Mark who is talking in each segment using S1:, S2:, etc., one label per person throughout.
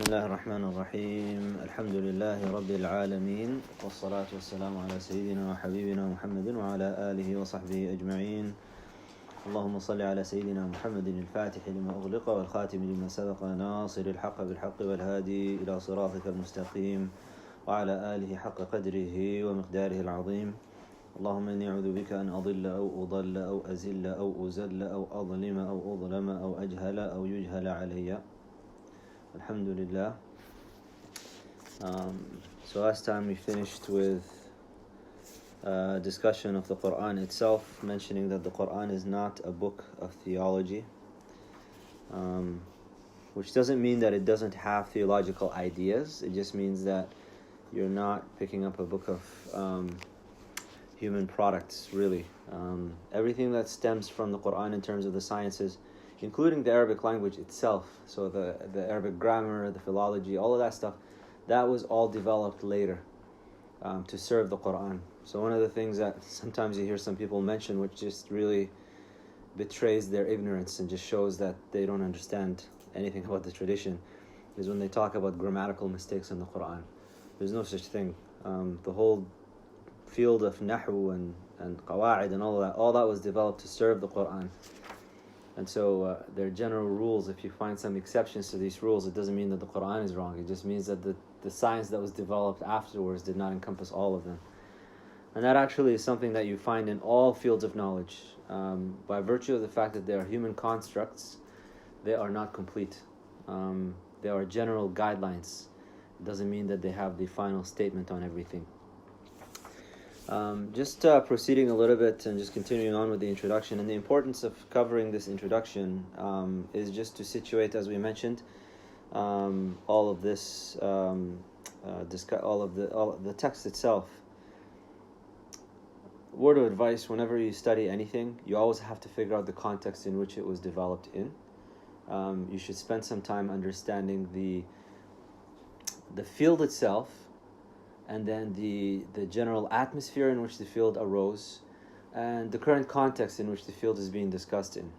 S1: بسم الله الرحمن الرحيم الحمد لله رب العالمين والصلاة والسلام على سيدنا وحبيبنا محمد وعلى آله وصحبه أجمعين. اللهم صل على سيدنا محمد الفاتح لما أغلق والخاتم لما سبق ناصر الحق بالحق والهادي إلى صراطك المستقيم وعلى آله حق قدره ومقداره العظيم. اللهم إني أعوذ بك أن أضل أو أضل أو أزل أو أزل أو أظلم أو أظلم أو أجهل أو يجهل علي. Alhamdulillah. So last time we finished with discussion of the Quran itself, mentioning that the Quran is not a book of theology, which doesn't mean that it doesn't have theological ideas. It just means that you're not picking up a book of human products, really. Everything that stems from the Quran in terms of the sciences, including the Arabic language itself, so the Arabic grammar, the philology, all of that stuff, that was all developed later to serve the Quran. So one of the things that sometimes you hear some people mention, which just really betrays their ignorance and just shows that they don't understand anything about the tradition, is when they talk about grammatical mistakes in the Quran. There's no such thing. The whole field of Nahu and Qawa'id and all that was developed to serve the Quran. And so there are general rules. If you find some exceptions to these rules, it doesn't mean that the Quran is wrong. It just means that the science that was developed afterwards did not encompass all of them. And that actually is something that you find in all fields of knowledge. By virtue of the fact that they are human constructs, they are not complete. They are general guidelines. It doesn't mean that they have the final statement on everything. Just proceeding a little bit and just continuing on with the introduction, and the importance of covering this introduction is just to situate, as we mentioned, all of this, all of the text itself. Word of advice: whenever you study anything, you always have to figure out the context in which it was developed in. You should spend some time understanding the field itself, and then the general atmosphere in which the field arose, and the current context in which the field is being discussed in.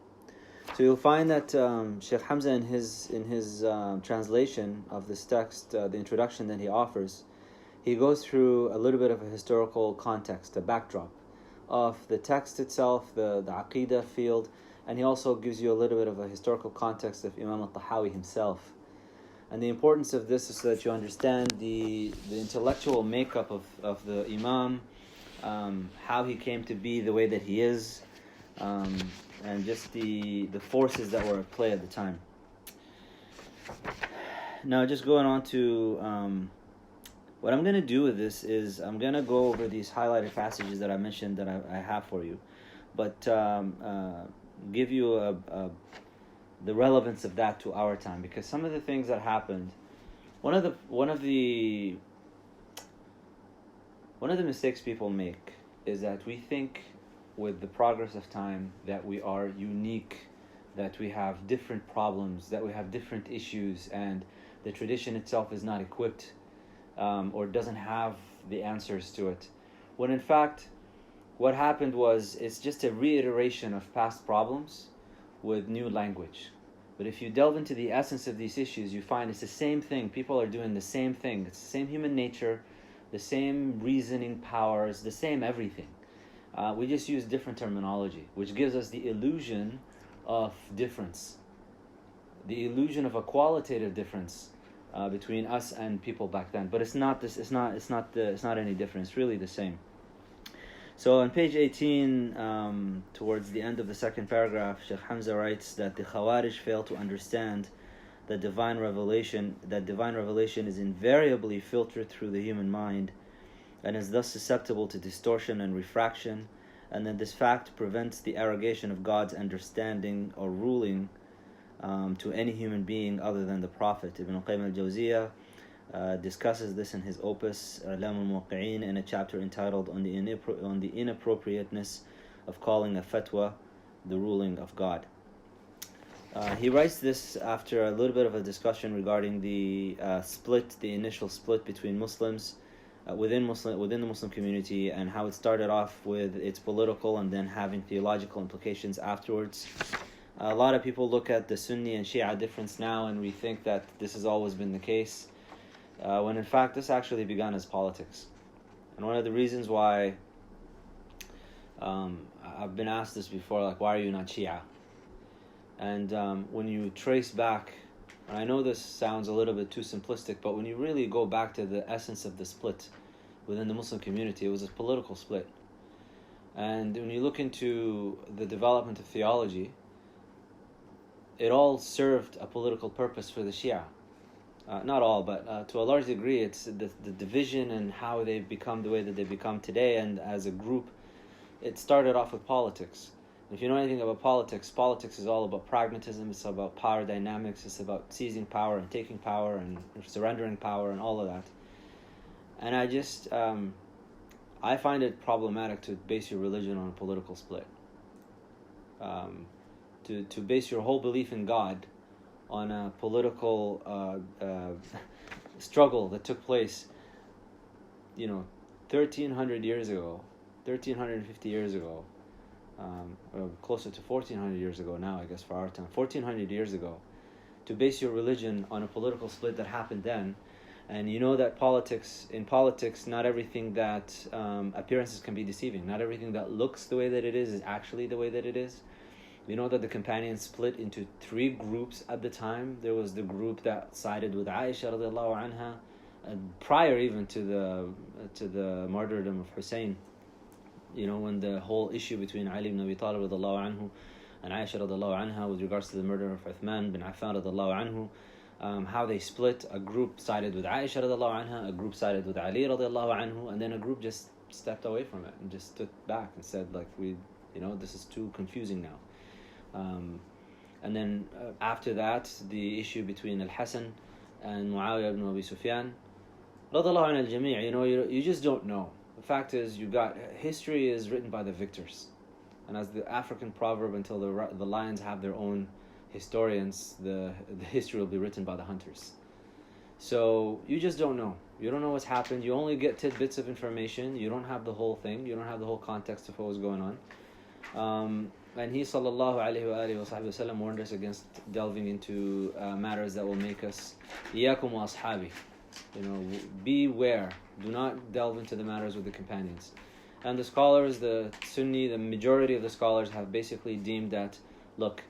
S1: So you'll find that Sheikh Hamza in his translation of this text, the introduction that he offers, he goes through a little bit of a historical context, a backdrop of the text itself, the Aqidah field, and he also gives you a little bit of a historical context of Imam al-Tahawi himself. And the importance of this is so that you understand the intellectual makeup of the Imam, how he came to be the way that he is, and just the forces that were at play at the time. Now, just going on to what I'm going to do with this is I'm going to go over these highlighted passages that I mentioned that I have for you, but give you the relevance of that to our time, because some of the things that happened, one of the mistakes people make is that we think with the progress of time that we are unique, that we have different problems, that we have different issues, and the tradition itself is not equipped or doesn't have the answers to it. When in fact, what happened was it's just a reiteration of past problems with new language. But if you delve into the essence of these issues, you find it's the same thing. People are doing the same thing. It's the same human nature, the same reasoning powers, the same everything. We just use different terminology, which gives us the illusion of difference, the illusion of a qualitative difference between us and people back then. But it's not this. It's not any different. It's really the same. So on page 18, towards the end of the second paragraph, Sheikh Hamza writes that the Khawarij fail to understand that divine revelation is invariably filtered through the human mind and is thus susceptible to distortion and refraction, and that this fact prevents the arrogation of God's understanding or ruling to any human being other than the Prophet. Ibn al-Qayyim al-Jawziyah discusses this in his opus I'lam al-Muwaqqi'in in a chapter entitled on the inappropriateness of calling a fatwa the ruling of God. He writes this after a little bit of a discussion regarding the initial split between Muslims within the Muslim community, and how it started off with its political and then having theological implications afterwards. A lot of people look at the Sunni and Shia difference now and we think that this has always been the case, when in fact this actually began as politics. And one of the reasons why I've been asked this before, like, why are you not Shia? And when you trace back, and I know this sounds a little bit too simplistic, but when you really go back to the essence of the split within the Muslim community, it was a political split. And when you look into the development of theology, it all served a political purpose for the Shia. Not all, but to a large degree, it's the division and how they've become the way that they become today. And as a group, it started off with politics. If you know anything about politics is all about pragmatism, it's about power dynamics, it's about seizing power and taking power and surrendering power and all of that. And I just, I find it problematic to base your religion on a political split. To base your whole belief in God on a political struggle that took place, 1,300 years ago, 1,350 years ago, or closer to 1,400 years ago now, I guess, for our time, 1,400 years ago, to base your religion on a political split that happened then. And you know that in politics, not everything that appearances can be deceiving. Not everything that looks the way that it is actually the way that it is. You know that the companions split into 3 groups at the time. There was the group that sided with Aisha radiallahu anha, prior even to the martyrdom of Hussein. When the whole issue between Ali ibn Abi Talib radiallahu anhu and Aisha radiallahu anha with regards to the murder of Uthman bin Affan radiallahu anhu, how they split. A group sided with Aisha radiallahu anha, a group sided with Ali radiallahu anhu, and then a group just stepped away from it and just stood back and said, like, this is too confusing now. And then after that, the issue between Al-Hasan and Muawiyah ibn Abi Sufyan radiallahu anhu al-jami', you just don't know. The fact is, history is written by the victors, and as the African proverb, until the lions have their own historians, the history will be written by the hunters. So you just don't know. You don't know what's happened. You only get tidbits of information. You don't have the whole thing. You don't have the whole context of what was going on. And he sallallahu alayhi wa sallam warned us against delving into matters that will make us iyakum wa ashabi. Beware. Do not delve into the matters with the companions. And the scholars, the Sunni, the majority of the scholars have basically deemed that, look,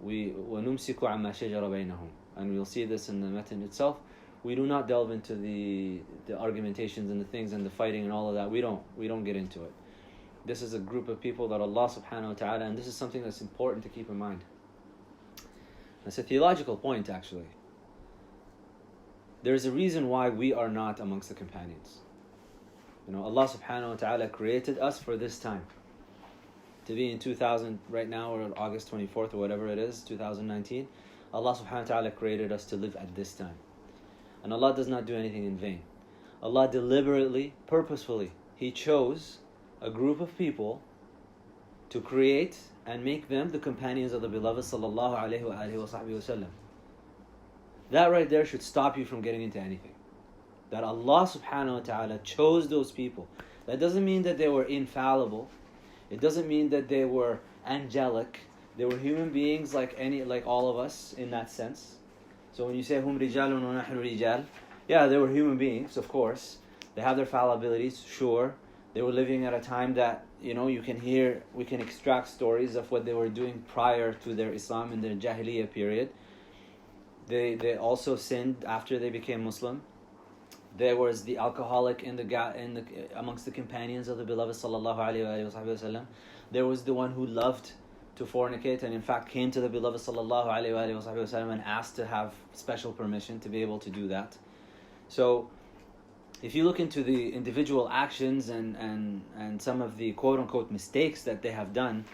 S1: we وَنُمْسِكُ عَمَّا شَجَرَ بَيْنَهُم, and we'll see this in the matan itself. We do not delve into the argumentations and the things and the fighting and all of that. We don't get into it. This is a group of people that Allah subhanahu wa ta'ala, and this is something that's important to keep in mind. It's a theological point, actually. There's a reason why we are not amongst the companions. Allah subhanahu wa ta'ala created us for this time. To be in 2000 right now, or August 24th or whatever it is, 2019, Allah subhanahu wa ta'ala created us to live at this time. And Allah does not do anything in vain. Allah deliberately, purposefully, He chose a group of people to create and make them the companions of the beloved sallallahu alayhi wa alihi wa sahbihi wa sallam. That right there should stop you from getting into anything. That Allah subhanahu wa ta'ala chose those people. That doesn't mean that they were infallible. It doesn't mean that they were angelic. They were human beings like all of us in that sense. So when you say hum rijalun wa nahnu rijal, yeah, they were human beings, of course. They have their fallibilities, sure. They were living at a time that, we can extract stories of what they were doing prior to their Islam in their Jahiliyyah period. They also sinned after they became Muslim. There was the alcoholic amongst the companions of the beloved sallallahu alaihi wasallam. There was the one who loved to fornicate and in fact came to the beloved sallallahu alaihi wasallam and asked to have special permission to be able to do that. So if you look into the individual actions and some of the quote-unquote mistakes that they have done,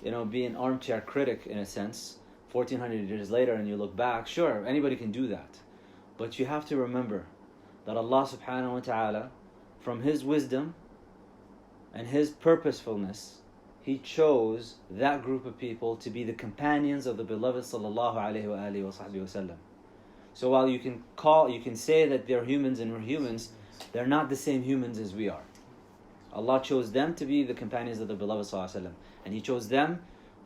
S1: be an armchair critic in a sense, 1,400 years later, and you look back, sure, anybody can do that. But you have to remember that Allah subhanahu wa ta'ala, from His wisdom and His purposefulness, He chose that group of people to be the companions of the beloved sallallahu alayhi wa alihi wa sahbihi wa sallam. So while you can say that they're humans and we're humans, they're not the same humans as we are. Allah chose them to be the companions of the beloved sallallahu alaihi wasallam, and He chose them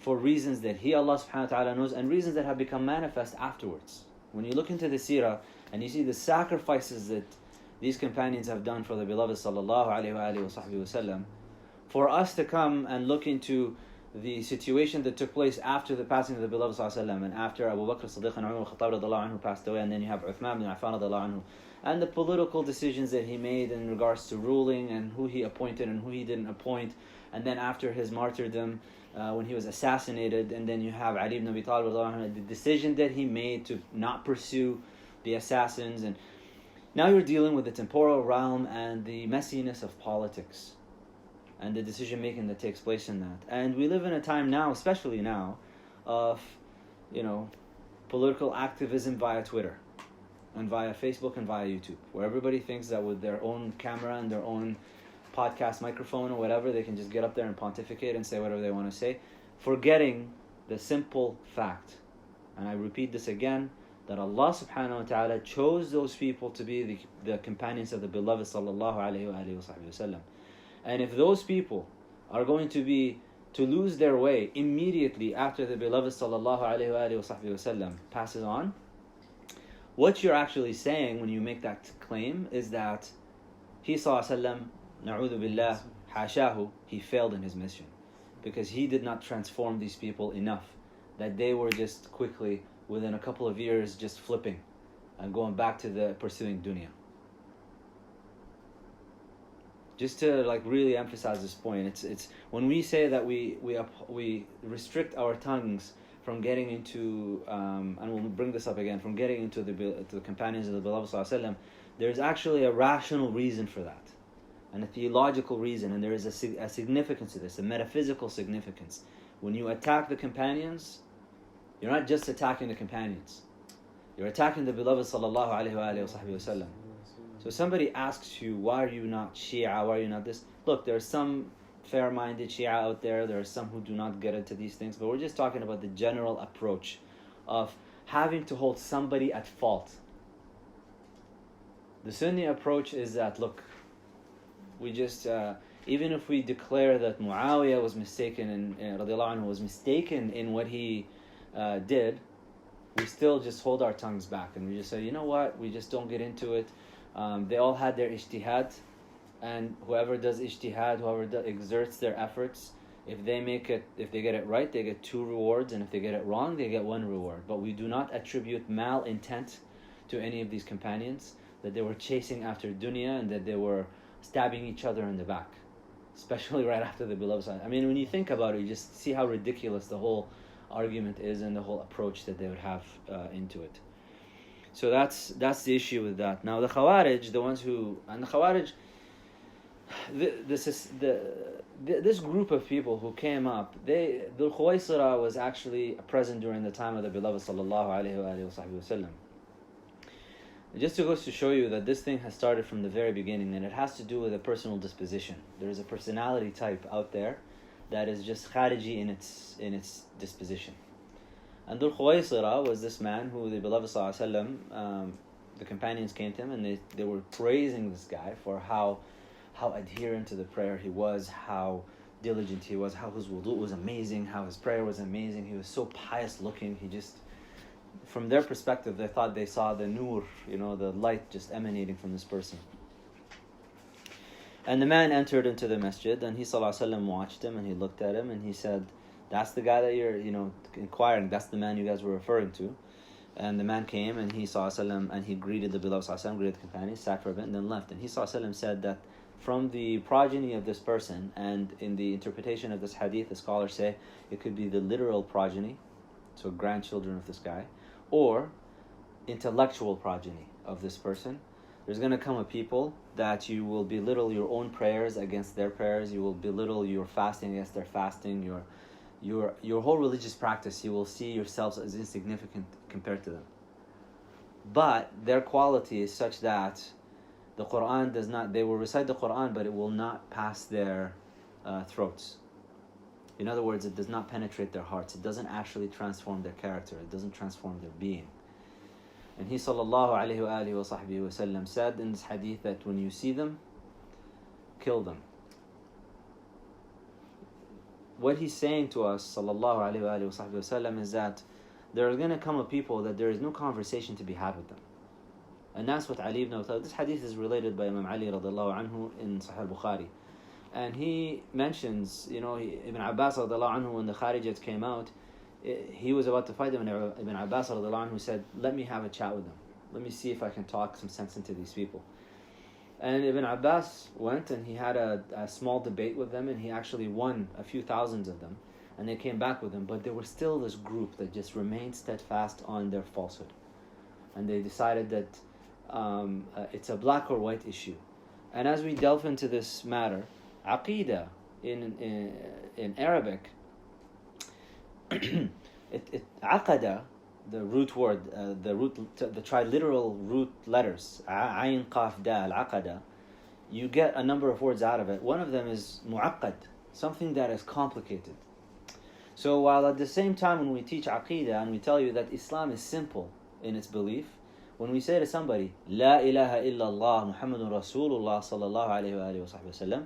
S1: for reasons that He, Allah subhanahu wa ta'ala, knows, and reasons that have become manifest afterwards. When you look into the seerah and you see the sacrifices that these companions have done for the beloved sallallahu alayhi wa sallam, for us to come and look into the situation that took place after the passing of the beloved sallallahu alayhi wa sallam, and after Abu Bakr as-Siddiq and Umar al-Khattab radiyallahu anhu passed away, and then you have Uthman bin Affan radiyallahu anhu, and the political decisions that he made in regards to ruling and who he appointed and who he didn't appoint, and then after his martyrdom, when he was assassinated, and then you have Ali ibn Abi Talib radiyallahu anhu, the decision that he made to not pursue the assassins, and now you're dealing with the temporal realm and the messiness of politics and the decision making that takes place in that. And we live in a time now, especially now, of, political activism via Twitter and via Facebook and via YouTube, where everybody thinks that with their own camera and their own podcast microphone or whatever, they can just get up there and pontificate and say whatever they want to say, forgetting the simple fact, and I repeat this again, that Allah subhanahu wa ta'ala chose those people to be the companions of the beloved sallallahu alayhi wa sallam. And if those people are going to lose their way immediately after the beloved sallallahu alayhi wa sallam passes on, what you're actually saying when you make that claim is that he sallallahu alayhi wa sallam, na'udhu billah, hashahu, he failed in his mission, because he did not transform these people enough, that they were just quickly, within a couple of years, just flipping and going back to the pursuing dunya. Just to really emphasize this point, it's when we say that we restrict our tongues from getting into and we'll bring this up again, from getting into the companions of the beloved sallallahu alaihi wasallam, there's actually a rational reason for that, and a theological reason, and there is a significance to this, a metaphysical significance. When you attack the companions, you're not just attacking the companions, you're attacking the beloved sallallahu alaihi wa sallam. So somebody asks you, why are you not Shia, why are you not this? Look, there are some fair-minded Shia out there are some who do not get into these things, but we're just talking about the general approach of having to hold somebody at fault. The Sunni approach is that, look, we just, even if we declare that Muawiyah was mistaken and radiallahu anhu was mistaken in what he did, we still just hold our tongues back and we just say, you know what, we just don't get into it. They all had their ijtihad, and whoever does ijtihad, exerts their efforts, if they get it right, they get 2 rewards, and if they get it wrong, they get 1 reward. But we do not attribute malintent to any of these companions, that they were chasing after dunya and that they were stabbing each other in the back, especially right after the beloved side. I mean, when you think about it, you just see how ridiculous the whole argument is and the whole approach that they would have into it. So that's the issue with that. Now the Khawarij, this group of people who came up, the Khuwaisira was actually present during the time of the beloved sallallahu alaihi wa sallam. It just goes to show you that this thing has started from the very beginning, and it has to do with a personal disposition. There is a personality type out there that is just Khariji in its disposition. And Dhul Khuwaisira was this man who the beloved sallallahu alaihi wasallam, the companions came to him and they were praising this guy for how adherent to the prayer he was, how diligent he was, how his wudu was amazing, how his prayer was amazing. He was so pious looking. He just, from their perspective, they thought they saw the nur, the light just emanating from this person. And the man entered into the masjid, and he sallallahu alaihi wasallam watched him, and he looked at him, and he said, that's the guy that you're, inquiring, that's the man you guys were referring to. And the man came, and he sallallahu alaihi wasallam, and he greeted the beloved sallallahu alaihi wasallam, greeted the companions, sat for a bit, and then left. And he sallallahu alaihi wasallam said that from the progeny of this person, and in the interpretation of this hadith, the scholars say it could be the literal progeny, so grandchildren of this guy, or intellectual progeny of this person. There's going to come a people that you will belittle your own prayers against their prayers, you will belittle your fasting against their fasting, your whole religious practice, you will see yourselves as insignificant compared to them. But their quality is such that the Quran does not, they will recite the Quran, but it will not pass their throats. In other words, it does not penetrate their hearts. It doesn't actually transform their character. It doesn't transform their being. And he sallallahu alayhi wa alihi wa sahbihi wa sallam said in this hadith that when you see them, kill them. what he's saying to us, sallallahu alayhi wa sallam, is that there are going to come a people that there is no conversation to be had with them. And that's what Ali ibn Abi Talib, this hadith is related by Imam Ali radiallahu anhu in Sahih al-Bukhari. And he mentions, Ibn Abbas radiallahu anhu, when the Kharijites came out, he was about to fight them, and Ibn Abbas radiallahu anhu said, let me have a chat with them. Let me see if I can talk some sense into these people. And Ibn Abbas went and he had a small debate with them, and he actually won a few thousands of them. And they came back with him, but there was still this group that just remained steadfast on their falsehood. And they decided that it's a black or white issue. And as we delve into this matter, Aqidah in Arabic, Aqada, the root word, the triliteral root letters, Ayn, Qaf, Dal, Aqada, you get a number of words out of it. One of them is mu'aqqad, something that is complicated. So while at the same time when we teach Aqidah and we tell you that Islam is simple in its belief, when we say to somebody, La ilaha illallah Muhammadun Rasulullah sallallahu alayhi wa sallam,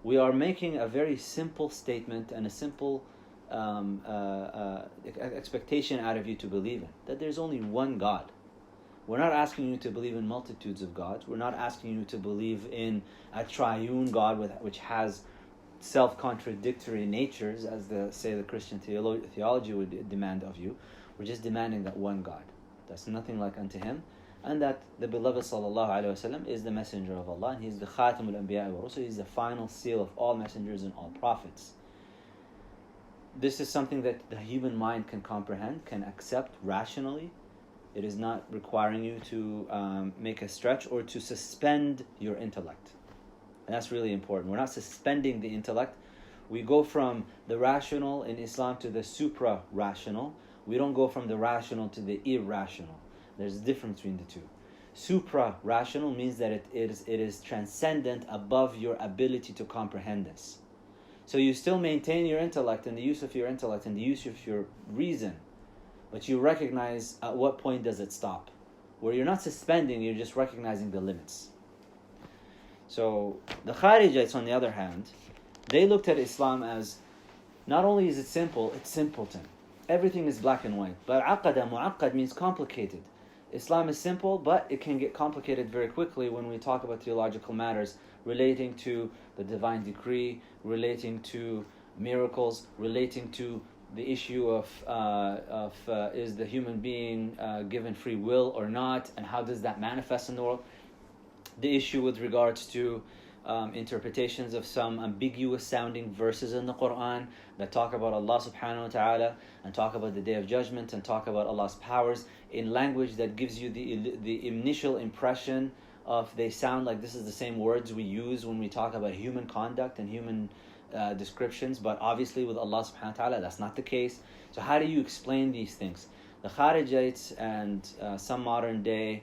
S1: we are making a very simple statement and a simple expectation out of you to believe in, that there's only one God. We're not asking you to believe in multitudes of gods. We're not asking you to believe in a triune God which has self-contradictory natures, as the Christian theology would demand of you. We're just demanding that one God, that's nothing like unto him, and that the beloved sallallahu alaihi wasallam is the messenger of Allah, and he's the khatamul anbiya wa rusul, he's the final seal of all messengers and all prophets. This is something that the human mind can comprehend, can accept rationally. It is not requiring you to make a stretch or to suspend your intellect. And that's really important. We're not suspending the intellect. We go from the rational in Islam to the supra-rational. We don't go from the rational to the irrational. There's a difference between the two. Supra-rational means that it is transcendent above your ability to comprehend this. So you still maintain your intellect and the use of your intellect and the use of your reason, but you recognize at what point does it stop. Where you're not suspending, you're just recognizing the limits. So the Kharijites, on the other hand, they looked at Islam as, not only is it simple, it's simpleton. Everything is black and white. But aqada, mu'aqqad means complicated. Islam is simple, but it can get complicated very quickly when we talk about theological matters relating to the divine decree, relating to miracles, relating to the issue of is the human being given free will or not, and how does that manifest in the world. The issue with regards to interpretations of some ambiguous sounding verses in the Quran that talk about Allah subhanahu wa ta'ala and talk about the Day of Judgment and talk about Allah's powers in language that gives you the initial impression of they sound like this is the same words we use when we talk about human conduct and human descriptions, but obviously with Allah subhanahu wa ta'ala that's not the case. So how do you explain these things? The Kharijites and some modern day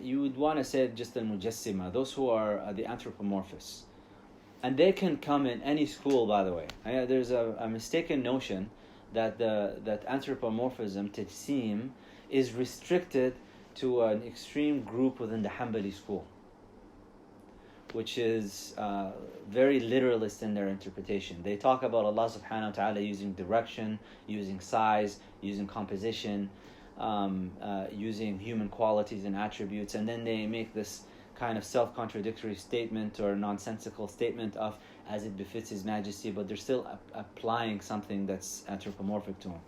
S1: you would want to say just the mujassima, those who are the anthropomorphists. And they can come in any school, by the way. There's a mistaken notion that that anthropomorphism, tajsim, is restricted to an extreme group within the Hanbali school, which is very literalist in their interpretation. They talk about Allah subhanahu wa ta'ala using direction, using size, using composition, using human qualities and attributes, and then they make this kind of self-contradictory statement or nonsensical statement of as it befits His Majesty, but they're still applying something that's anthropomorphic to Him.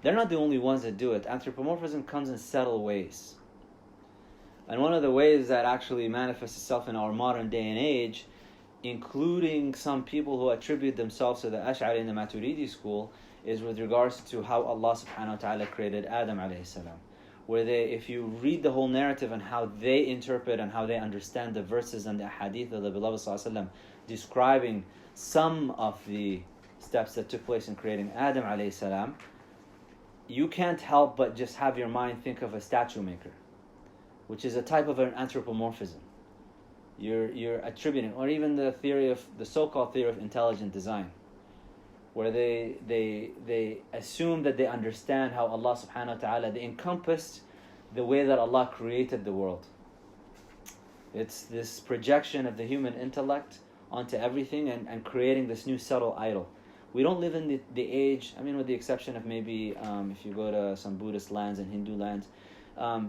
S1: They're not the only ones that do it. Anthropomorphism comes in subtle ways. And one of the ways that actually manifests itself in our modern day and age, including some people who attribute themselves to the Ash'ari and the Maturidi school, is with regards to how Allah subhanahu wa ta'ala created Adam alayhi salam. Where if you read the whole narrative and how they interpret and how they understand the verses and the hadith of the beloved sallallahu alaihi wasallam describing some of the steps that took place in creating Adam alayhi salam, you can't help but just have your mind think of a statue maker, which is a type of an anthropomorphism. You're attributing, or even the so-called theory of intelligent design, where they assume that they understand how Allah subhanahu wa ta'ala, they encompassed the way that Allah created the world. It's this projection of the human intellect onto everything and creating this new subtle idol. We don't live in the age, I mean, with the exception of maybe if you go to some Buddhist lands and Hindu lands,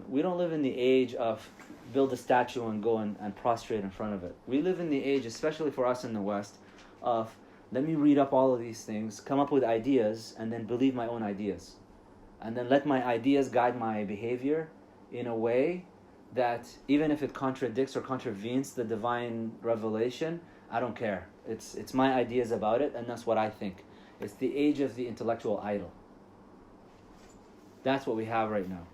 S1: we don't live in the age of build a statue and go and prostrate in front of it. We live in the age, especially for us in the West, of let me read up all of these things, come up with ideas, and then believe my own ideas. And then let my ideas guide my behavior in a way that even if it contradicts or contravenes the divine revelation, I don't care. It's my ideas about it, and that's what I think. It's the age of the intellectual idol. That's what we have right now.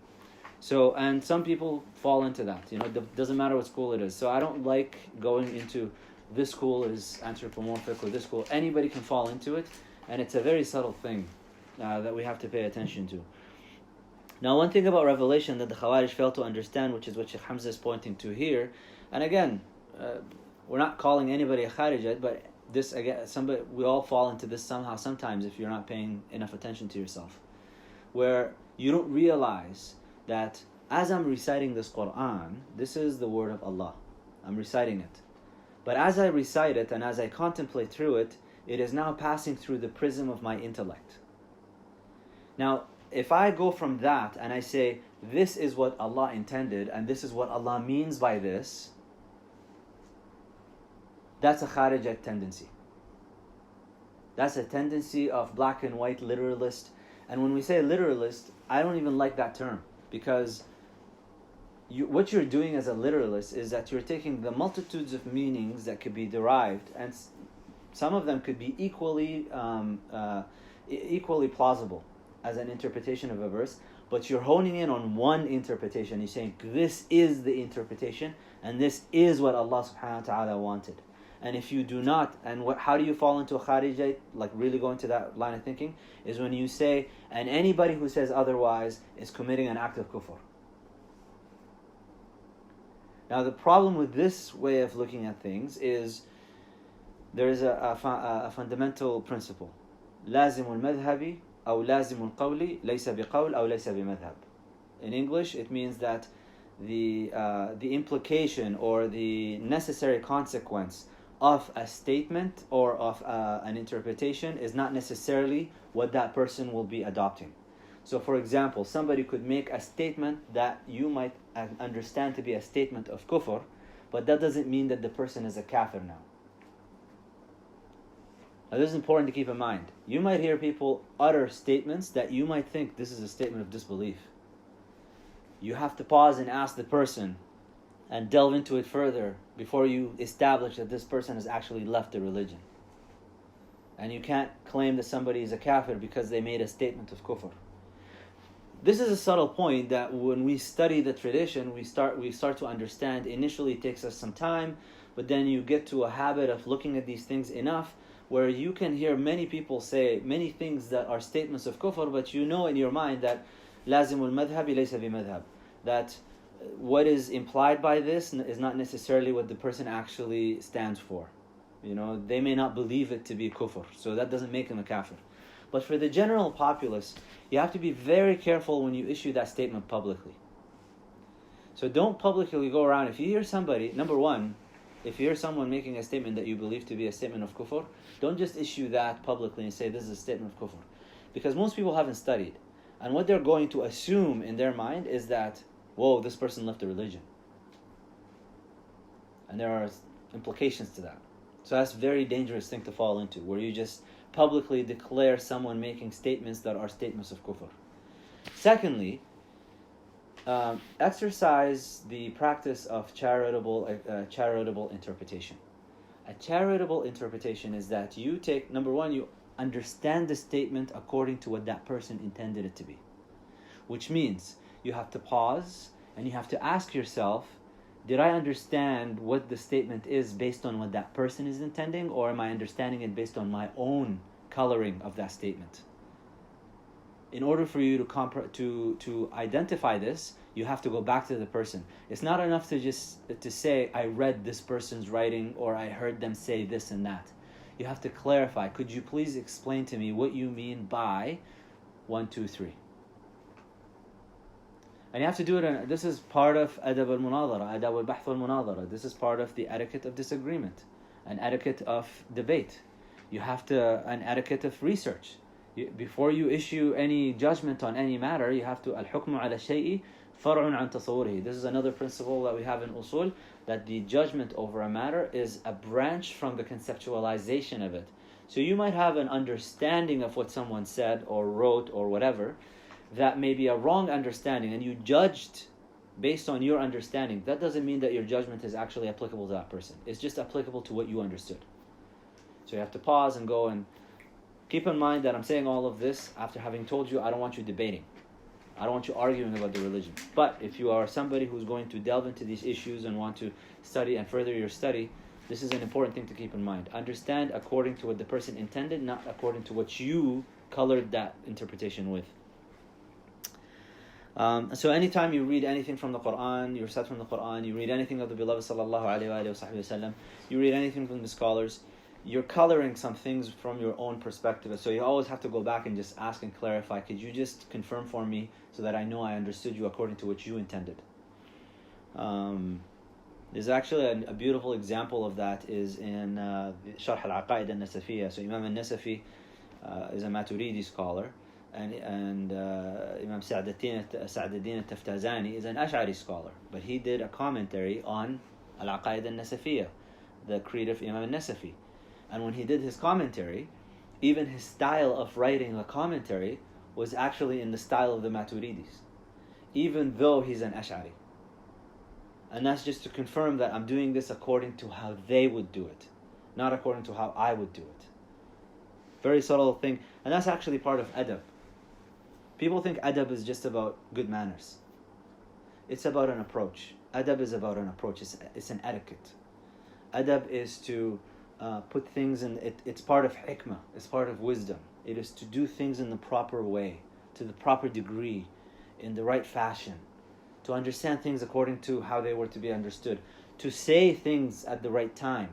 S1: So, and some people fall into that. It doesn't matter what school it is. So I don't like going into this school is anthropomorphic or this school. Anybody can fall into it, and it's a very subtle thing that we have to pay attention to. Now, one thing about revelation that the Khawarij fail to understand, which is what Sheikh Hamza is pointing to here, and again, we're not calling anybody a Kharijite, but this again, we all fall into this somehow, sometimes, if you're not paying enough attention to yourself, where you don't realize that as I'm reciting this Quran, this is the word of Allah. I'm reciting it. But as I recite it and as I contemplate through it, it is now passing through the prism of my intellect. Now, if I go from that and I say, this is what Allah intended and this is what Allah means by this, that's a Kharijite tendency. That's a tendency of black and white literalist. And when we say literalist, I don't even like that term, because what you're doing as a literalist is that you're taking the multitudes of meanings that could be derived, and some of them could be equally plausible as an interpretation of a verse, but you're honing in on one interpretation. You're saying, this is the interpretation, and this is what Allah subhanahu wa ta'ala wanted. And if you do not, and how do you fall into a Kharijite, like really go into that line of thinking, is when you say, and anybody who says otherwise is committing an act of kufr. Now the problem with this way of looking at things is there is a fundamental principle. لازم المذهب أو لازم القول ليس بقول أو ليس بمذهب. In English, it means that the implication or the necessary consequence of a statement or of an interpretation is not necessarily what that person will be adopting. So for example, somebody could make a statement that you might understand to be a statement of kufr, but that doesn't mean that the person is a kafir now. Now this is important to keep in mind. You might hear people utter statements that you might think this is a statement of disbelief. You have to pause and ask the person and delve into it further before you establish that this person has actually left the religion. And you can't claim that somebody is a kafir because they made a statement of kufr. This is a subtle point that when we study the tradition, we start to understand. Initially it takes us some time, but then you get to a habit of looking at these things enough where you can hear many people say many things that are statements of kufr, but you know in your mind that lazimul madhhabi laysa bimadhhab, that what is implied by this is not necessarily what the person actually stands for. They may not believe it to be kufr, so that doesn't make him a kafir. But for the general populace, you have to be very careful when you issue that statement publicly. So don't publicly go around. If you hear somebody, number one, if you hear someone making a statement that you believe to be a statement of kufr, don't just issue that publicly and say this is a statement of kufr. Because most people haven't studied. And what they're going to assume in their mind is that, whoa, this person left the religion. And there are implications to that. So that's a very dangerous thing to fall into, where you just publicly declare someone making statements that are statements of kufr. Secondly, exercise the practice of charitable interpretation. A charitable interpretation is that you take, number one, you understand the statement according to what that person intended it to be. Which means you have to pause and you have to ask yourself, did I understand what the statement is based on what that person is intending, or am I understanding it based on my own coloring of that statement? In order for you to identify this, you have to go back to the person. It's not enough to say, I read this person's writing or I heard them say this and that. You have to clarify. Could you please explain to me what you mean by 1, 2, 3? And you have to do it, this is part of adab al-munadara, adab al-bahth al-munadara. This is part of the etiquette of disagreement. an etiquette of debate. You have to an etiquette of research. Before you issue any judgment on any matter, you have to al-hukmu ala shay'i far'un an tasawwurihi. This is another principle that we have in usul, that the judgment over a matter is a branch from the conceptualization of it. So you might have an understanding of what someone said or wrote or whatever that may be a wrong understanding, and you judged based on your understanding. That doesn't mean that your judgment is actually applicable to that person. It's just applicable to what you understood. So you have to pause and go and keep in mind that I'm saying all of this after having told you I don't want you debating. I don't want you arguing about the religion. But if you are somebody who's going to delve into these issues and want to study and further your study, this is an important thing to keep in mind. Understand according to what the person intended, not according to what you colored that interpretation with. So anytime you read anything from the Quran, you recite from the Quran, you read anything of the beloved sallallahu alayhi wa sallam, you read anything from the scholars, you're coloring some things from your own perspective. So you always have to go back and just ask and clarify, could you just confirm for me so that I know I understood you according to what you intended? There's actually a beautiful example of that is in Sharh al-Aqaid al-Nasafiyya. So Imam al-Nasafi is a Maturidi scholar, and Imam Sa'd-ad-Din al-Taftazani is an Ash'ari scholar. But he did a commentary on al-Aqaid al-Nasafiyya, the creed of Imam al-Nasafi. And when he did his commentary, even his style of writing a commentary was actually in the style of the Maturidis, even though he's an Ash'ari. And that's just to confirm that I'm doing this according to how they would do it, not according to how I would do it. Very subtle thing. And that's actually part of adab. People think adab is just about good manners. It's about an approach. Adab is about an approach. It's an etiquette. Adab is to put things in, it's part of hikmah, it's part of wisdom. It is to do things in the proper way, to the proper degree, in the right fashion, to understand things according to how they were to be understood, to say things at the right time,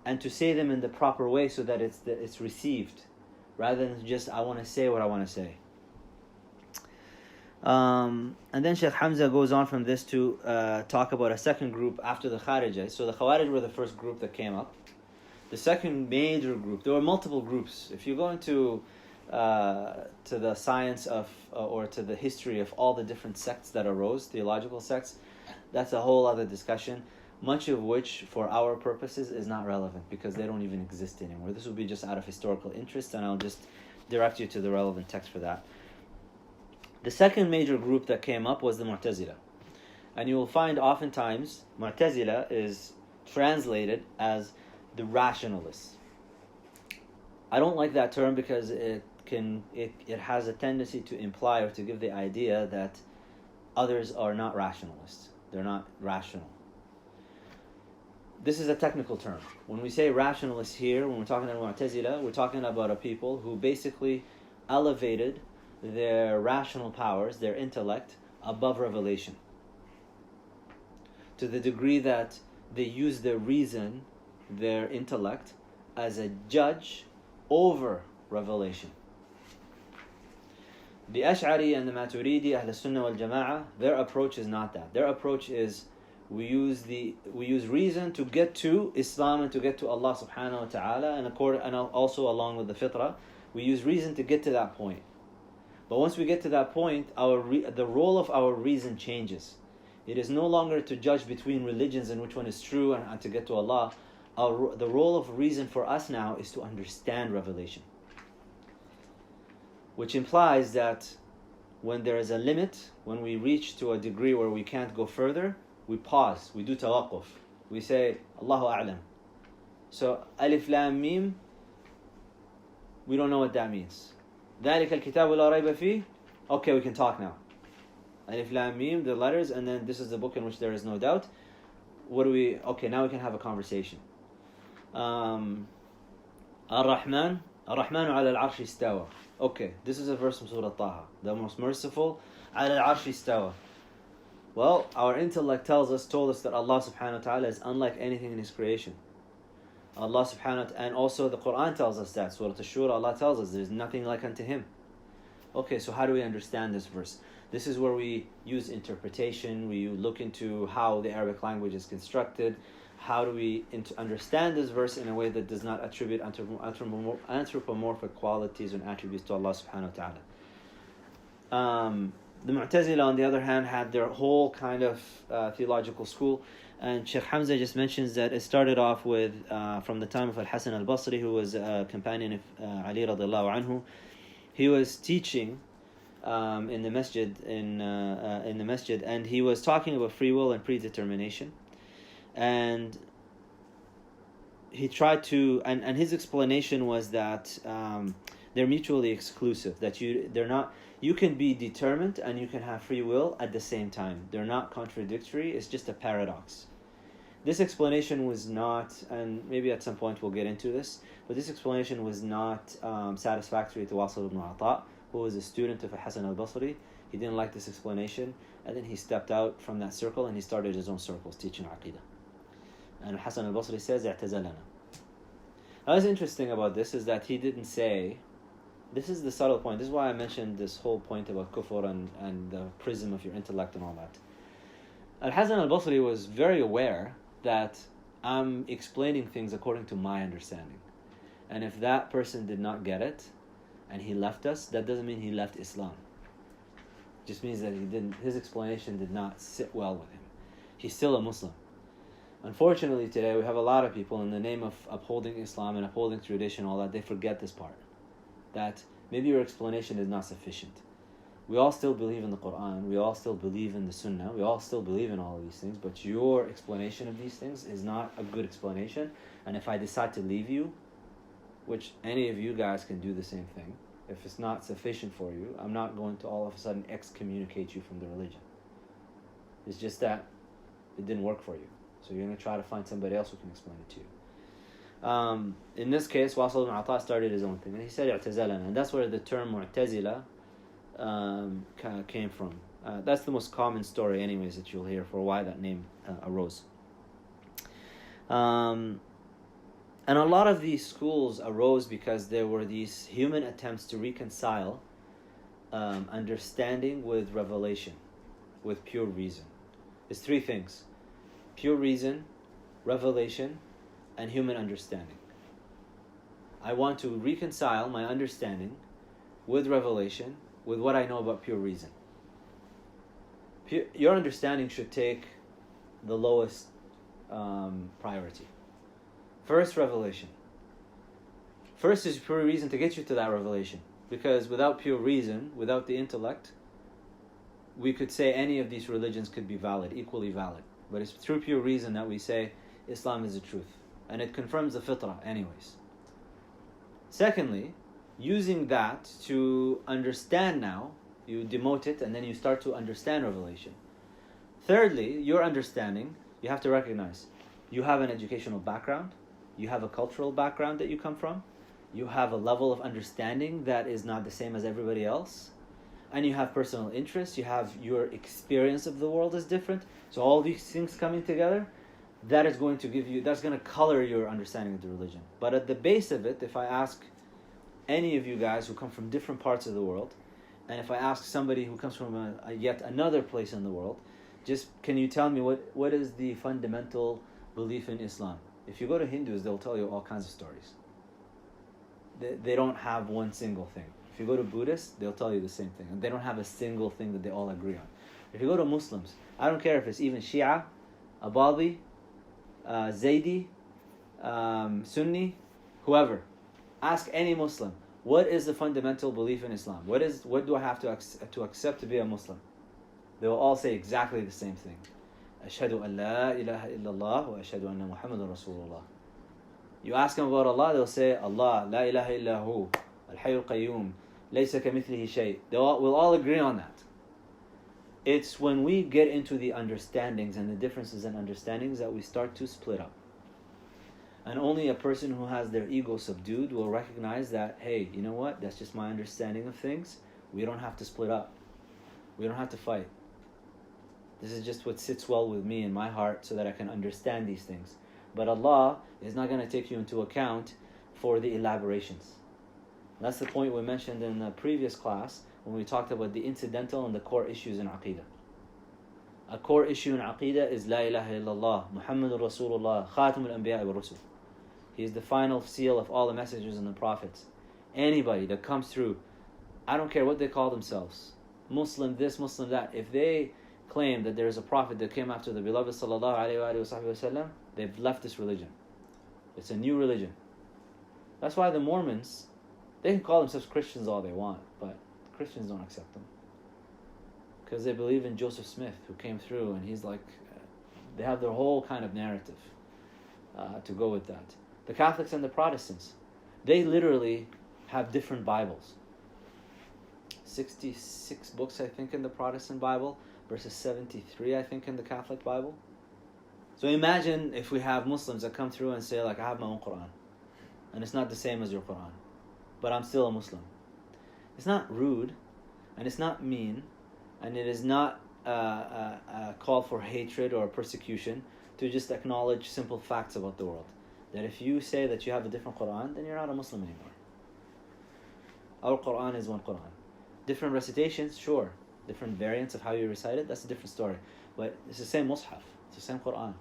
S1: and to say them in the proper way so that it's received, rather than just, I want to say what I want to say. And then Shaykh Hamza goes on from this to talk about a second group after the Kharijite. So the Khawarij were the first group that came up. The second major group, there were multiple groups. If you go into to the science of or to the history of all the different sects that arose, theological sects, that's a whole other discussion, much of which for our purposes is not relevant because they don't even exist anymore. This will be just out of historical interest, and I'll just direct you to the relevant text for that. The second major group that came up was the Mu'tazila. And you will find oftentimes Mu'tazila is translated as the rationalists. I don't like that term because it has a tendency to imply or to give the idea that others are not rationalists. They're not rational. This is a technical term. When we say rationalists here, when we're talking about Mu'tazila, we're talking about a people who basically elevated their rational powers, their intellect, above revelation, to the degree that they use their reason, their intellect, as a judge over revelation. The Ash'ari and the Maturidi, Ahl Sunnah wal Jama'ah, their approach is not that. Their approach is we use reason to get to Islam and to get to Allah subhanahu wa ta'ala, and also along with the fitrah, we use reason to get to that point. But once we get to that point, the role of our reason changes. It is no longer to judge between religions and which one is true and to get to Allah. The role of reason for us now is to understand revelation. Which implies that when there is a limit, when we reach to a degree where we can't go further, we pause, we do tawaqquf. We say, Allahu A'lam. So, Alif Lam Mim, we don't know what that means. ذَلِكَ الْكِتَابُ لَا رَيْبَ فِيهِ. Okay, we can talk now. Alif Lam Mim, the letters, and then this is the book in which there is no doubt. Okay, now we can have a conversation. Ar-Rahman ala al-Arshi istawa. Okay, this is a verse from Surah Taha. The most merciful, ala al-Arshi istawa. Well, our intellect told us that Allah subhanahu wa ta'ala is unlike anything in His creation. Allah subhanahu wa ta'ala, and also the Quran tells us that. Surah Ash-Shura, Allah tells us there's nothing like unto Him. Okay, so how do we understand this verse? This is where we use interpretation, we look into how the Arabic language is constructed, how do we understand this verse in a way that does not attribute anthropomorphic qualities and attributes to Allah subhanahu wa ta'ala. The Mu'tazila, on the other hand, had their whole kind of theological school, and Sheikh Hamza just mentions that it started off with from the time of Al-Hasan al-Basri, who was a companion of Ali radiallahu anhu. He was teaching in the masjid, and he was talking about free will and predetermination, and he tried to, and his explanation was that they're mutually exclusive. That you can be determined and you can have free will at the same time. They're not contradictory. It's just a paradox. This explanation was not, and maybe at some point we'll get into this, but this explanation was not satisfactory to Wasil ibn Ata, who was a student of Hasan al-Basri. He didn't like this explanation, and then he stepped out from that circle and he started his own circles teaching Aqidah. And Hasan al-Basri says, "I'tazalana." Now, what's interesting about this is that he didn't say, this is the subtle point, this is why I mentioned this whole point about kufr and the prism of your intellect and all that. Al-Hasan al-Basri was very aware that I'm explaining things according to my understanding. And if that person did not get it, and he left us, that doesn't mean he left Islam. It just means that his explanation did not sit well with him. He's still a Muslim. Unfortunately today we have a lot of people, in the name of upholding Islam and upholding tradition and all that, they forget this part. That maybe your explanation is not sufficient. We all still believe in the Quran, we all still believe in the Sunnah, we all still believe in all of these things, but your explanation of these things is not a good explanation. And if I decide to leave you, which any of you guys can do the same thing, if it's not sufficient for you, I'm not going to all of a sudden excommunicate you from the religion. It's just that it didn't work for you. So you're going to try to find somebody else who can explain it to you. In this case, Wasil ibn Ata started his own thing, and he said "i'tazalana," and that's where the term Mu'tazila came from. That's the most common story, anyways, that you'll hear for why that name arose. And a lot of these schools arose because there were these human attempts to reconcile understanding with revelation, with pure reason. It's three things: pure reason, revelation, and human understanding. I want to reconcile my understanding with revelation, with what I know about pure reason. Your understanding should take the lowest priority. First, revelation. First is pure reason to get you to that revelation. Because without pure reason, without the intellect, we could say any of these religions could be valid, equally valid. But it's through pure reason that we say Islam is the truth. And it confirms the fitrah anyways. Secondly, using that to understand now, you demote it and then you start to understand revelation. Thirdly, your understanding, you have to recognize you have an educational background, you have a cultural background that you come from, you have a level of understanding that is not the same as everybody else, and you have personal interests, you have your experience of the world is different. So all these things coming together, that is going to give you, that's going to color your understanding of the religion. But at the base of it, if I ask any of you guys who come from different parts of the world, and if I ask somebody who comes from yet another place in the world, just can you tell me what is the fundamental belief in Islam? If you go to Hindus, they'll tell you all kinds of stories. They don't have one single thing. If you go to Buddhists, they'll tell you the same thing. And they don't have a single thing that they all agree on. If you go to Muslims, I don't care if it's even Shia, Abadi, Zaydi, Sunni, whoever. Ask any Muslim, what is the fundamental belief in Islam? What do I have to accept to be a Muslim? They will all say exactly the same thing. Ashhadu an la ilaha illallah wa ashhadu anna Muhammadan Rasulullah. You ask them about Allah, they'll say Allah, la ilaha illahu, al-hayyul qayyum, laysa kamithlihi shay. We'll all agree on that. It's when we get into the understandings and the differences in understandings that we start to split up. And only a person who has their ego subdued will recognize that, hey, you know what? That's just my understanding of things. We don't have to split up. We don't have to fight. This is just what sits well with me in my heart so that I can understand these things. But Allah is not going to take you into account for the elaborations. That's the point we mentioned in the previous class when we talked about the incidental and the core issues in Aqidah. A core issue in Aqidah is La ilaha illallah, Muhammadur Rasulullah, Khatamul Anbiya wa Rusul. He is the final seal of all the messengers and the prophets. Anybody that comes through, I don't care what they call themselves, Muslim this, Muslim that, if they claim that there is a prophet that came after the beloved sallallahu alayhi wa sallam, they've left this religion. It's a new religion. That's why the Mormons, they can call themselves Christians all they want, but Christians don't accept them. Because they believe in Joseph Smith, who came through, and he's like, they have their whole kind of narrative to go with that. The Catholics and the Protestants, they literally have different Bibles. 66 books, I think, in the Protestant Bible, versus 73, I think, in the Catholic Bible. So imagine if we have Muslims that come through and say, like, I have my own Quran, and it's not the same as your Quran, but I'm still a Muslim. It's not rude, and it's not mean, and it is not a call for hatred or persecution to just acknowledge simple facts about the world. That if you say that you have a different Quran, then you're not a Muslim anymore. Our Quran is one Quran. Different recitations, sure. Different variants of how you recite it, that's a different story. But it's the same Mus'haf, it's the same Quran.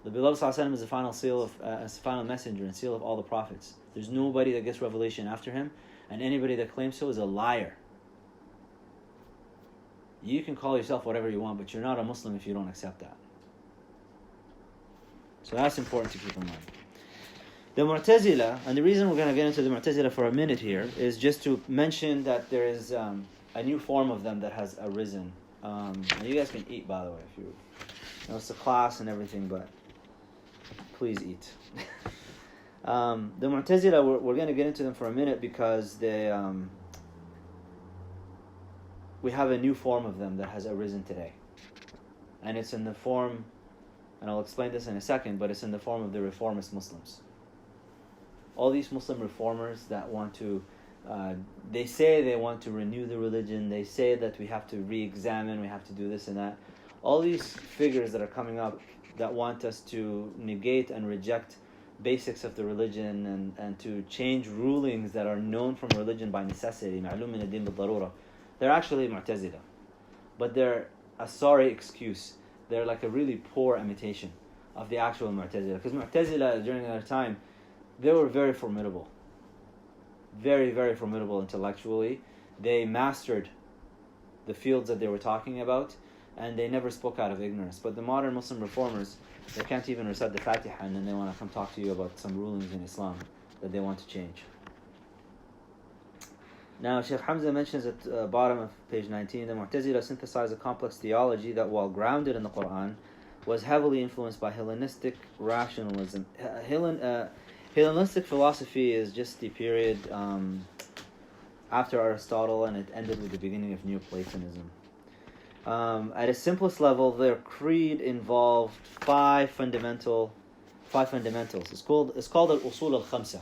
S1: The beloved ﷺ is the final seal of, as the final messenger and seal of all the prophets. There's nobody that gets revelation after him, and anybody that claims so is a liar. You can call yourself whatever you want, but you're not a Muslim if you don't accept that. So that's important to keep in mind. The Mu'tazila, and the reason we're going to get into the Mu'tazila for a minute here is just to mention that there is a new form of them that has arisen. And you guys can eat, by the way, if you know it's a class and everything, but please eat. The Mu'tazila, we're going to get into them for a minute because they we have a new form of them that has arisen today. And it's in the form, and I'll explain this in a second, but it's in the form of the reformist Muslims. All these Muslim reformers that want to, they say they want to renew the religion, they say that we have to re-examine, we have to do this and that. All these figures that are coming up that want us to negate and reject basics of the religion and to change rulings that are known from religion by necessity, معلوم من الدين بالضرورة. They're actually Mu'tazila, but they're a sorry excuse. They're like a really poor imitation of the actual Mu'tazila. Because Mu'tazila, during their time, they were very formidable. Very, very formidable intellectually. They mastered the fields that they were talking about, and they never spoke out of ignorance. But the modern Muslim reformers, they can't even recite the Fatiha, and then they want to come talk to you about some rulings in Islam that they want to change. Now, Sheikh Hamza mentions at the bottom of page 19, the Mu'tazila synthesized a complex theology that, while grounded in the Quran, was heavily influenced by Hellenistic rationalism. Hellenistic philosophy is just the period after Aristotle, and it ended with the beginning of Neoplatonism. At its simplest level, their creed involved five fundamentals. It's called al-Usul al-Khamsa.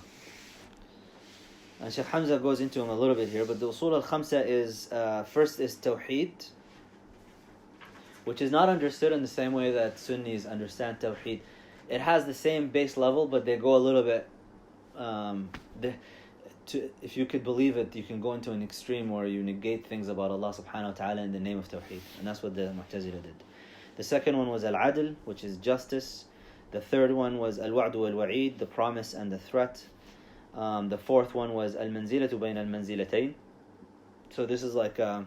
S1: And Sheikh Hamza goes into them a little bit here, but the Usul al-Khamsa is, first is Tawheed, which is not understood in the same way that Sunnis understand Tawheed. It has the same base level, but they go a little bit, if you could believe it, you can go into an extreme where you negate things about Allah subhanahu wa ta'ala in the name of Tawheed. And that's what the Mu'tazila did. The second one was Al-Adl, which is justice. The third one was Al-Wa'd wal-Wa'id, the promise and the threat. The fourth one was Al-Manzilatu bayna al-Manzilatayn. So this is like an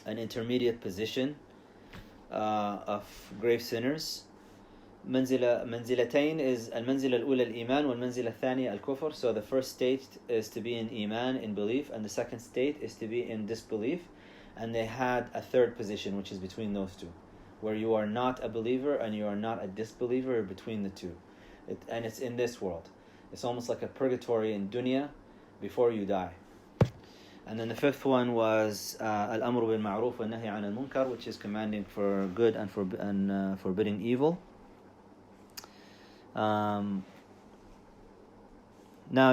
S1: intermediate position of grave sinners. Manzilatayn is al-manzila al-ula al-iman wal-manzila al-thaniya al-kufr. So the first state is to be in iman, in belief, and the second state is to be in disbelief. And they had a third position, which is between those two, where you are not a believer and you are not a disbeliever, between the two. And it's in this world. It's almost like a purgatory in dunya before you die. And then the fifth one was al-amru bil ma'ruf wa nahy 'an al-munkar, which is commanding for good and forbidding evil. Now,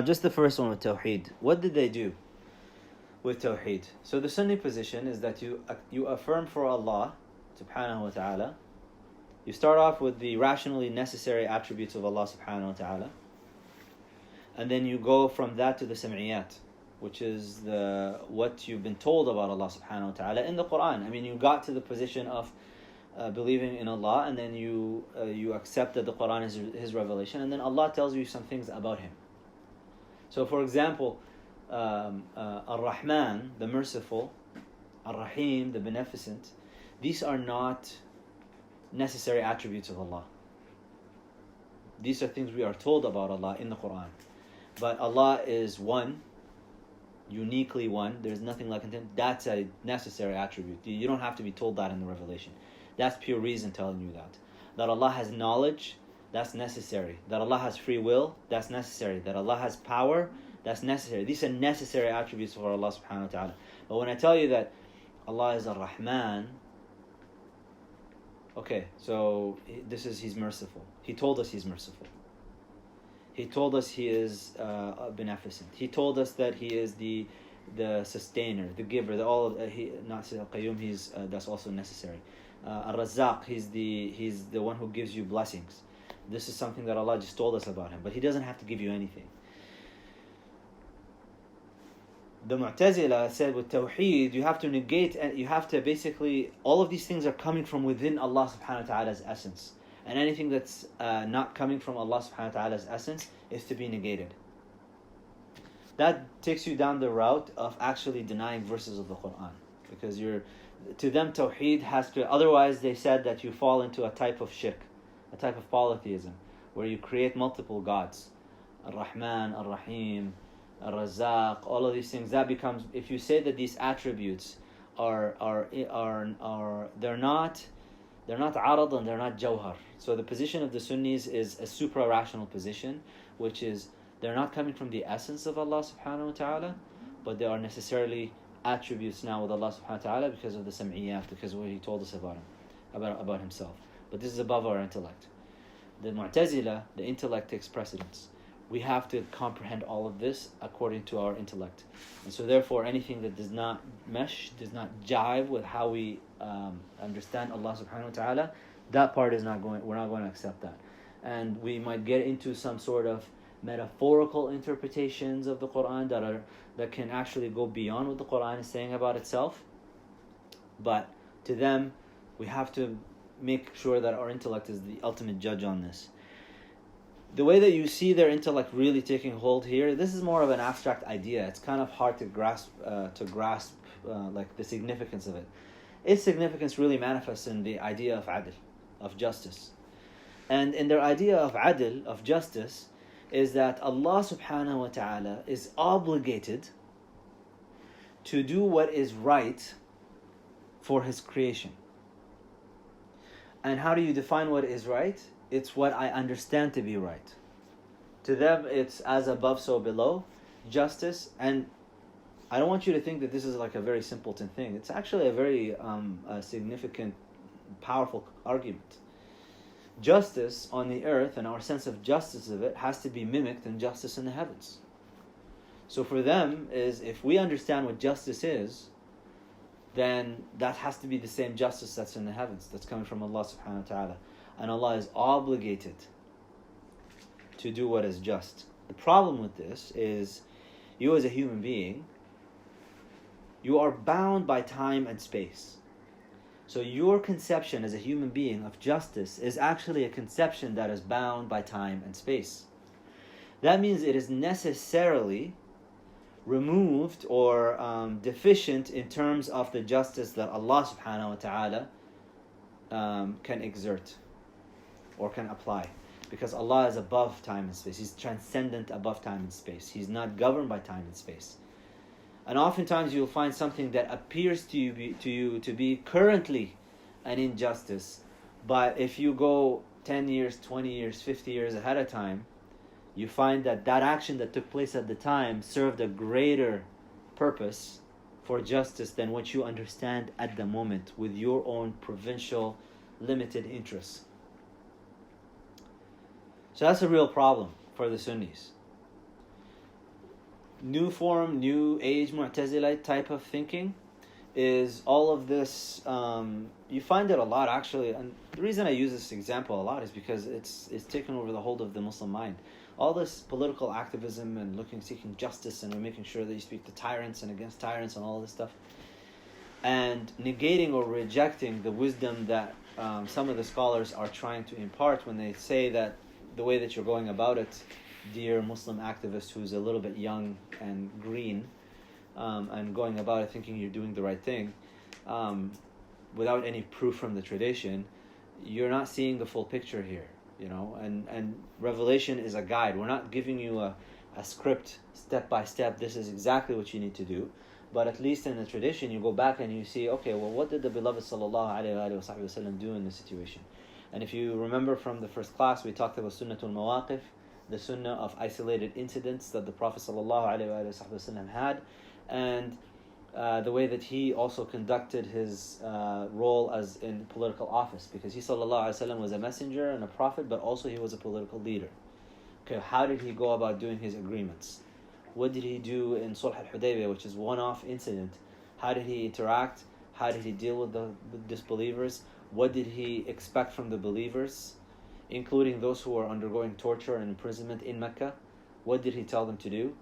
S1: just the first one with Tawheed. What did they do with Tawheed? So the Sunni position is that you affirm for Allah subhanahu wa ta'ala. You start off with the rationally necessary attributes of Allah subhanahu wa ta'ala. And then you go from that to the sam'iyat, which is what you've been told about Allah subhanahu wa ta'ala in the Quran. I mean, you got to the position of believing in Allah, and then you accept that the Quran is His revelation, and then Allah tells you some things about Him. So, for example, Ar-Rahman, the merciful, Ar-Rahim, the beneficent, these are not necessary attributes of Allah. These are things we are told about Allah in the Quran. But Allah is one, uniquely one. There's nothing like Him. That's a necessary attribute. You don't have to be told that in the revelation. That's pure reason telling you that. That Allah has knowledge, that's necessary. That Allah has free will, that's necessary. That Allah has power, that's necessary. These are necessary attributes for Allah subhanahu wa ta'ala. But when I tell you that Allah is Ar-Rahman, okay, so He's merciful. He told us He's merciful. He told us He is beneficent. He told us that He is the sustainer, the giver, not Qayyum, that's also necessary. Ar-Razzaq, He's the one who gives you blessings. This is something that Allah just told us about Him, but He doesn't have to give you anything. The Mu'tazila said with Tawheed, you have to negate, and you have to basically, all of these things are coming from within Allah subhanahu wa ta'ala's essence. And anything that's not coming from Allah subhanahu wa ta'ala's essence is to be negated. That takes you down the route of actually denying verses of the Quran. Because to them Tawheed has to, otherwise they said that you fall into a type of shirk, a type of polytheism, where you create multiple gods. Ar-Rahman, Ar-Rahim, Ar-Razzaq, all of these things, that becomes, if you say that these attributes are they're not arad and they're not jawhar. So the position of the Sunnis is a supra-rational position, which is they're not coming from the essence of Allah subhanahu wa ta'ala, but they are necessarily attributes now with Allah subhanahu wa ta'ala because of the sam'iyyat, because of what He told us about Him, about Himself. But this is above our intellect. The Mu'tazila, the intellect takes precedence. We have to comprehend all of this according to our intellect. And so therefore anything that does not mesh, does not jive with how we understand Allah subhanahu wa ta'ala, that part we're not going to accept that. And we might get into some sort of metaphorical interpretations of the Quran that can actually go beyond what the Quran is saying about itself. But to them, we have to make sure that our intellect is the ultimate judge on this. The way that you see their intellect really taking hold here, this is more of an abstract idea. It's kind of hard to grasp like the significance of it. Its significance really manifests in the idea of adl, of justice. And in their idea of adl, of justice, is that Allah subhanahu wa ta'ala is obligated to do what is right for His creation. And how do you define what is right? It's what I understand to be right. To them, it's as above, so below, justice. And I don't want you to think that this is like a very simpleton thing. It's actually a very significant, powerful argument. Justice on the earth and our sense of justice of it has to be mimicked in justice in the heavens. So for them, is if we understand what justice is, then that has to be the same justice that's in the heavens, that's coming from Allah subhanahu wa ta'ala. And Allah is obligated to do what is just. The problem with this is, you as a human being, you are bound by time and space. So your conception as a human being of justice is actually a conception that is bound by time and space. That means it is necessarily removed or deficient in terms of the justice that Allah subhanahu wa ta'ala can exert or can apply, because Allah is above time and space. He's transcendent above time and space. He's not governed by time and space. And oftentimes you'll find something that appears to you to be currently an injustice, but if you go 10 years, 20 years, 50 years ahead of time, you find that action that took place at the time served a greater purpose for justice than what you understand at the moment with your own provincial limited interests. So that's a real problem for the Sunnis. New form, new age Mu'tazilite type of thinking is all of this. You find it a lot actually, and the reason I use this example a lot is because it's taken over the hold of the Muslim mind. All this political activism and seeking justice, and we're making sure that you speak to tyrants and against tyrants and all this stuff, and negating or rejecting the wisdom that some of the scholars are trying to impart when they say that the way that you're going about it, dear Muslim activist who's a little bit young and green, and going about it thinking you're doing the right thing, without any proof from the tradition, you're not seeing the full picture here, and Revelation is a guide. We're not giving you a script step by step, this is exactly what you need to do. But at least in the tradition, you go back and you see, okay, well, what did the beloved sallallahu alayhi wa sallam do in this situation? And if you remember from the first class, we talked about sunnatul mawaqif, the sunnah of isolated incidents that the Prophet sallallahu alayhi wa sallam had, and the way that he also conducted his role as in political office, because he sallallahu alayhi wa sallam was a messenger and a prophet, but also he was a political leader. Okay, how did he go about doing his agreements? What did he do in Sulh al-Hudaybiyah, which is one-off incident? How did he interact? How did he deal with the disbelievers? What did he expect from the believers, including those who were undergoing torture and imprisonment in Mecca? What did he tell them to do?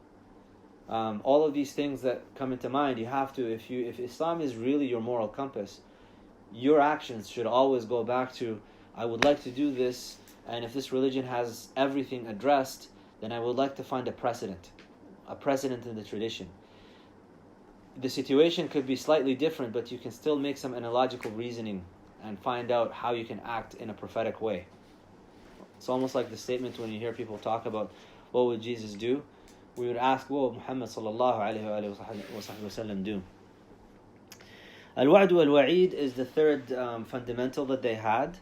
S1: All of these things that come into mind, you have to, if Islam is really your moral compass, your actions should always go back to, I would like to do this, and if this religion has everything addressed, then I would like to find a precedent in the tradition. The situation could be slightly different, but you can still make some analogical reasoning and find out how you can act in a prophetic way. It's almost like the statement when you hear people talk about what would Jesus do. We would ask, what would Muhammad sallallahu alayhi wa sallam do? Al-Wa'd wal-Wa'id is the third fundamental that they had.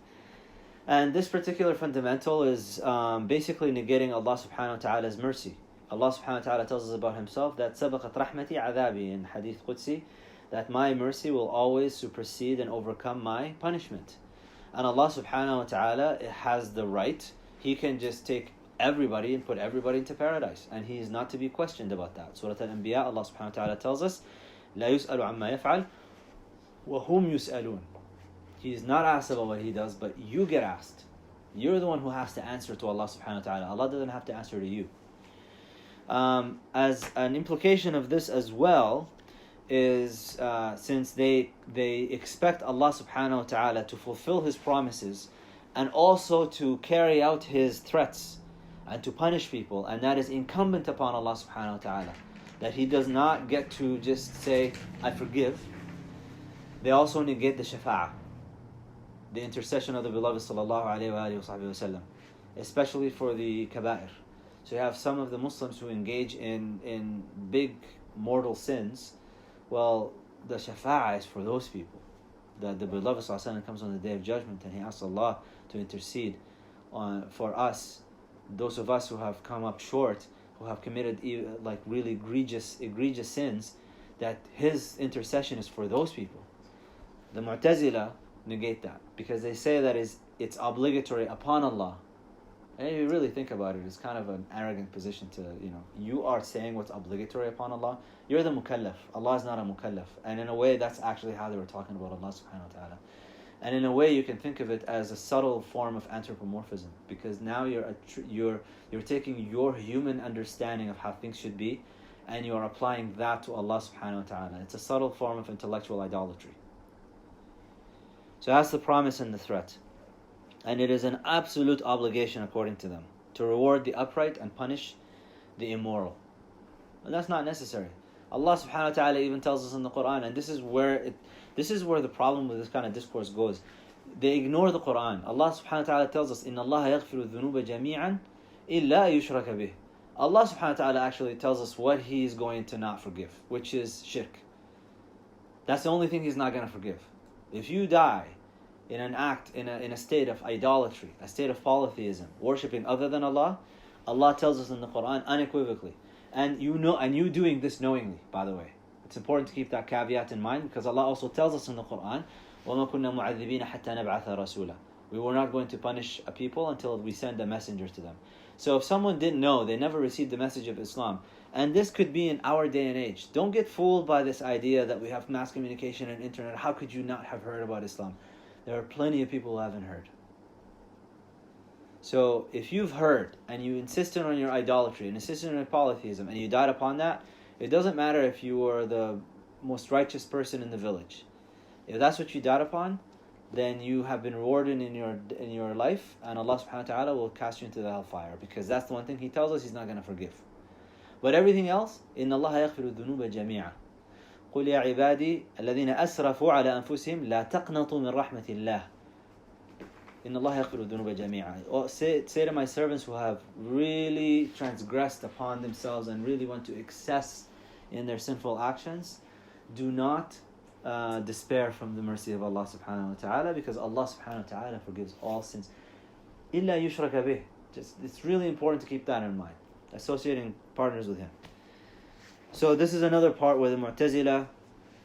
S1: And this particular fundamental is basically negating Allah subhanahu wa ta'ala's mercy. Allah subhanahu wa ta'ala tells us about himself that sabaqat rahmati adabi in Hadith Qudsi, that my mercy will always supersede and overcome my punishment. And Allah subhanahu wa ta'ala has the right. He can just take everybody and put everybody into paradise, and he is not to be questioned about that. Surah Al-Anbiya, Allah subhanahu wa ta'ala tells us, لا يسأل عما يفعل وهم يسألون. He is not asked about what he does, but you get asked. You're the one who has to answer to Allah subhanahu wa ta'ala. Allah doesn't have to answer to you. As an implication of this as well is since they expect Allah subhanahu wa ta'ala to fulfill his promises and also to carry out his threats and to punish people, and that is incumbent upon Allah subhanahu wa ta'ala, that he does not get to just say, I forgive. They also negate the shafa'ah, the intercession of the beloved sallallahu alayhi wa sallam, especially for the kaba'ir. So you have some of the Muslims who engage in big mortal sins. Well, the shafa'ah is for those people. The beloved sallallahu alayhi wa sallam comes on the Day of Judgment and he asks Allah to intercede for us, those of us who have come up short, who have committed like really egregious sins, that his intercession is for those people. The Mu'tazila negate that because they say that it's obligatory upon Allah. And if you really think about it, it's kind of an arrogant position to, you are saying what's obligatory upon Allah. You're the mukallaf. Allah is not a mukallaf. And in a way, that's actually how they were talking about Allah subhanahu wa ta'ala. And in a way, you can think of it as a subtle form of anthropomorphism, because now you're taking your human understanding of how things should be, and you are applying that to Allah subhanahu wa ta'ala. It's a subtle form of intellectual idolatry. So that's the promise and the threat. And it is an absolute obligation, according to them, to reward the upright and punish the immoral. And that's not necessary. Allah subhanahu wa ta'ala even tells us in the Quran, and this is where the problem with this kind of discourse goes. They ignore the Quran. Allah subhanahu wa ta'ala tells us, إِنَّ اللَّهَ يَغْفِرُ الذُّنُوبَ جَمِيعًا إِلَّا يُشْرَكَ بِهِ. Allah subhanahu wa ta'ala actually tells us what He is going to not forgive, which is shirk. That's the only thing He's not going to forgive. If you die in an act, in a state of idolatry, a state of polytheism, worshipping other than Allah, Allah tells us in the Quran unequivocally. And you doing this knowingly, by the way. It's important to keep that caveat in mind, because Allah also tells us in the Quran, وَمَا كُنَّا مُعَذِّبِينَ حَتَّى نَبْعَثَ رَسُولًا. We were not going to punish a people until we send a messenger to them. So if someone didn't know, they never received the message of Islam, and this could be in our day and age. Don't get fooled by this idea that we have mass communication and internet. How could you not have heard about Islam? There are plenty of people who haven't heard. So if you've heard and you insisted on your idolatry and insisted on your polytheism and you died upon that, it doesn't matter if you were the most righteous person in the village. If that's what you died upon, then you have been rewarded in your life, and Allah subhanahu wa ta'ala will cast you into the hellfire, because that's the one thing He tells us He's not going to forgive. But everything else, إِنَّ اللَّهَ يَغْفِرُ الذُّنُوبَ جَمِيعًا قُلْ يَا عِبَادِي الَّذِينَ أَسْرَفُوا عَلَى أَنفُسِهِمْ لَا تَقْنَطُوا مِنْ رَحْمَةِ اللَّهِ إِنَّ اللَّهَ يَغْفِرُ الذُّنُوبَ جَمِيعًا. Say to my servants who have really transgressed upon themselves and really went to excess in their sinful actions, do not despair from the mercy of Allah subhanahu wa ta'ala, because Allah subhanahu wa ta'ala forgives all sins. إِلَّا يُشْرَكَ بِهِ. It's really important to keep that in mind, associating partners with Him. So this is another part where the Mu'tazila,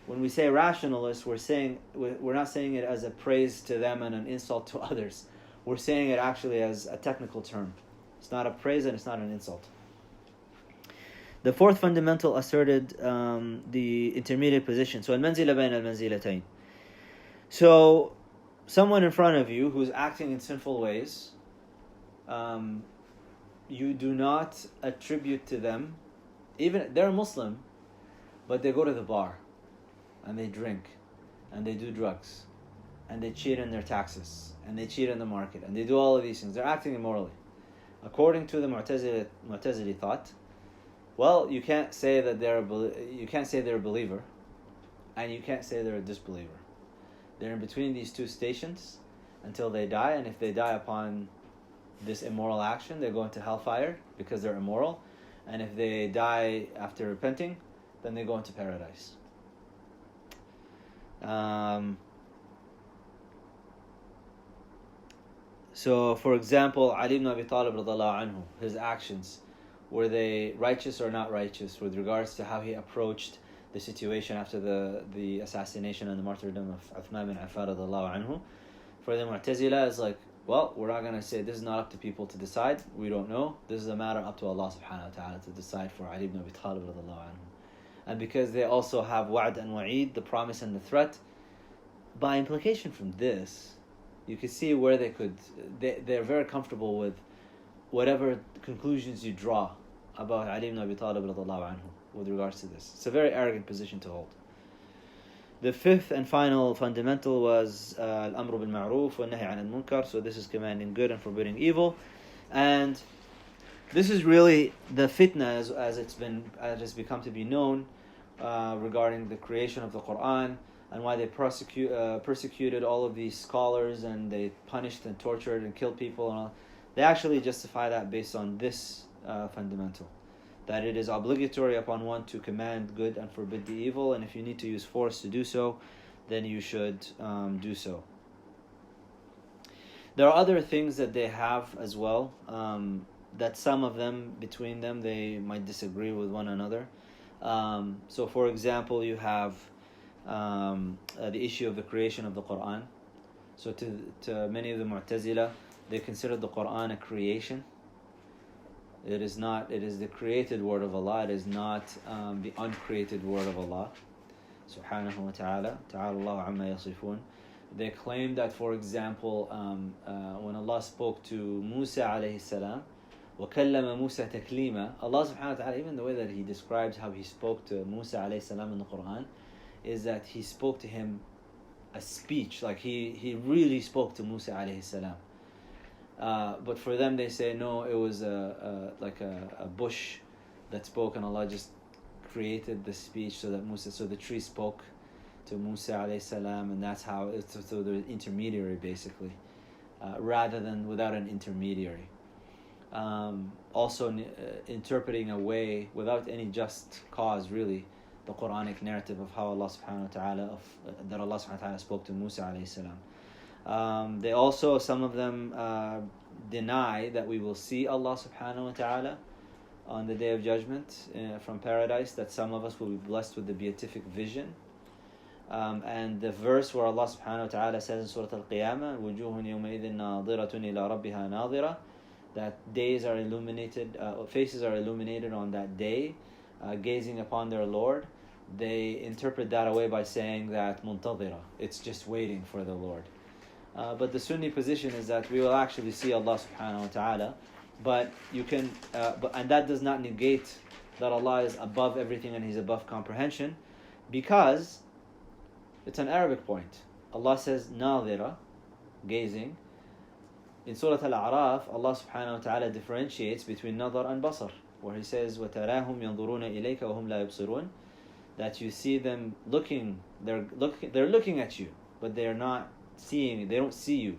S1: when we say rationalists, we're not saying it as a praise to them and an insult to others. We're saying it actually as a technical term. It's not a praise and it's not an insult. The fourth fundamental asserted the intermediate position. So al-manzila bayn al-manzilatayn. So someone in front of you who's acting in sinful ways, you do not attribute to them, even they're a Muslim, but they go to the bar and they drink and they do drugs and they cheat in their taxes and they cheat in the market and they do all of these things. They're acting immorally. According to the Mu'tazili thought, well, you can't say that they're a believer, and you can't say they're a disbeliever. They're in between these two stations until they die, and if they die upon this immoral action, they go into hellfire because they're immoral, and if they die after repenting, then they go into paradise. So, for example, Ali ibn Abi Talib radhiallahu anhu, his actions, were they righteous or not righteous with regards to how he approached the situation after the assassination and the martyrdom of Uthman bin Affan radhiallahu anhu? For the Mu'tazila, it's like, well, we're not going to say this is not up to people to decide. We don't know. This is a matter up to Allah subhanahu wa ta'ala to decide for Ali ibn Abi Talib radhiallahu anhu. And because they also have wa'd and wa'id, the promise and the threat, by implication from this, you can see where they're very comfortable with whatever conclusions you draw about Ali ibn Abi Talib radhiallahu anhu with regards to this. It's a very arrogant position to hold. The fifth and final fundamental was al-amru bil ma'ruf wa nahy 'anil munkar. So this is commanding good and forbidding evil, and this is really the fitna as it's become to be known regarding the creation of the Quran and why they persecuted all of these scholars and they punished and tortured and killed people and all. They actually justify that based on this fundamental, that it is obligatory upon one to command good and forbid the evil, and if you need to use force to do so, then you should do so. There are other things that they have as well, that some of them, between them, they might disagree with one another. So for example, you have the issue of the creation of the Quran. So to many of the Mu'tazila, they consider the Quran a creation. It is not. It is the created word of Allah. It is not the uncreated word of Allah subhanahu wa ta'ala. Ta'ala Allah amma yasifun. They claim that, for example, when Allah spoke to Musa alayhi salam, وَكَلَّمَ مُوسَى تَكْلِيمًا, Allah subhanahu wa ta'ala, even the way that He describes how He spoke to Musa alayhi salam in the Quran, is that He spoke to him a speech, like He really spoke to Musa alayhi salam. But for them, they say no, it was like a bush that spoke, and Allah just created the speech so the tree spoke to Musa alayhi salam, and that's how it's so the intermediary basically, rather than without an intermediary. Also interpreting away without any just cause, really, the Quranic narrative of how Allah subhanahu wa ta'ala that Allah subhanahu wa ta'ala spoke to Musa alayhi salam. They also, some of them deny that we will see Allah subhanahu wa ta'ala on the Day of Judgment from paradise, that some of us will be blessed with the beatific vision. And the verse where Allah subhanahu wa ta'ala says in Surah Al-Qiyamah, وُجُوهٌ يَوْمَئِذٍ نَاظِرَةٌ إِلَىٰ رَبِّهَا نَاظِرَةٌ, that days are illuminated, faces are illuminated on that day, gazing upon their Lord. They interpret that away by saying that muntadira, it's just waiting for the Lord. But the Sunni position is that we will actually see Allah subhanahu wa ta'ala, but you can, and that does not negate that Allah is above everything and He's above comprehension, because it's an Arabic point. Allah says nadira, gazing. In Surah Al-A'raf, Allah subhanahu wa ta'ala differentiates between nadar and basar, where He says, وَتَرَاهُمْ يَنْظُرُونَ إِلَيْكَ وَهُمْ لَا يُبْصِرُونَ, that you see them looking, they're looking at you, but they're not seeing, they don't see you.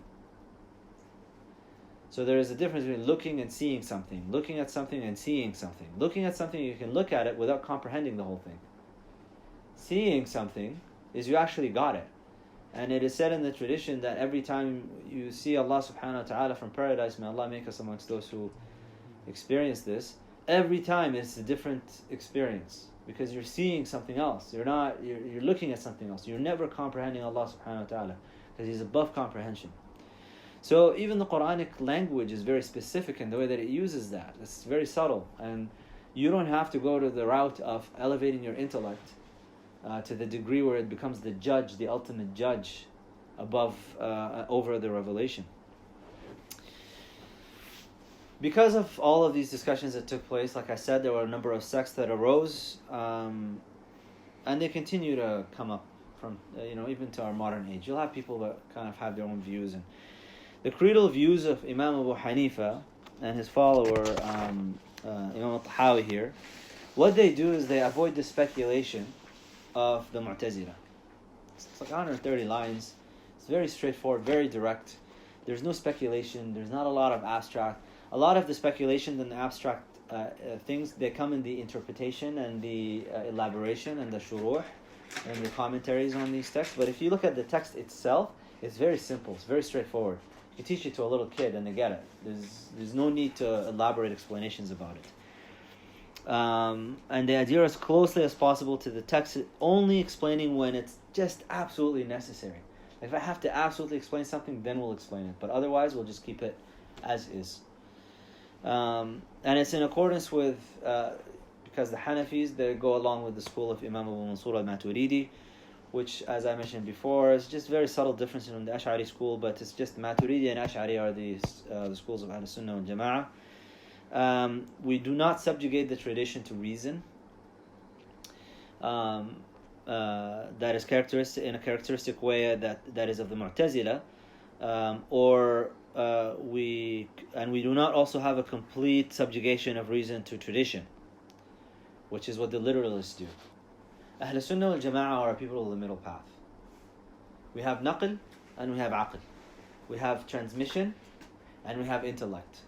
S1: So there is a difference between looking and seeing something, looking at something and seeing something. Looking at something, you can look at it without comprehending the whole thing. Seeing something is you actually got it. And it is said in the tradition that every time you see Allah subhanahu wa ta'ala from paradise, may Allah make us amongst those who experience this, every time it's a different experience, because you're seeing something else. You're looking at something else. You're never comprehending Allah subhanahu wa ta'ala, because He's above comprehension. So even the Quranic language is very specific in the way that it uses that. It's very subtle, and you don't have to go to the route of elevating your intellect to the degree where it becomes the judge, the ultimate judge above, over the revelation. Because of all of these discussions that took place, like I said, there were a number of sects that arose, and they continue to come up from, even to our modern age. You'll have people that kind of have their own views, and the creedal views of Imam Abu Hanifa and his follower, Imam al-Tahawi here, what they do is they avoid the speculation of the Mu'tazila. It's like 130 lines. It's very straightforward, very direct. There's no speculation. There's not a lot of abstract. A lot of the speculation and the abstract things, they come in the interpretation and the elaboration and the shuruh and the commentaries on these texts. But if you look at the text itself, it's very simple. It's very straightforward. You teach it to a little kid and they get it. There's no need to elaborate explanations about it. And they adhere as closely as possible to the text, only explaining when it's just absolutely necessary. If I have to absolutely explain something, then we'll explain it. But otherwise, we'll just keep it as is. And it's in accordance with, because the Hanafis, they go along with the school of Imam Abu Mansur al-Maturidi, which, as I mentioned before, is just very subtle difference in the Ash'ari school, but it's just Maturidi and Ash'ari are the schools of Ahl Sunnah and Jama'ah. We do not subjugate the tradition to reason. That is characteristic in a characteristic way that is of the Mu'tazila, we do not also have a complete subjugation of reason to tradition, which is what the literalists do. Ahl Sunnah wal Jama'ah are people of the middle path. We have naql and we have aql. We have transmission and we have intellect.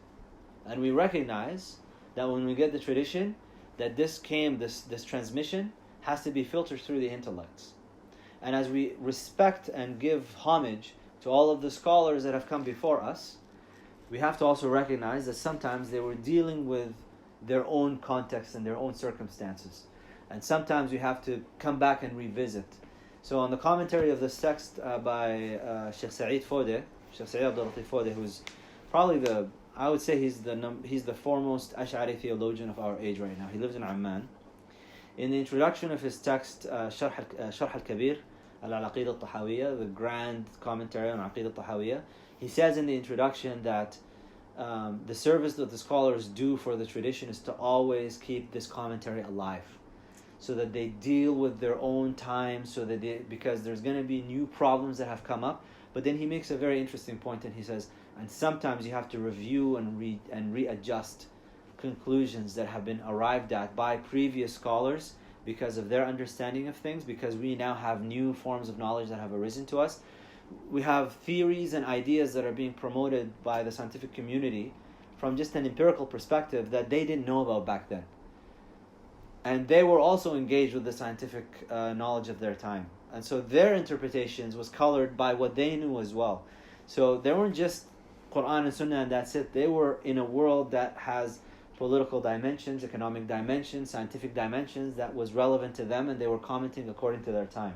S1: And we recognize that when we get the tradition, that this transmission has to be filtered through the intellects. And as we respect and give homage to all of the scholars that have come before us, we have to also recognize that sometimes they were dealing with their own context and their own circumstances. And sometimes we have to come back and revisit. So on the commentary of this text by Sheikh Sa'id Fodeh, Sheikh Sa'id Abdul Latif Fodeh, who's probably I would say he's the foremost Ash'ari theologian of our age right now. He lives in Amman. In the introduction of his text, Sharh al-Kabir, al-Aqeedah al-Tahawiyya, the grand commentary on Aqeedah al-Tahawiyya, he says in the introduction that the service that the scholars do for the tradition is to always keep this commentary alive, so that they deal with their own time, because there's going to be new problems that have come up. But then he makes a very interesting point, and he says, and sometimes you have to review and readjust conclusions that have been arrived at by previous scholars because of their understanding of things, because we now have new forms of knowledge that have arisen to us. We have theories and ideas that are being promoted by the scientific community from just an empirical perspective that they didn't know about back then. And they were also engaged with the scientific knowledge of their time. And so their interpretations was colored by what they knew as well. So they weren't just Quran and Sunnah and that's it. They were in a world that has political dimensions, economic dimensions, scientific dimensions that was relevant to them, and they were commenting according to their time.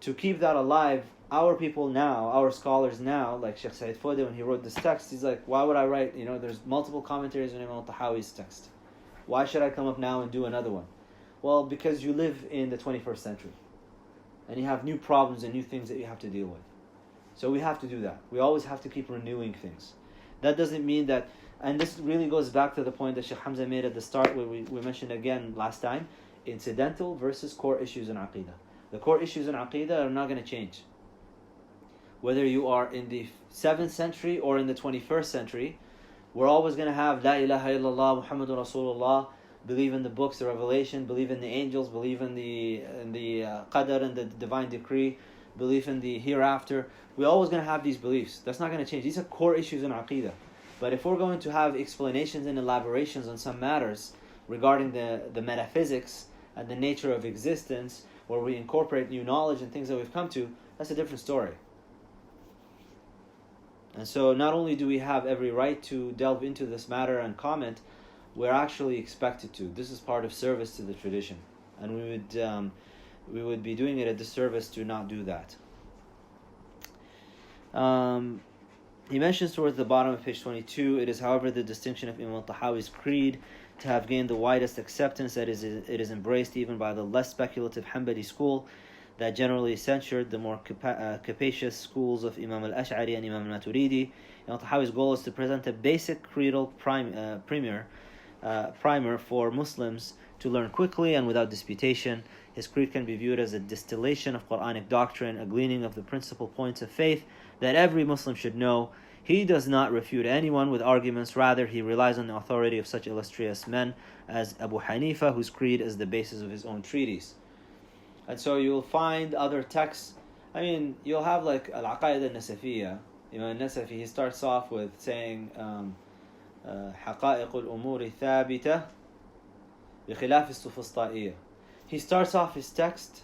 S1: To keep that alive, our people now, our scholars now, like Sheikh Sa'id Fodeh, when he wrote this text, he's like, why would I write, there's multiple commentaries on Imam al-Tahawi's text. Why should I come up now and do another one? Well, because you live in the 21st century. And you have new problems and new things that you have to deal with. So we have to do that. We always have to keep renewing things. That doesn't mean that, and this really goes back to the point that Sheikh Hamza made at the start, where we mentioned again last time, incidental versus core issues in Aqeedah. The core issues in Aqeedah are not going to change. whether you are in the 7th century or in the 21st century, we're always going to have La ilaha illallah Muhammadun Rasulullah, believe in the books, the revelation, believe in the angels, believe in the qadr and the divine decree, belief in the hereafter. We're always going to have these beliefs. That's not going to change. These are core issues in Aqidah. But if we're going to have explanations and elaborations on some matters regarding the metaphysics and the nature of existence, where we incorporate new knowledge and things that we've come to, that's a different story. And so not only do we have every right to delve into this matter and comment, we're actually expected to. This is part of service to the tradition. And we would be doing it a disservice to not do that. He mentions towards the bottom of page 22, it is, however, the distinction of Imam al-Tahawi's creed to have gained the widest acceptance that it is embraced even by the less speculative Hanbali school that generally censured the more capacious schools of Imam al-Ash'ari and Imam al-Maturidi. Imam al-Tahawi's goal is to present a basic creedal primer for Muslims to learn quickly and without disputation. His creed can be viewed as a distillation of Quranic doctrine, a gleaning of the principal points of faith that every Muslim should know. He does not refute anyone with arguments, rather he relies on the authority of such illustrious men as Abu Hanifa, whose creed is the basis of his own treatise. And so you'll find other texts. I mean, you'll have like Al-Aqaid al-Nasafiyya. Imam al-Nasafi, he starts off with saying حقائق الأمور ثابتة بخلاف السفسطائية. He starts off his text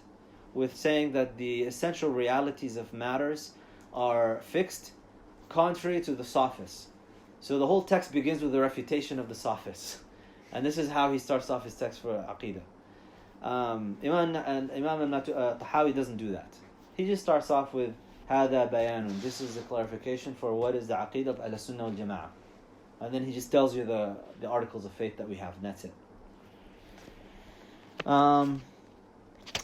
S1: with saying that the essential realities of matters are fixed, contrary to the sophists. So the whole text begins with a refutation of the sophists. And this is how he starts off his text for Aqidah. Imam al-Tahawi doesn't do that. He just starts off with هذا بيان. This is a clarification for what is the Aqidah of Al-Sunnah wal-Jama'ah. And then he just tells you the articles of faith that we have, and that's it.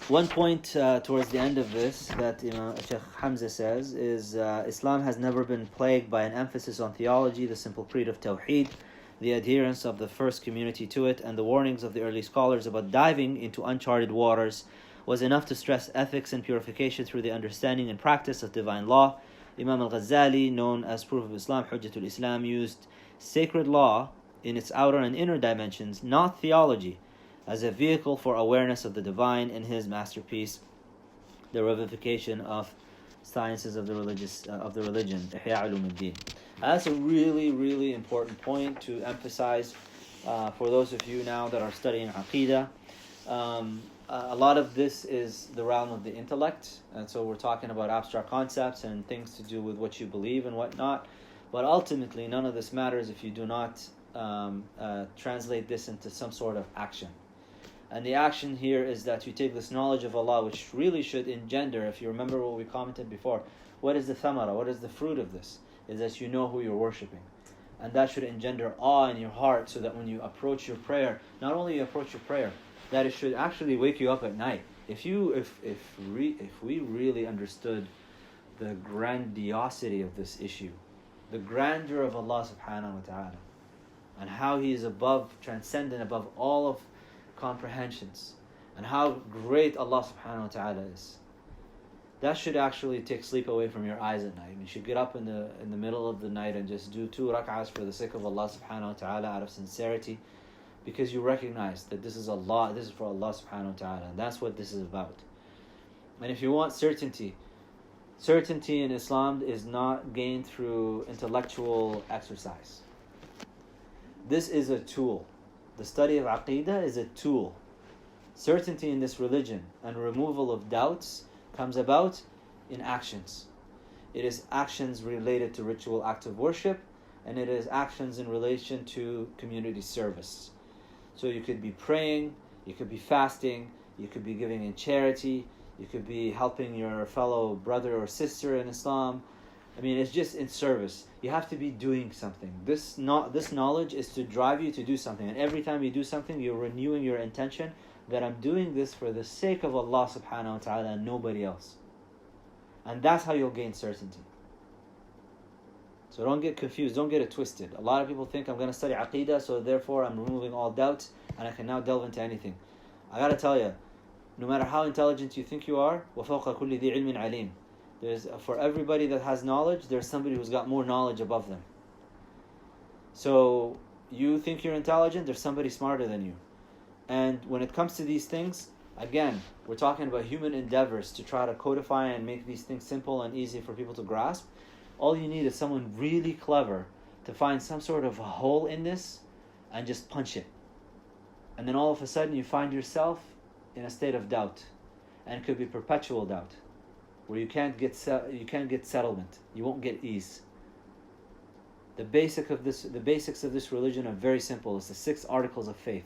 S1: One point towards the end of this that Sheikh Hamza says is Islam has never been plagued by an emphasis on theology, the simple creed of Tawheed, the adherence of the first community to it, and the warnings of the early scholars about diving into uncharted waters was enough to stress ethics and purification through the understanding and practice of divine law. Imam al-Ghazali, known as Proof of Islam, Hujjatul Islam, used sacred law in its outer and inner dimensions, not theology, as a vehicle for awareness of the divine in his masterpiece, The Revivification of Sciences of the Religion, Ihya Ulumuddin. That's a really, really important point to emphasize for those of you now that are studying Aqidah. A lot of this is the realm of the intellect, and so we're talking about abstract concepts and things to do with what you believe and whatnot. But ultimately, none of this matters if you do not translate this into some sort of action. And the action here is that you take this knowledge of Allah, which really should engender, if you remember what we commented before, what is the thamara, what is the fruit of this? Is that you know who you're worshipping. And that should engender awe in your heart, so that when you approach your prayer, not only you approach your prayer, that it should actually wake you up at night. If we really understood the grandiosity of this issue, the grandeur of Allah subhanahu wa ta'ala, and how He is above, transcendent above all of comprehensions, and how great Allah subhanahu wa ta'ala is, that should actually take sleep away from your eyes at night. You should get up in the middle of the night and just do 2 rak'ahs for the sake of Allah subhanahu wa ta'ala, out of sincerity, because you recognize that this is Allah, this is for Allah subhanahu wa ta'ala, and that's what this is about. And if you want certainty in Islam is not gained through intellectual exercise. This is a tool. The study of Aqidah is a tool. Certainty in this religion and removal of doubts comes about in actions. It is actions related to ritual acts of worship, and it is actions in relation to community service. So you could be praying, you could be fasting, you could be giving in charity, you could be helping your fellow brother or sister in Islam. I mean, it's just in service. You have to be doing something. This knowledge is to drive you to do something. And every time you do something, you're renewing your intention that I'm doing this for the sake of Allah subhanahu wa ta'ala and nobody else. And that's how you'll gain certainty. So don't get confused, don't get it twisted. A lot of people think I'm going to study Aqidah, so therefore I'm removing all doubts and I can now delve into anything. I got to tell you, no matter how intelligent you think you are, وَفَوْقَ كُلِّ ذِي عِلْمٍ عَلِيمٍ, For everybody that has knowledge, there's somebody who's got more knowledge above them. So you think you're intelligent, there's somebody smarter than you. And when it comes to these things, again, we're talking about human endeavors to try to codify and make these things simple and easy for people to grasp. All you need is someone really clever to find some sort of a hole in this and just punch it. And then all of a sudden you find yourself in a state of doubt. And it could be perpetual doubt, where you can't get settlement. You won't get ease. The basics of this religion are very simple. It's the 6 articles of faith,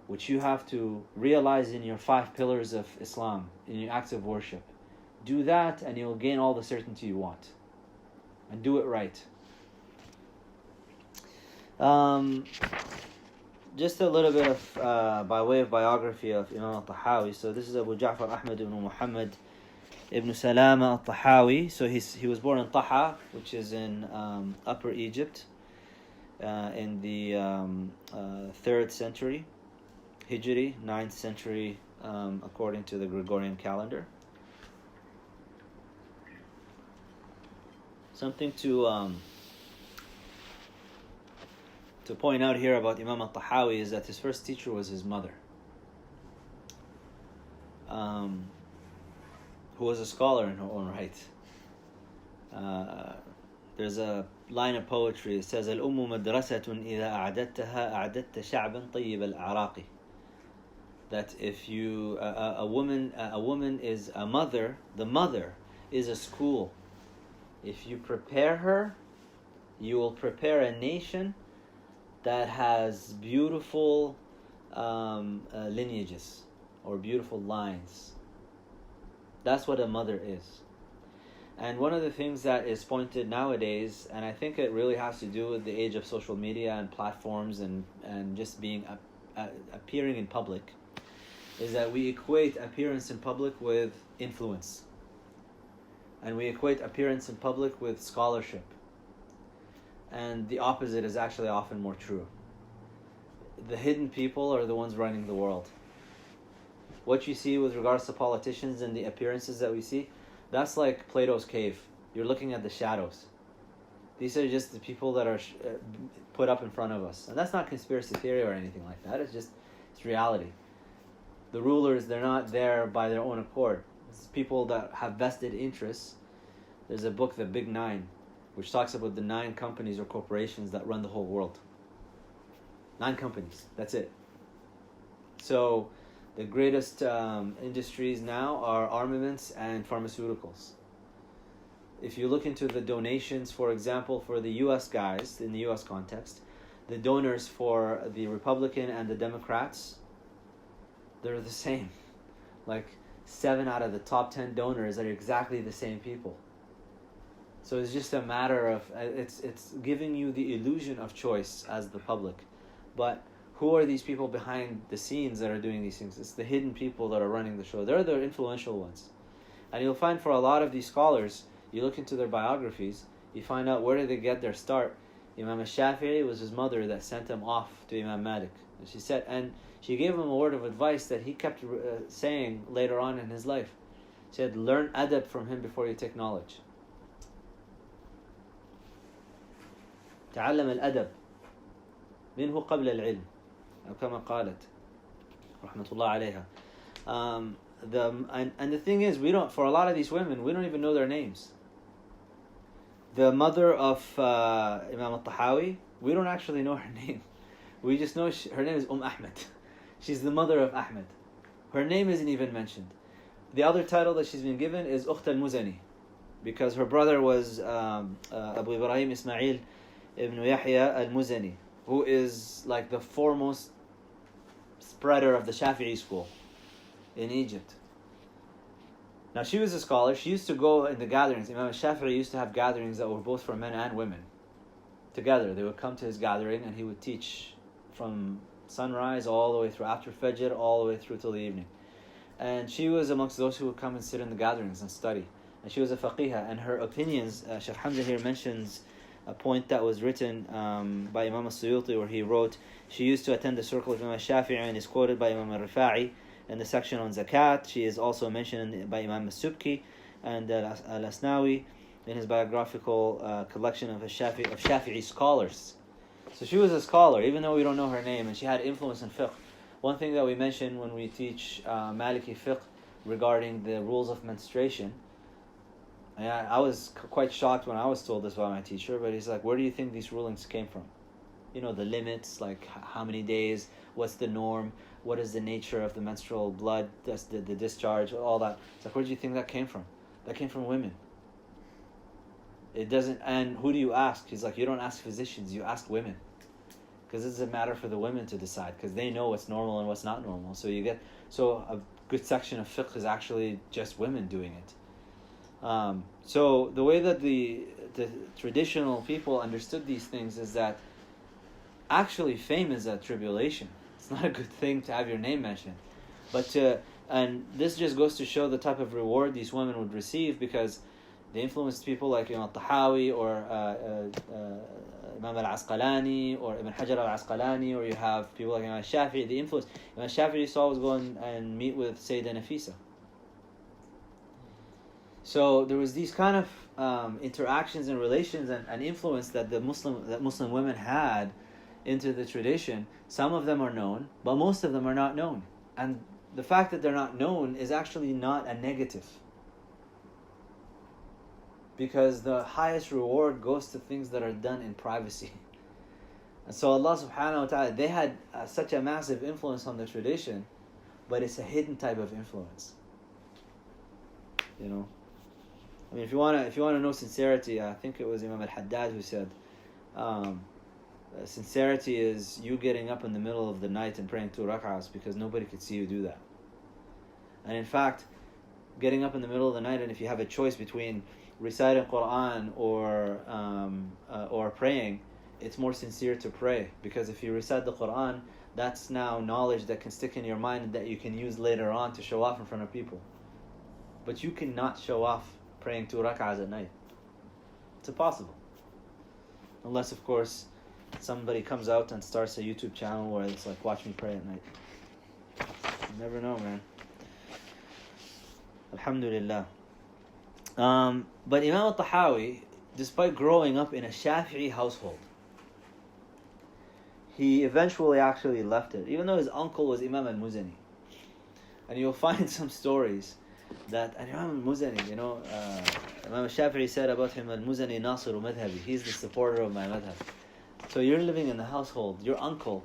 S1: which you have to realize in your 5 pillars of Islam, in your acts of worship. Do that and you'll gain all the certainty you want. And do it right. Just a little bit of, by way of biography of Imam al-Tahawi. So this is Abu Ja'far Ahmad ibn Muhammad ibn Salama al-Tahawi. So he was born in Taha, which is in Upper Egypt, in the 3rd century Hijri, 9th century according to the Gregorian calendar. Something to point out here about Imam al-Tahawi is that his first teacher was his mother, who was a scholar in her own right. There's a line of poetry. It says, الأم مدرسة إذا أعددتها أعددت شعبا طيب الأعراق. That if you a woman is a mother, the mother is a school. If you prepare her, you will prepare a nation that has beautiful lineages or beautiful lines. That's what a mother is. And one of the things that is pointed nowadays, and I think it really has to do with the age of social media and platforms and just being appearing in public, is that we equate appearance in public with influence. And we equate appearance in public with scholarship. And the opposite is actually often more true. The hidden people are the ones running the world. What you see with regards to politicians and the appearances that we see, that's like Plato's cave. You're looking at the shadows. These are just the people that are put up in front of us. And that's not conspiracy theory or anything like that. It's reality. The rulers, they're not there by their own accord. It's people that have vested interests. There's a book, The Big Nine, which talks about the 9 companies or corporations that run the whole world. 9 companies, that's it. So the greatest industries now are armaments and pharmaceuticals. If you look into the donations, for example, for the US guys, in the US context, the donors for the Republican and the Democrats, they're the same. Like 7 out of the top 10 donors are exactly the same people. So it's just a matter of, it's giving you the illusion of choice as the public. But who are these people behind the scenes that are doing these things? It's the hidden people that are running the show. They're the influential ones. And you'll find for a lot of these scholars, you look into their biographies, you find out where did they get their start. Imam al-Shafi'i was his mother that sent him off to Imam Malik. And she gave him a word of advice that he kept saying later on in his life. She said, learn adab from him before you take knowledge. تعلم الأدب منه قبل العلم أو كما قالت رحمة الله عليها. And the thing is, for a lot of these women, we don't even know their names. The mother of Imam al-Tahawi, we don't actually know her name. We just know her name is Ahmed. She's the mother of Ahmed. Her name isn't even mentioned. The other title that she's been given is Ukht al-Muzani, because her brother was Abu Ibrahim Ismail ibn Yahya al-Muzani, who is like the foremost spreader of the Shafi'i school in Egypt. Now she was a scholar. She used to go in the gatherings. Imam al-Shafi'i used to have gatherings that were both for men and women together. They would come to his gathering and he would teach from sunrise all the way through after Fajr, all the way through till the evening. And she was amongst those who would come and sit in the gatherings and study. And she was a faqihah, and her opinions, Shaykh Hamza here mentions a point that was written by Imam al-Suyuti, where he wrote, she used to attend the circle of Imam al-Shafi'i and is quoted by Imam al-Rifa'i in the section on zakat. She is also mentioned by Imam al-Subki and Al-Asnawi in his biographical collection of Shafi'i scholars. So she was a scholar, even though we don't know her name, and she had influence in fiqh. One thing that we mention when we teach Maliki fiqh regarding the rules of menstruation, I was quite shocked when I was told this by my teacher, but he's like, where do you think these rulings came from? You know, the limits, like how many days, what's the norm, what is the nature of the menstrual blood, that's the discharge, all that. It's like, where do you think that came from? That came from women. It doesn't, and who do you ask? He's like, you don't ask physicians, you ask women. Because this is a matter for the women to decide, because they know what's normal and what's not normal. So a good section of fiqh is actually just women doing it. So the way that the traditional people understood these things is that actually fame is a tribulation. It's not a good thing to have your name mentioned. And this just goes to show the type of reward these women would receive, because they influenced people like Imam al-Tahawi or Imam al-Asqalani or Ibn Hajar al-Asqalani, or you have people like Imam al-Shafi'i. The influence Imam al-Shafi'i used to always go and meet with Sayyidah Nafisa. So there was these kind of interactions and relations and influence that Muslim women had into the tradition. Some of them are known, but most of them are not known. And the fact that they're not known is actually not a negative, because the highest reward goes to things that are done in privacy. And so Allah subhanahu wa ta'ala, they had such a massive influence on the tradition, but it's a hidden type of influence. You know, I mean, if you want to know sincerity, I think it was Imam al-Haddad who said, sincerity is you getting up in the middle of the night and praying 2 rak'ahs because nobody could see you do that. And in fact, getting up in the middle of the night, and if you have a choice between reciting Quran or praying, it's more sincere to pray, because if you recite the Quran, that's now knowledge that can stick in your mind that you can use later on to show off in front of people. But you cannot show off praying 2 rak'ahs at night. It's impossible. Unless, of course, somebody comes out and starts a YouTube channel where it's like, watch me pray at night. You never know, man. Alhamdulillah. But Imam al-Tahawi, despite growing up in a Shafi'i household, he eventually actually left it, even though his uncle was Imam al-Muzani. And you'll find some stories that Imam al-Muzani, Imam al-Shafi'i said about him, al-Muzani nasiru madhabi, he's the supporter of my madhab. So you're living in the household, your uncle,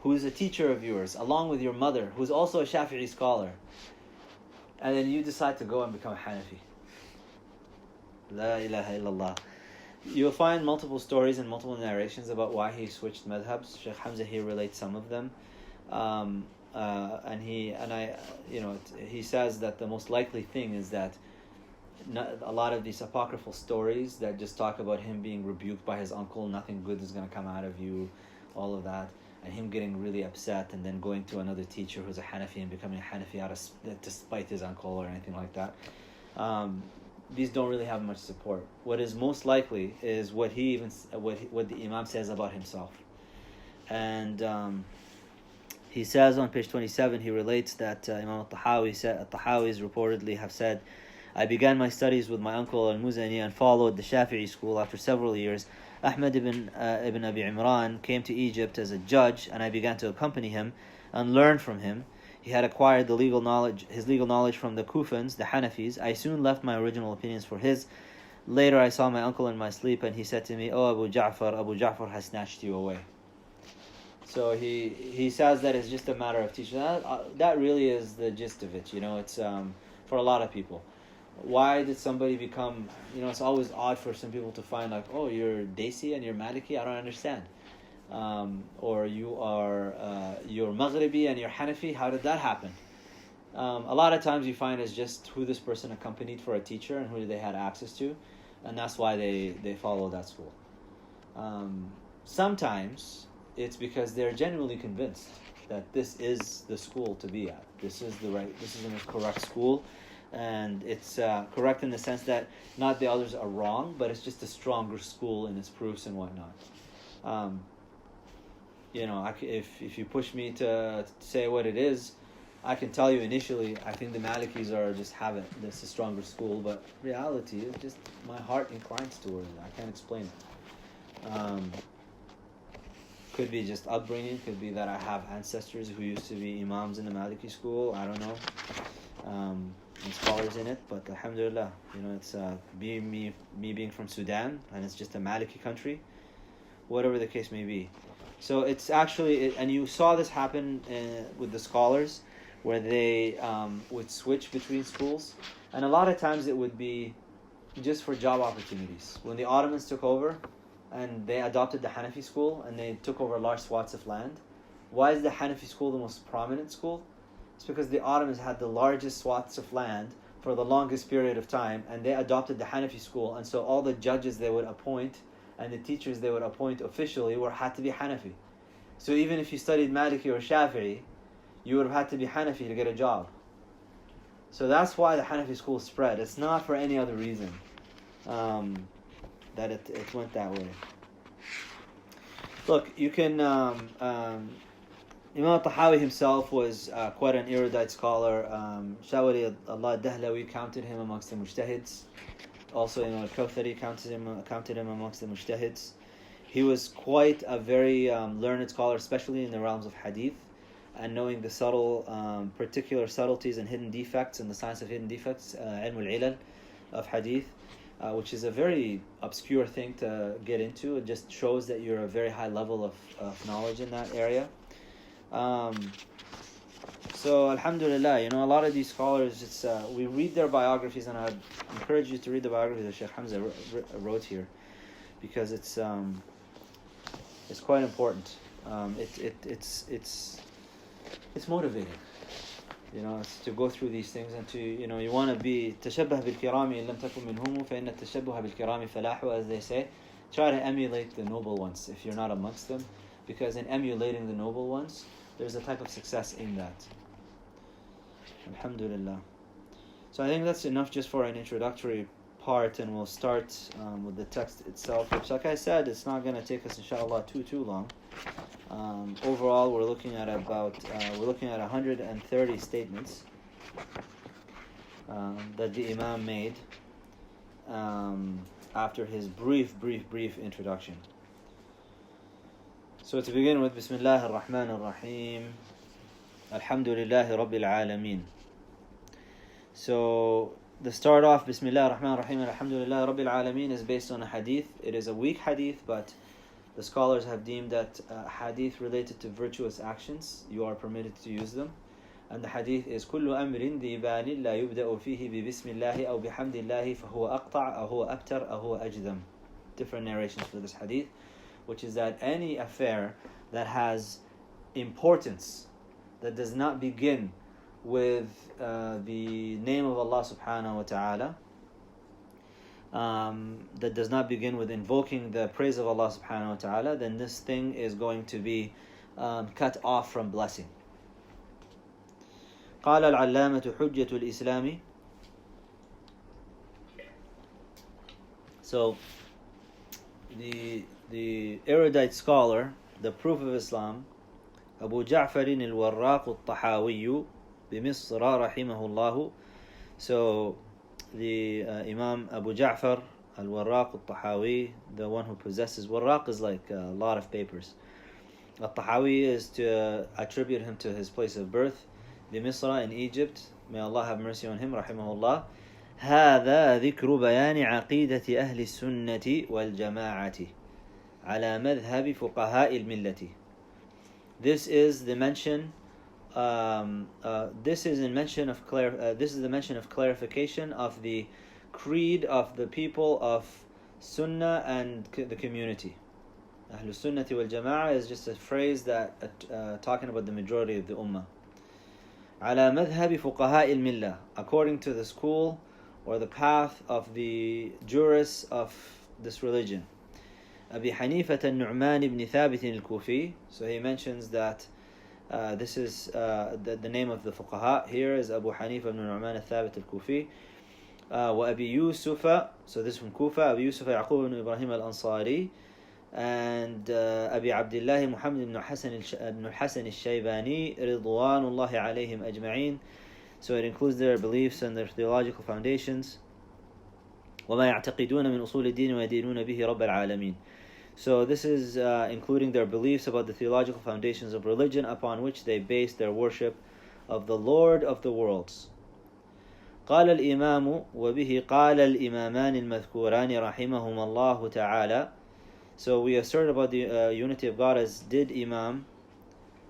S1: who is a teacher of yours, along with your mother, who's also a Shafi'i scholar, and then you decide to go and become a Hanafi. La ilaha illallah. You'll find multiple stories and multiple narrations about why he switched madhabs. Sheikh Hamza here relates some of them, he says that the most likely thing is that a lot of these apocryphal stories that just talk about him being rebuked by his uncle, nothing good is going to come out of you, all of that, and him getting really upset and then going to another teacher who's a Hanafi and becoming a Hanafi to spite his uncle or anything like that. These don't really have much support. What is most likely is what the Imam says about himself. And he says on page 27, he relates that Imam al-Tahawis reportedly have said, I began my studies with my uncle al-Muzani and followed the Shafi'i school. After several years, Ahmad ibn Abi Imran came to Egypt as a judge, and I began to accompany him and learn from him. He had acquired his legal knowledge from the Kufans, the Hanafis. I soon left my original opinions for his. Later I saw my uncle in my sleep, and he said to me, "Oh, Abu Ja'far has snatched you away." So he says that it's just a matter of teaching. That really is the gist of it. It's for a lot of people. Why did somebody become, it's always odd for some people to find like, oh, you're Desi and you're Maliki, I don't understand. Or you're Maghribi and you're Hanafi, how did that happen? A lot of times you find it's just who this person accompanied for a teacher and who they had access to, and that's why they follow that school. Sometimes it's because they're genuinely convinced that this is the school to be at. This is the correct school, and it's correct in the sense that not the others are wrong, but it's just a stronger school in its proofs and whatnot. If you push me to say what it is, I can tell you initially, I think the Malikis are just have it. That's a stronger school, but reality is just my heart inclines towards it. I can't explain it. Could be just upbringing. Could be that I have ancestors who used to be imams in the Maliki school. I don't know. And scholars in it, but alhamdulillah, it's me being from Sudan, and it's just a Maliki country, whatever the case may be. So it's actually, and you saw this happen with the scholars, where they would switch between schools, and a lot of times it would be just for job opportunities. When the Ottomans took over, and they adopted the Hanafi school, and they took over large swaths of land. Why is the Hanafi school the most prominent school? It's because the Ottomans had the largest swaths of land for the longest period of time, and they adopted the Hanafi school, and so all the judges they would appoint and the teachers they would appoint officially had to be Hanafi. So even if you studied Maliki or Shafi'i, you would have had to be Hanafi to get a job. So that's why the Hanafi school spread. It's not for any other reason that it went that way. Look, you can... Imam al-Tahawi himself was quite an erudite scholar. Shawari Allah Dahlawi counted him amongst the mujtahids. Also, Imam al-Kawthari counted him amongst the mujtahids. He was quite a very learned scholar, especially in the realms of hadith, and knowing the subtle, particular subtleties and hidden defects in the science of hidden defects, ilm al-ilal of hadith, which is a very obscure thing to get into. It just shows that you're a very high level of knowledge in that area. So alhamdulillah, a lot of these scholars, we read their biographies, and I encourage you to read the biography that Sheikh Hamza wrote here, because it's quite important. It's motivating, it's to go through these things, and to you want to be تشبه بالكرام إن لم تكن منهم فإن التشبه بالكرام فلاح, as they say. Try to emulate the noble ones if you're not amongst them, because in emulating the noble ones, there's a type of success in that. Alhamdulillah. So I think that's enough just for an introductory part, and we'll start with the text itself, which, like I said, it's not going to take us inshallah too long. Overall, we're looking at 130 statements that the Imam made after his brief introduction. So to begin with, Bismillah ar-Rahman ar-Rahim, Alhamdulillahi Rabbil Alameen. So the start off, Bismillah ar-Rahman ar-Rahim, Alhamdulillahi Rabbil Alameen, is based on a hadith. It is a weak hadith, but the scholars have deemed that hadith related to virtuous actions, you are permitted to use them. And the hadith is كل أمر ذي بال لا يبدأ فيه ببسم الله أو بحمد الله فهو أقطع أو هو أبتر أو هو أجذم. Different narrations for this hadith, which is that any affair that has importance, that does not begin with the name of Allah subhanahu wa ta'ala, that does not begin with invoking the praise of Allah subhanahu wa ta'ala, then this thing is going to be cut off from blessing. قال العلامة حجة الإسلام. So the erudite scholar, the proof of Islam, Abu Ja'far al-Warraq al-Tahawi بمصر رحمه الله. So the Imam Abu Ja'far al-Warraq al-Tahawi, the one who possesses, Warraq is like a lot of papers. Al-Tahawi is to attribute him to his place of birth, بمصر in Egypt. May Allah have mercy on him, رحمه الله. هذا ذكر بيان عقيدة أهل السنة والجماعة على مذهب فقهاء الملة. This is the mention. This is the mention of clarification of the creed of the people of Sunnah and the community. Ahlus Sunnati wal Jama'ah is just a phrase that talking about the majority of the Ummah. على مذهب فقهاء الملة, according to the school or the path of the jurists of this religion. أبي حنيفة النعمان بن ثابت الكوفي. So he mentions that this is the name of the fuqaha here is Abu Hanifa ibn Nu'man al-Thabit al-Kufi. وأبي يوسف, so this is from Kufa, أبي يوسف يعقوب ibn Ibrahim al-Ansari.
S2: and Abi Abdullah Muhammad ibn Hassan al-Shaybani Ridwanullahi alayhim ajma'in. So it includes their beliefs and their theological foundations. وما يعتقدون من أصول الدين ويدينون به رب العالمين. So this is including their beliefs about the theological foundations of religion upon which they base their worship of the Lord of the worlds. قال الإمام وبه قال الإمامان المذكوران رحمهما الله تعالى. So we assert about the unity of God as did Imam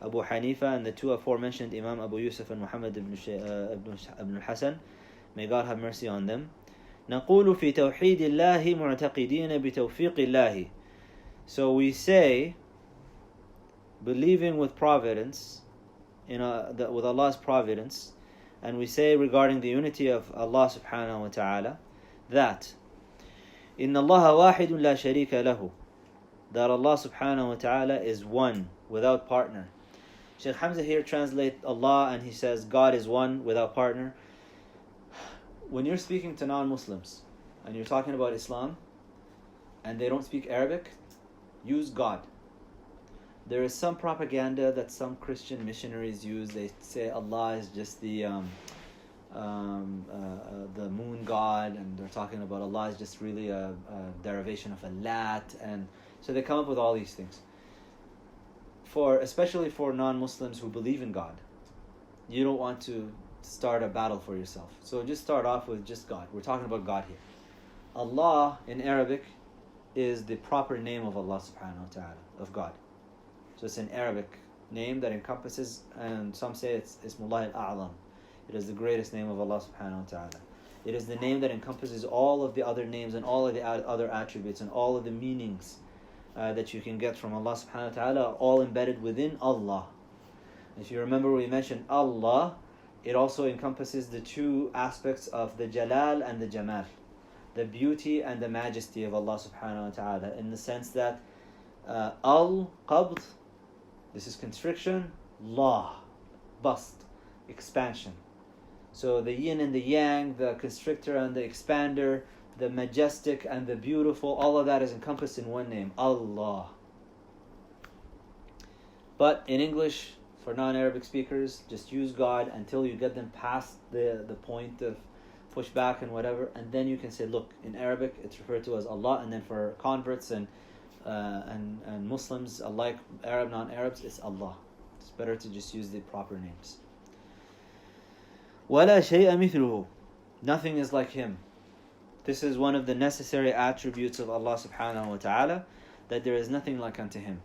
S2: Abu Hanifa and the two aforementioned Imam Abu Yusuf and Muhammad ibn Hassan. May God have mercy on them. نقول في توحيد الله معتقدين بتوفيق الله. So we say, believing with providence, with Allah's providence, and we say regarding the unity of Allah subhanahu wa ta'ala, that إن الله واحد لا شريك له, that Allah subhanahu wa ta'ala is one, without partner. Shaykh Hamza here translates Allah and he says God is one, without partner. When you're speaking to non-Muslims and you're talking about Islam and they don't speak Arabic, use God. There is some propaganda that some Christian missionaries use. They say Allah is just the moon god, and they're talking about Allah is just really a derivation of a lat, and so they come up with all these things. Especially for non-Muslims who believe in God, you don't want to start a battle for yourself. So just start off with just God. We're talking about God here. Allah in Arabic is the proper name of Allah subhanahu wa ta'ala, of God. So it's an Arabic name that encompasses, and some say it's Ismullah al-A'lam. It is the greatest name of Allah subhanahu wa ta'ala. It is the name that encompasses all of the other names and all of the other attributes and all of the meanings that you can get from Allah subhanahu wa ta'ala, all embedded within Allah. If you remember, we mentioned Allah. It also encompasses the two aspects of the Jalal and the Jamal, the beauty and the majesty of Allah subhanahu wa ta'ala, in the sense that Al-Qabd, this is constriction, La, bust, expansion. So the yin and the yang, the constrictor and the expander, the majestic and the beautiful, all of that is encompassed in one name, Allah. But in English, for non-Arabic speakers, just use God until you get them past the point of pushback and whatever, and then you can say, look, in Arabic it's referred to as Allah, and then for converts and Muslims alike, Arab, non-Arabs, it's Allah. It's better to just use the proper names. وَلَا شَيْءَ مِثْلُهُ, nothing is like Him. This is one of the necessary attributes of Allah subhanahu wa ta'ala, that there is nothing like unto Him.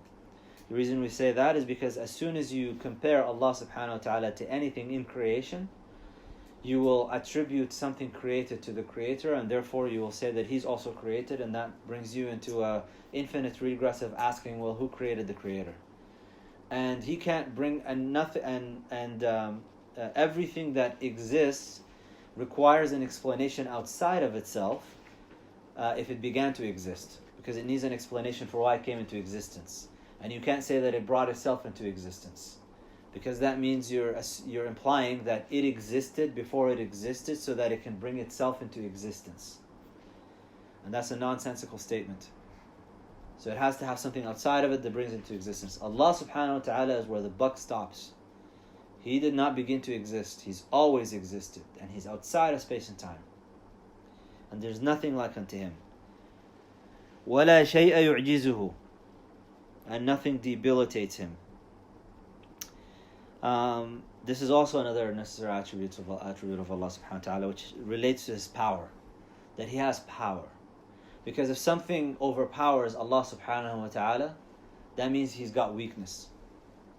S2: The reason we say that is because as soon as you compare Allah subhanahu wa ta'ala to anything in creation, you will attribute something created to the Creator, and therefore you will say that He's also created, and that brings you into a infinite regress of asking, well, who created the Creator? And He can't bring everything that exists requires an explanation outside of itself if it began to exist, because it needs an explanation for why it came into existence. And you can't say that it brought itself into existence, because that means you're implying that it existed before it existed so that it can bring itself into existence. And that's a nonsensical statement. So it has to have something outside of it that brings it into existence. Allah subhanahu wa ta'ala is where the buck stops. He did not begin to exist. He's always existed, and He's outside of space and time. And there's nothing like unto Him. وَلَا شَيْءَ يُعْجِزُهُ, and nothing debilitates Him. This is also another necessary attribute of Allah subhanahu wa ta'ala, which relates to His power, that He has power. Because if something overpowers Allah subhanahu wa ta'ala, that means He's got weakness.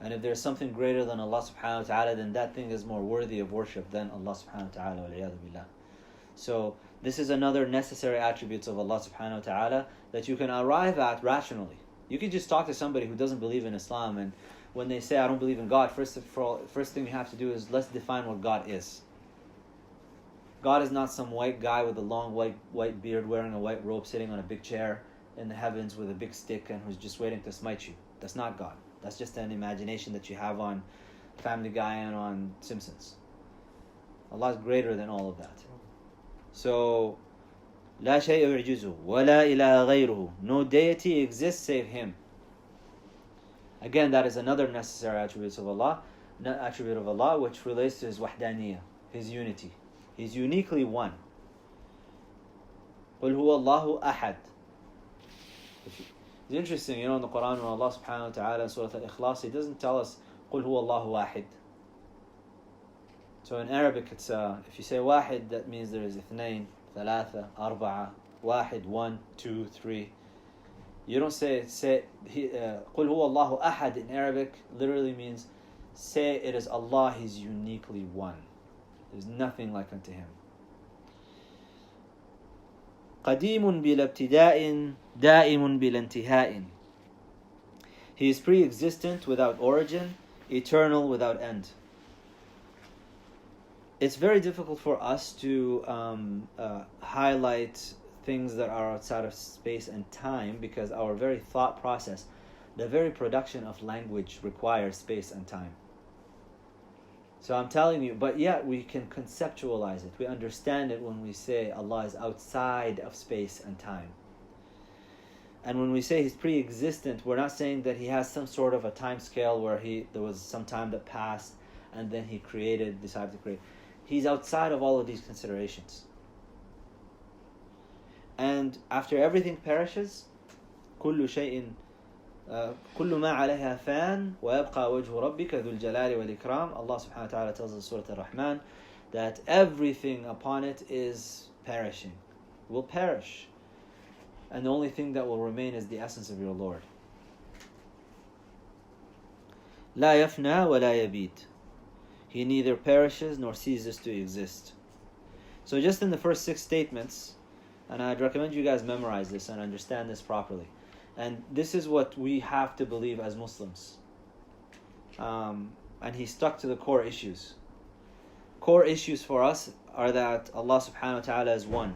S2: And if there's something greater than Allah subhanahu wa ta'ala, then that thing is more worthy of worship than Allah subhanahu wa ta'ala, wal-'iyadhu billah. So this is another necessary attribute of Allah subhanahu wa ta'ala that you can arrive at rationally. You can just talk to somebody who doesn't believe in Islam, and when they say, I don't believe in God, first thing you have to do is, let's define what God is. God is not some white guy with a long white beard, wearing a white robe, sitting on a big chair in the heavens with a big stick, and who's just waiting to smite you. That's not God. That's just an imagination that you have on Family Guy and on Simpsons. Allah is greater than all of that. So لا شيء يعجزه ولا إله غيره. No deity exists save Him. Again, that is another necessary attribute of Allah, which relates to His wahdaniyah, His unity. He's uniquely one. قُلْ هُوَ اللَّهُ أَحَدٌ. It's interesting, in the Quran, when Allah subhanahu wa ta'ala in Surah Al-Ikhlas, He doesn't tell us قُلْ هُوَ اللَّهُ وَاحِدٌ. So in Arabic, it's if you say wahid, that means there is اثنين, ثلاثة, أربعة, wahid, 1, 2, 3. You don't say قُلْ هُوَ اللَّهُ أَحَدٌ in Arabic literally means say it is Allah, He's uniquely one. There's nothing like unto Him. قديم بلا ابتداء دائم بلا انتهاء. He is pre-existent without origin, eternal without end. It's very difficult for us to highlight things that are outside of space and time, because our very thought process, the very production of language requires space and time. So I'm telling you, but yet we can conceptualize it. We understand it when we say Allah is outside of space and time. And when we say He's pre-existent, we're not saying that He has some sort of a time scale where there was some time that passed and then He decided to create. He's outside of all of these considerations. And after everything perishes, كل شيء كل ما عليها فان ويبقى وجه ربك ذو الجلال والإكرام. Allah subhanahu wa ta'ala tells us in Surah Al-Rahman that everything upon it is perishing, will perish. And the only thing that will remain is the essence of your Lord. لا يفنى ولا يبيد. He neither perishes nor ceases to exist. So just in the first 6 statements, and I'd recommend you guys memorize this and understand this properly. And this is what we have to believe as Muslims. And he stuck to the core issues. Core issues for us are that Allah subhanahu wa ta'ala is one.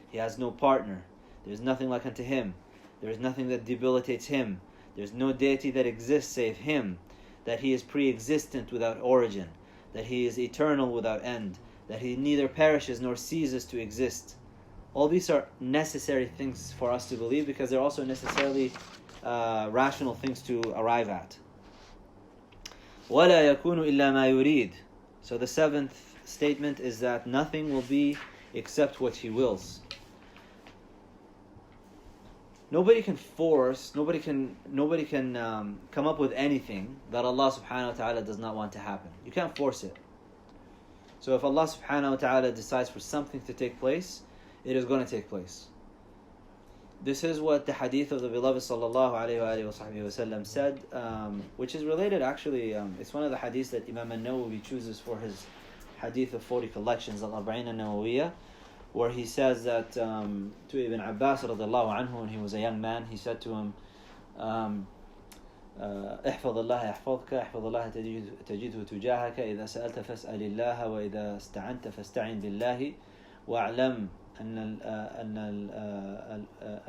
S2: He has no partner. There's nothing like unto Him. There is nothing that debilitates Him. There's no deity that exists save Him. That He is pre-existent without origin. That He is eternal without end. That He neither perishes nor ceases to exist. All these are necessary things for us to believe, because they're also necessarily rational things to arrive at. وَلَا يَكُونُ إِلَّا مَا يُرِيدُ. So the 7th statement is that nothing will be except what He wills. Nobody can force, nobody can come up with anything that Allah subhanahu wa ta'ala does not want to happen. You can't force it. So if Allah subhanahu wa ta'ala decides for something to take place, it is going to take place. This is what the hadith of the beloved sallallahu alayhi wa sallam said, which is related actually, it's one of the hadiths that Imam al-Nawawi chooses for his hadith of 40 collections, al-Arba'in al-Nawawiyah, where he says that to Ibn Abbas radiallahu anhu, when he was a young man, he said to him, احفظ الله يحفظك احفظ الله تجده تجاهك إذا سألت فاسأل الله وإذا استعنت فاستعن بالله واعلم أن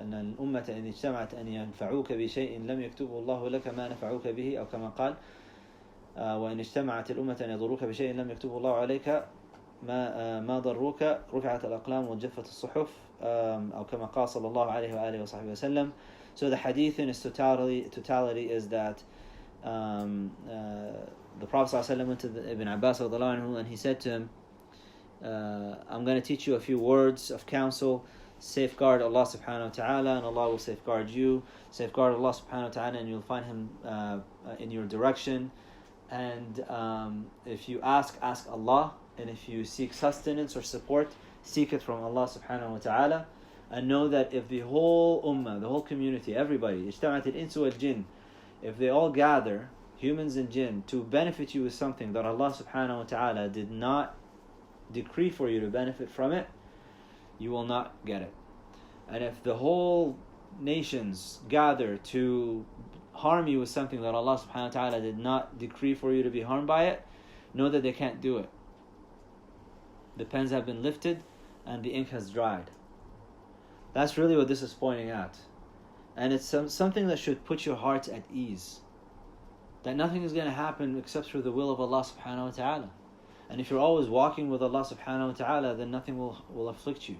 S2: الأمة إن اجتمعت أن ينفعوك بشيء لم يكتبه الله لك ما نفعوك به، أو كما قال وإن اجتمعت الأمة أن يضروك بشيء لم يكتبه الله عليك ما ضروك رفعت الأقلام وجفت الصحف، أو كما قال صلى الله عليه وآله وصحبه وسلم. So the hadith in its totality is that the Prophet ﷺ went to Ibn Abbas anhu, and he said to him, I'm going to teach you a few words of counsel. Safeguard Allah subhanahu wa ta'ala and Allah will safeguard you. Safeguard Allah subhanahu wa ta'ala and you'll find Him in your direction. And if you ask Allah. And if you seek sustenance or support, seek it from Allah subhanahu wa ta'ala. And know that if the whole ummah, the whole community, everybody, اجتمعت الإنس والجن, if they all gather, humans and jinn, to benefit you with something that Allah subhanahu wa ta'ala did not decree for you to benefit from it, you will not get it. And if the whole nations gather to harm you with something that Allah subhanahu wa ta'ala did not decree for you to be harmed by it, know that they can't do it. The pens have been lifted and the ink has dried. That's really what this is pointing at. And it's something that should put your hearts at ease. That nothing is going to happen except through the will of Allah subhanahu wa ta'ala. And if you're always walking with Allah subhanahu wa ta'ala, then nothing will afflict you.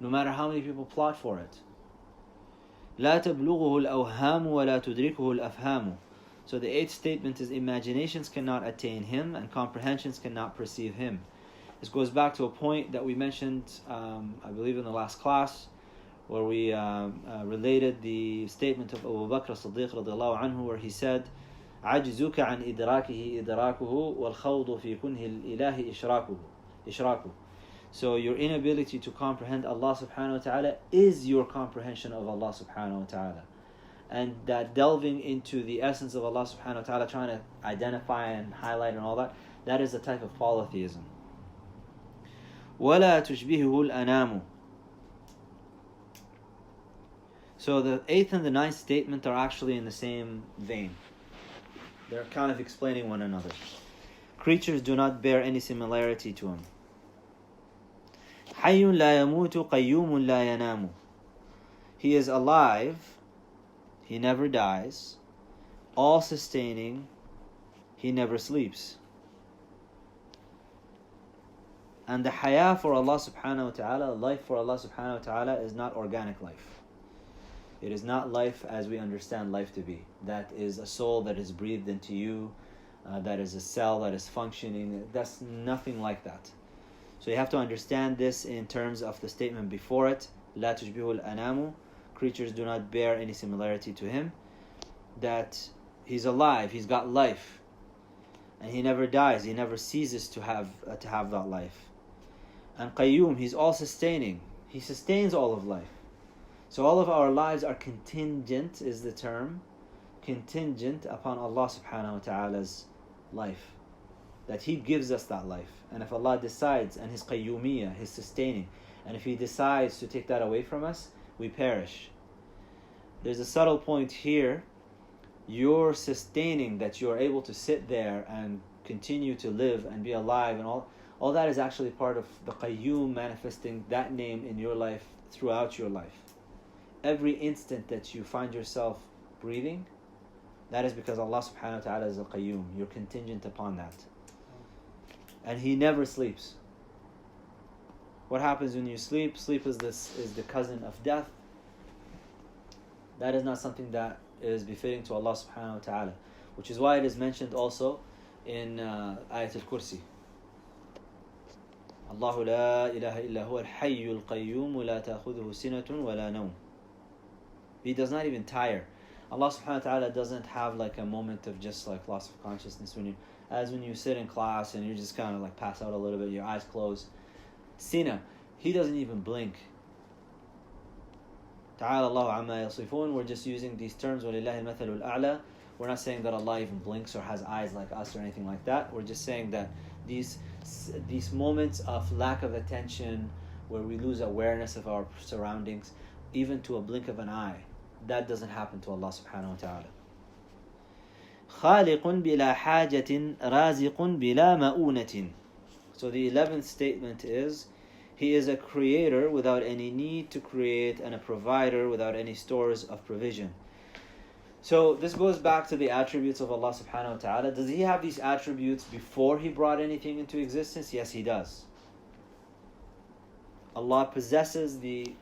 S2: no matter how many people plot for it. لا تبلغه الأوهام ولا تدركه الأفهام. So the eighth statement is imaginations cannot attain him and comprehensions cannot perceive him. This goes back to a point that we mentioned, I believe in the last class, where we related the statement of Abu Bakr as-Siddiq radiallahu anhu, where he said, عجزك عن إدراكه إدراكه والخوض في كنه الإله إشراكه. So your inability to comprehend Allah subhanahu wa ta'ala is your comprehension of Allah subhanahu wa ta'ala. And that delving into the essence of Allah subhanahu wa ta'ala, trying to identify and highlight and all that, that is a type of polytheism. وَلَا تُشْبِهُهُ الْأَنَامُ. So the eighth and the ninth statement are actually in the same vein. They're kind of explaining one another. Creatures do not bear any similarity to him. حي لا يموت قيوم لا ينام. He is alive, he never dies, all sustaining, he never sleeps. And the haya for Allah subhanahu wa ta'ala, life for Allah subhanahu wa ta'ala, is not organic life. It is not life as we understand life to be. That is a soul that is breathed into you, that is a cell that is functioning. That's nothing like that. So you have to understand this in terms of the statement before it. لا تشبه الأنام. Creatures do not bear any similarity to him. That he's alive, he's got life, and he never dies, he never ceases to have that life. And qayyum, he's all sustaining, he sustains all of life. So all of our lives are contingent, is the term, contingent upon Allah subhanahu wa ta'ala's life, that he gives us that life. And if Allah decides, and his qayyumiyah, his sustaining, and if he decides to take that away from us, we perish. There's a subtle point here. Your sustaining, that you are able to sit there and continue to live and be alive, and all that is actually part of the qayyum manifesting that name in your life throughout your life. Every instant that you find yourself breathing, that is because Allah subhanahu wa ta'ala is a qayyum. You're contingent upon that. And he never sleeps. What happens when you sleep? Sleep is the cousin of death. That is not something that is befitting to Allah subhanahu wa ta'ala, which is why it is mentioned also in Ayat al-Kursi. Allahu la ilaha illa huwa al-hayyul qayyum la ta'khudhuhu sinatun wa la nawm. He does not even tire. Allah subhanahu wa ta'ala doesn't have like a moment of just like loss of consciousness when you sit in class and you just kind of like pass out a little bit, your eyes closed. Sina, he doesn't even blink. Ta'ala Allahu amma yasifun. We're just using these terms. وَلِلَّهِ الْمَثَلُ الْأَعْلَى. We're not saying that Allah even blinks or has eyes like us or anything like that. We're just saying that these moments of lack of attention, where we lose awareness of our surroundings, even to a blink of an eye, that doesn't happen to Allah subhanahu wa ta'ala. خالق بلا حاجة رازق بلا مؤونة. So the 11th statement is, he is a creator without any need to create, and a provider without any stores of provision. So this goes back to the attributes of Allah subhanahu wa ta'ala. Does he have these attributes before he brought anything into existence? Yes, he does. Allah possesses the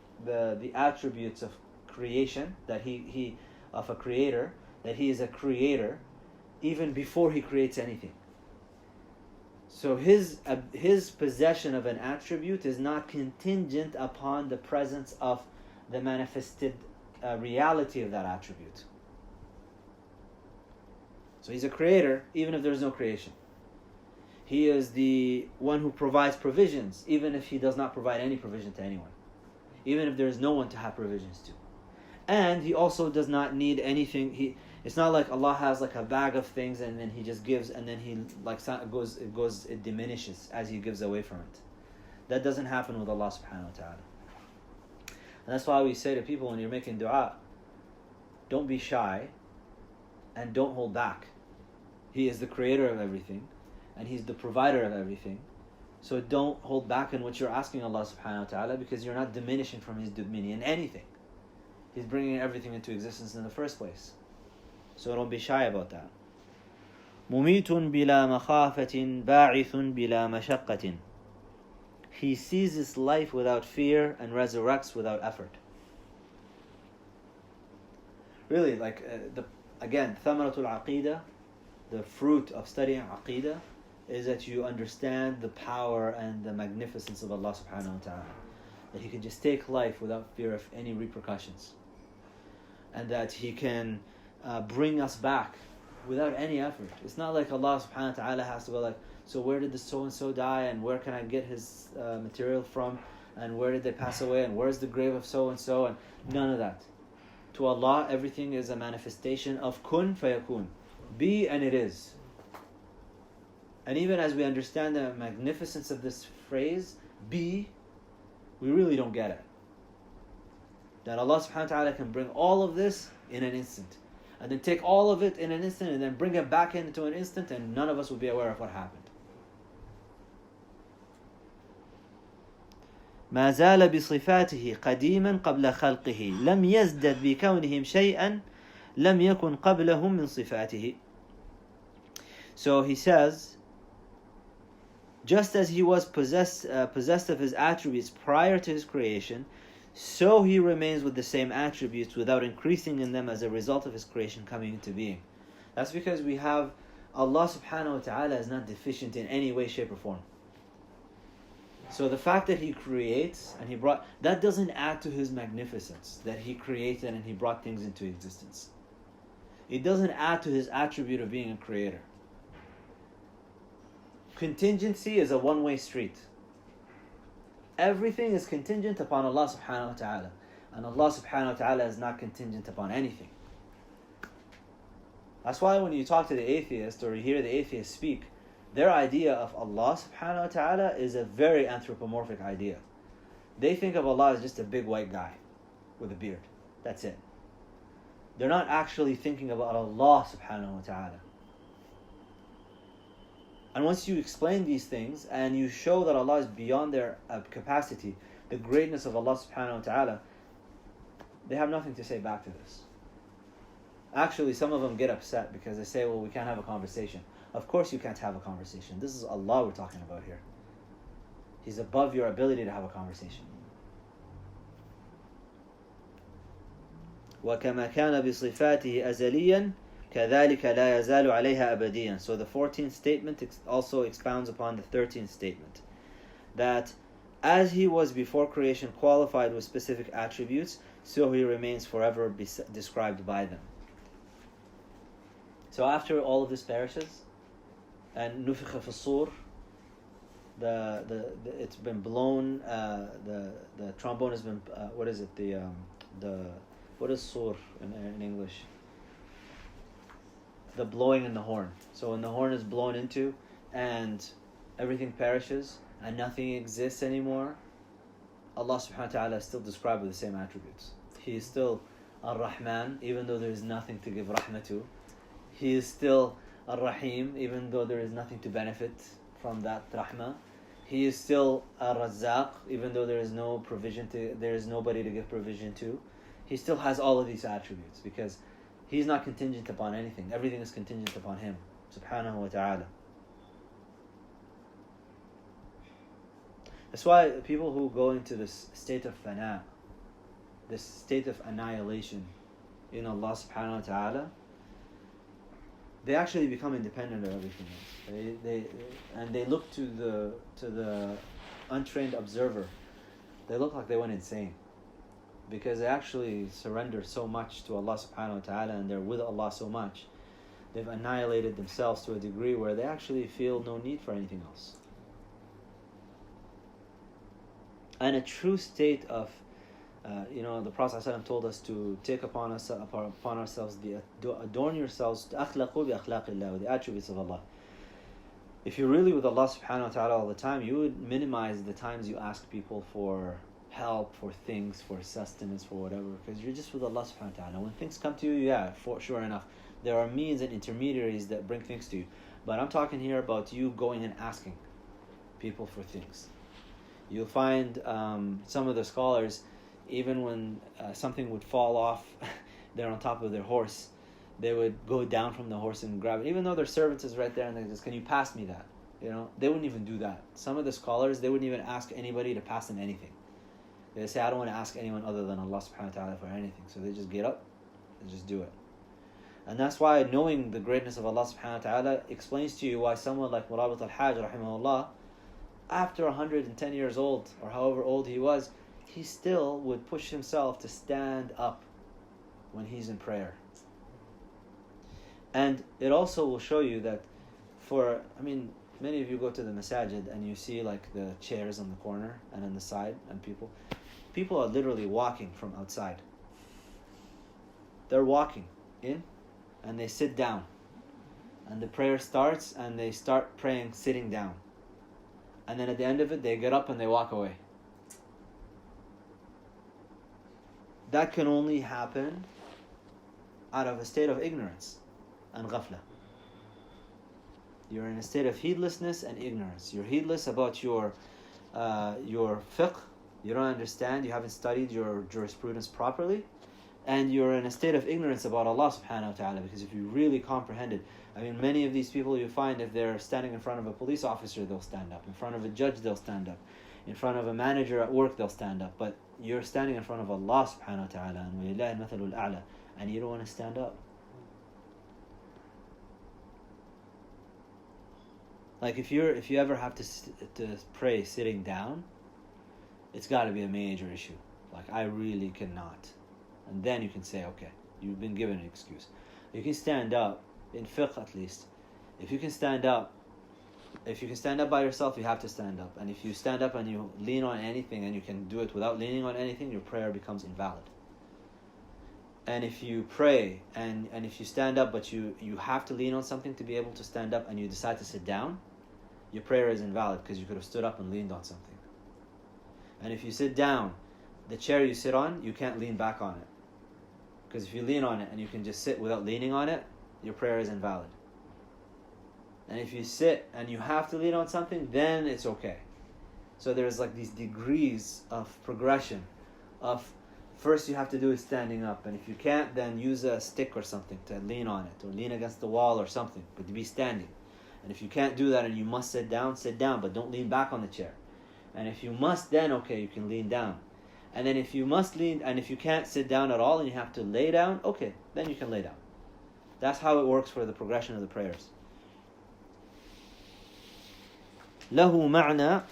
S2: attributes of creation, that he of a creator, that he is a creator even before he creates anything. So his possession of an attribute is not contingent upon the presence of the manifested reality of that attribute. So he's a creator even if there's no creation. He is the one who provides provisions even if he does not provide any provision to anyone, even if there is no one to have provisions to. And he also does not need anything. It's not like Allah has like a bag of things and then he just gives, and then he like it diminishes as he gives away from it. That doesn't happen with Allah subhanahu wa ta'ala. And that's why we say to people when you're making dua, don't be shy and don't hold back. He is the creator of everything and he's the provider of everything. So don't hold back in what you're asking Allah subhanahu wa ta'ala, because you're not diminishing from his dominion anything. He's bringing everything into existence in the first place. So don't be shy about that. مميت بلا مخافة باعث بلا مشقة. He seizes life without fear and resurrects without effort. Really, again, thamaratul aqidah, the fruit of studying aqidah, is that you understand the power and the magnificence of Allah subhanahu wa ta'ala. That He can just take life without fear of any repercussions. And that He can bring us back without any effort. It's not like Allah subhanahu wa ta'ala has to go like, so where did this so-and-so die, and where can I get his material from, and where did they pass away, and where's the grave of so-and-so, and none of that. To Allah, everything is a manifestation of kun fayakun. Be and it is. And even as we understand the magnificence of this phrase, be, we really don't get it. That Allah subhanahu wa ta'ala can bring all of this in an instant. And then take all of it in an instant and then bring it back into an instant, and none of us will be aware of what happened.
S3: ما زال بصفاته قديما قبل خلقه لم يزدد بكونهم شيئا لم يكن قبلهم من صفاته.
S2: So he says, just as he was possessed of his attributes prior to his creation, so he remains with the same attributes without increasing in them as a result of his creation coming into being. That's because we have Allah subhanahu wa ta'ala is not deficient in any way, shape or form. So the fact that He creates and He brought, that doesn't add to His magnificence, that He created and He brought things into existence. It doesn't add to His attribute of being a creator. Contingency is a one-way street. Everything is contingent upon Allah subhanahu wa ta'ala. And Allah subhanahu wa ta'ala is not contingent upon anything. That's why when you talk to the atheist or you hear the atheist speak, their idea of Allah subhanahu wa ta'ala is a very anthropomorphic idea. They think of Allah as just a big white guy with a beard. That's it. They're not actually thinking about Allah subhanahu wa ta'ala. And once you explain these things and you show that Allah is beyond their capacity, the greatness of Allah subhanahu wa ta'ala, they have nothing to say back to this. Actually, some of them get upset because they say, well, we can't have a conversation. Of course you can't have a conversation. This is Allah we're talking about here. He's above your ability to have a conversation.
S3: وكما كان بصفاته أزليا كذلك لا يزال عليها أبديا.
S2: So the 14th statement also expounds upon the 13th statement. That as He was before creation qualified with specific attributes, so He remains forever described by them. So after all of this perishes, and nufikha fi sur, it's been blown. The trombone has been what is it? What is sur in English? The blowing in the horn. So when the horn is blown into, and everything perishes and nothing exists anymore, Allah subhanahu wa ta'ala is still described with the same attributes. He is still Ar-Rahman, even though there is nothing to give rahmah to. He is still Ar-Rahim, even though there is nothing to benefit from that rahmah. He is still Ar-Razzaq, even though there is nobody to give provision to. He still has all of these attributes because He's not contingent upon anything. Everything is contingent upon Him, subhanahu wa ta'ala. That's why people who go into this state of fana, this state of annihilation in Allah subhanahu wa ta'ala, they actually become independent of everything else. They look to the untrained observer. They look like they went insane because they actually surrender so much to Allah subhanahu wa ta'ala and they're with Allah so much. They've annihilated themselves to a degree where they actually feel no need for anything else. And a true state of the Prophet ﷺ told us to take upon ourselves adorn yourselves أخلقوا بأخلاق الله, with the attributes of Allah. If you're really with Allah subhanahu wa ta'ala all the time, you would minimize the times you ask people for help, for things, for sustenance, for whatever, because you're just with Allah subhanahu wa ta'ala. When things come to you, for sure enough, there are means and intermediaries that bring things to you. But I'm talking here about you going and asking people for things. You'll find some of the scholars, even when something would fall off, they're on top of their horse, they would go down from the horse and grab it, even though their servant is right there, and they just, can you pass me that?
S1: They wouldn't even do that. Some of the scholars, they wouldn't even ask anybody to pass them anything. They say, I don't want to ask anyone other than Allah subhanahu wa ta'ala for anything. So they just get up and just do it. And that's why knowing the greatness of Allah subhanahu wa ta'ala explains to you why someone like Murabit al-Hajj rahimahullah, after 110 years old or however old he was, he still would push himself to stand up when he's in prayer. And it also will show you that many of you go to the masajid and you see like the chairs on the corner and on the side, and people are literally walking from outside. They're walking in and they sit down, and the prayer starts and they start praying sitting down, and then at the end of it they get up and they walk away. That can only happen out of a state of ignorance and ghafla. You're in a state of heedlessness and ignorance. You're heedless about your fiqh. You don't understand. You haven't studied your jurisprudence properly. And you're in a state of ignorance about Allah subhanahu wa ta'ala, because if you really comprehended, many of these people you find, if they're standing in front of a police officer, they'll stand up. In front of a judge, they'll stand up. In front of a manager at work, they'll stand up. But you're standing in front of Allah subhanahu wa ta'ala, and وَلِلَّهِ الْمَثَلُ الْأَعْلَى, and you don't want to stand up. Like if you ever have to pray sitting down, it's got to be a major issue. Like, I really cannot. And then you can say, okay, you've been given an excuse. You can stand up, in fiqh at least. If you can stand up by yourself, you have to stand up. And if you stand up and you lean on anything, and you can do it without leaning on anything, your prayer becomes invalid. And if you pray and if you stand up but you have to lean on something to be able to stand up, and you decide to sit down, your prayer is invalid, because you could have stood up and leaned on something. And if you sit down, the chair you sit on, you can't lean back on it. Because if you lean on it and you can just sit without leaning on it, your prayer is invalid. And if you sit and you have to lean on something, then it's okay. So there's like these degrees of progression of, first you have to do is standing up, and if you can't, then use a stick or something to lean on it, or lean against the wall or something, but to be standing. And if you can't do that and you must sit down, but don't lean back on the chair. And if you must, then okay, you can lean down. And then if you must lean, and if you can't sit down at all and you have to lay down, okay, then you can lay down. That's how it works for the progression of the prayers.
S3: له معنى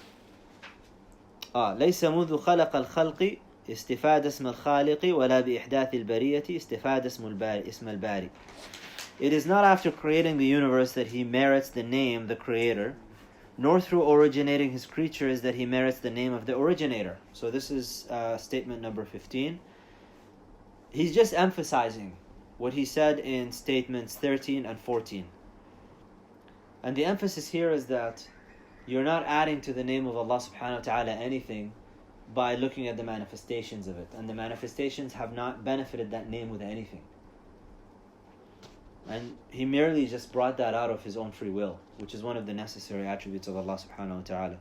S3: ليس منذ خلق الخلق استفاد اسم الخالق ولا بإحداث البرية استفاد اسم الباري. It is not after creating the universe that he merits the name the creator, nor through originating his creatures that he merits the name of the originator. So this is statement number 15. He's just emphasizing what he said in statements 13 and 14. And the emphasis here is that you're not adding to the name of Allah subhanahu wa ta'ala anything by looking at the manifestations of it. And the manifestations have not benefited that name with anything. And he merely just brought that out of his own free will, which is one of the necessary attributes of Allah subhanahu wa ta'ala.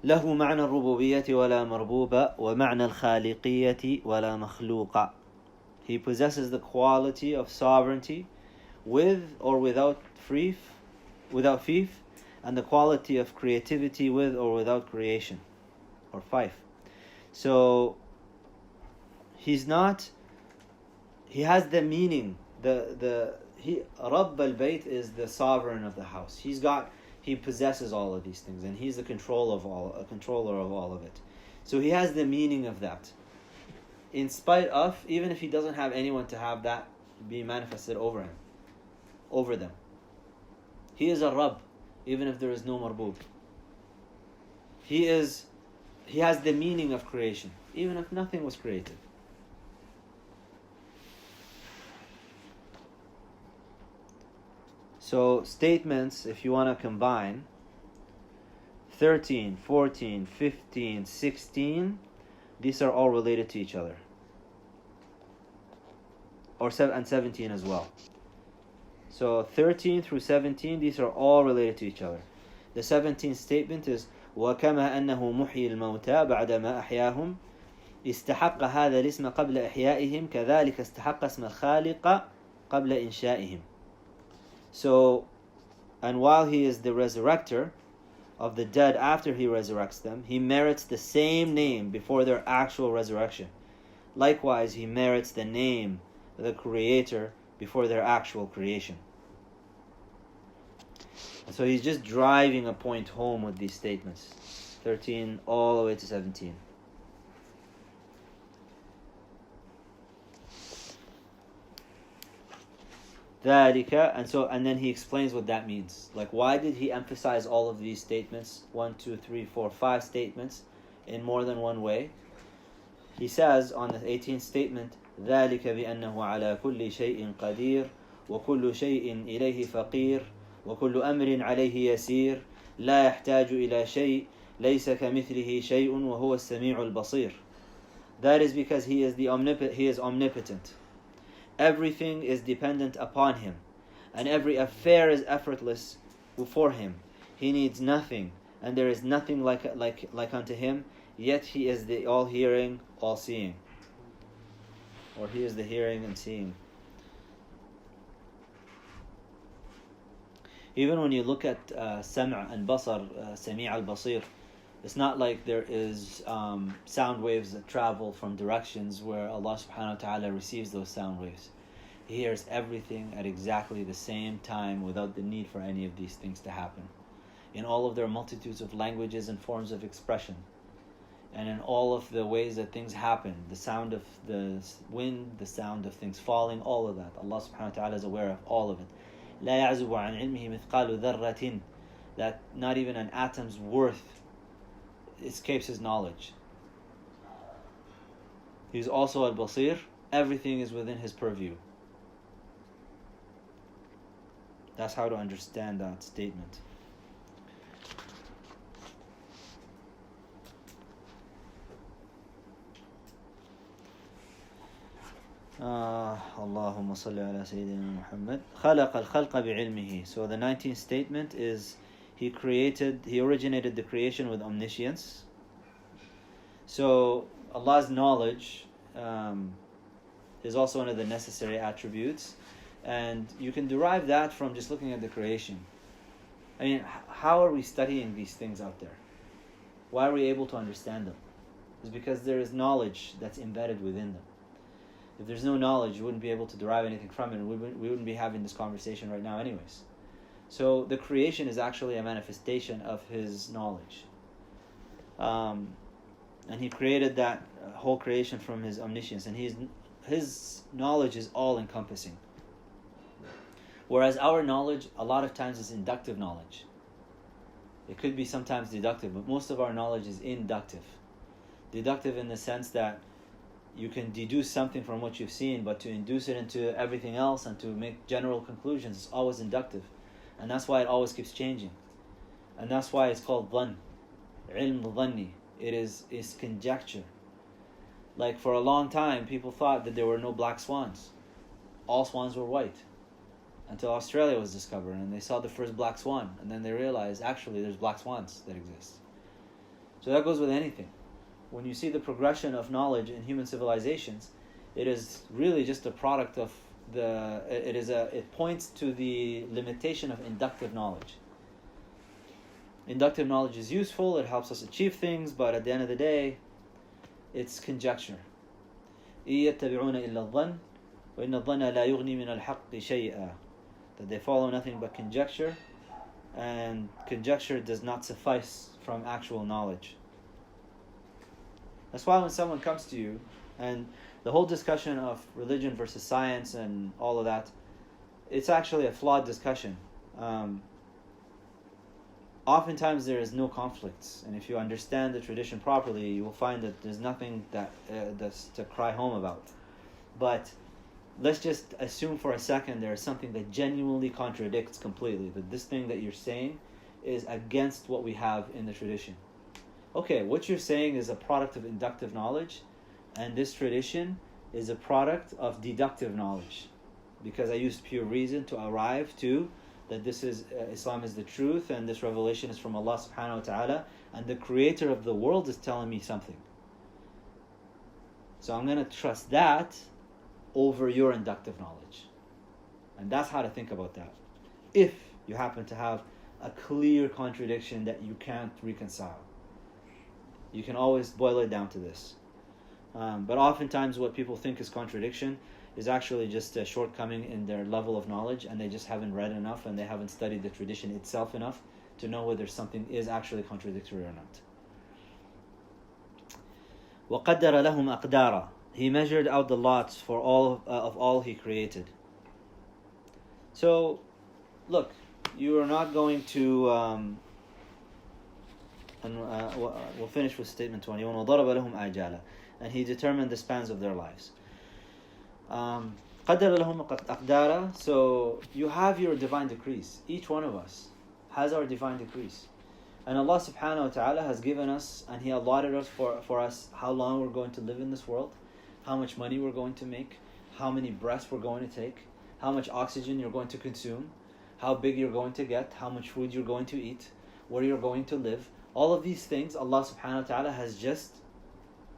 S3: له معنى الربوبية ولا مربوبة ومعنى الخالقية ولا مخلوقة. He possesses the quality of sovereignty with or without fief, and the quality of creativity with or without creation, or fief. So he has the meaning. Rabb al-Bayt is the sovereign of the house. He possesses all of these things, and he's a controller of all of it. So he has the meaning of that. In spite of, even if he doesn't have anyone to have that be manifested over them. He is a Rabb, even if there is no marbub. He has the meaning of creation, even if nothing was created. So statements, if you want to combine, 13, 14, 15, 16, these are all related to each other. And 17 as well. So 13 through 17, these are all related to each other. The 17th statement is وَكَمَا أَنَّهُ مُحْيِي الْمَوْتَى بَعْدَمَا أَحْيَاهُمْ استحق هذا الاسم قبل إحيائهم كذلك استحق اسم الخالق قبل إنشائهم. So, and while he is the resurrector of the dead after he resurrects them, he merits the same name before their actual resurrection. Likewise, he merits the name, the creator, before their actual creation. So he's just driving a point home with these statements. 13 all the way to 17. And then he explains what that means. Like, why did he emphasize all of these statements? 1, 2, 3, 4, 5 statements in more than one way. He says on the 18th statement, ذلك بأنه على كل شيء قدير وكل شيء إليه فقير وكل أمر عليه يسير لا يحتاج إلى شيء ليس كمثله شيء وهو السميع البصير. That is because he is omnipotent. Everything is dependent upon him, and every affair is effortless for him. He needs nothing, and there is nothing like unto him, yet he is the all-hearing, all-seeing. Or he is the hearing and seeing. Even when you look at Sam' and Basar, Sami' al-Basir, it's not like there is sound waves that travel from directions where Allah subhanahu wa ta'ala receives those sound waves. He hears everything at exactly the same time without the need for any of these things to happen. In all of their multitudes of languages and forms of expression, and in all of the ways that things happen, the sound of the wind, the sound of things falling, all of that, Allah subhanahu wa ta'ala is aware of all of it. لا يعزب عن علمه مثقال ذرة, that not even an atom's worth escapes his knowledge. He's also al-Basir, everything is within his purview. That's how to understand that statement. اللهم صل على سيدنا محمد. خلق الخلق بعلمه. So the 19th statement is he originated the creation with omniscience. So Allah's knowledge is also one of the necessary attributes, and you can derive that from just looking at the creation. I mean, how are we studying these things out there? Why are we able to understand them? It's because there is knowledge that's embedded within them. If there's no knowledge, you wouldn't be able to derive anything from it, and we wouldn't be having this conversation right now anyways. So the creation is actually a manifestation of his knowledge. And he created that whole creation from his omniscience, and his knowledge is all-encompassing. Whereas our knowledge, a lot of times, is inductive knowledge. It could be sometimes deductive, but most of our knowledge is inductive. Deductive in the sense that you can deduce something from what you've seen, but to induce it into everything else and to make general conclusions is always inductive. And that's why it always keeps changing. And that's why it's called dhann. Ilm dhanni. It is conjecture. Like for a long time, people thought that there were no black swans. All swans were white. Until Australia was discovered and they saw the first black swan. And then they realized, actually, there's black swans that exist. So that goes with anything. When you see the progression of knowledge in human civilizations, it is really just a product of it points to the limitation of inductive knowledge. Inductive knowledge is useful, it helps us achieve things, but at the end of the day, it's conjecture. يَتَّبِعُونَ إِلَّا الظَّنَّ وَإِنَّ الظَّنَّ لَا يُغْنِي مِنَ الْحَقِّ شَيْئًا. That they follow nothing but conjecture, and conjecture does not suffice from actual knowledge. That's why when someone comes to you, and the whole discussion of religion versus science and all of that, it's actually a flawed discussion. Oftentimes there is no conflicts, and if you understand the tradition properly, you will find that there's nothing that's to cry home about. But let's just assume for a second there is something that genuinely contradicts completely, that this thing that you're saying is against what we have in the tradition. Okay, what you're saying is a product of inductive knowledge, and this tradition is a product of deductive knowledge, because I used pure reason to arrive to that this is Islam is the truth, and this revelation is from Allah subhanahu wa ta'ala, and the creator of the world is telling me something.
S1: So I'm going to trust that over your inductive knowledge. And that's how to think about that. If you happen to have a clear contradiction that you can't reconcile, you can always boil it down to this. But oftentimes what people think is contradiction is actually just a shortcoming in their level of knowledge, and they just haven't read enough and they haven't studied the tradition itself enough to know whether something is actually contradictory or not.
S3: وَقَدَّرَ لَهُمْ أَقْدَارًا. He measured out the lots for all of all he created.
S1: So, look, you are not going to...
S3: we'll finish with statement 21. وَضَرَبَ لَهُمْ آجَالًا. And he determined the spans of their lives.
S1: قَدَّرَ لَهُمْ أَقْدَارًا. So, you have your divine decrees. Each one of us has our divine decrees. And Allah subhanahu wa ta'ala has given us, and He allotted us for us how long we're going to live in this world, how much money we're going to make, how many breaths we're going to take, how much oxygen you're going to consume, how big you're going to get, how much food you're going to eat, where you're going to live. All of these things Allah subhanahu wa ta'ala has just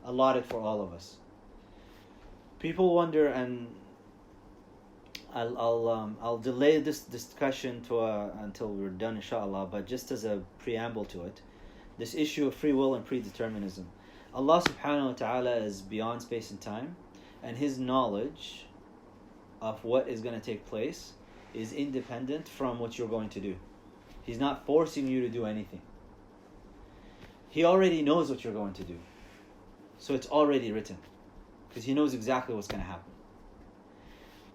S1: allotted for all of us. People wonder, and I'll delay this discussion until we're done, inshallah, but just as a preamble to it, this issue of free will and predeterminism. Allah subhanahu wa ta'ala is beyond space and time, and His knowledge of what is going to take place is independent from what you're going to do. He's not forcing you to do anything. He already knows what you're going to do. So it's already written, because He knows exactly what's going to happen.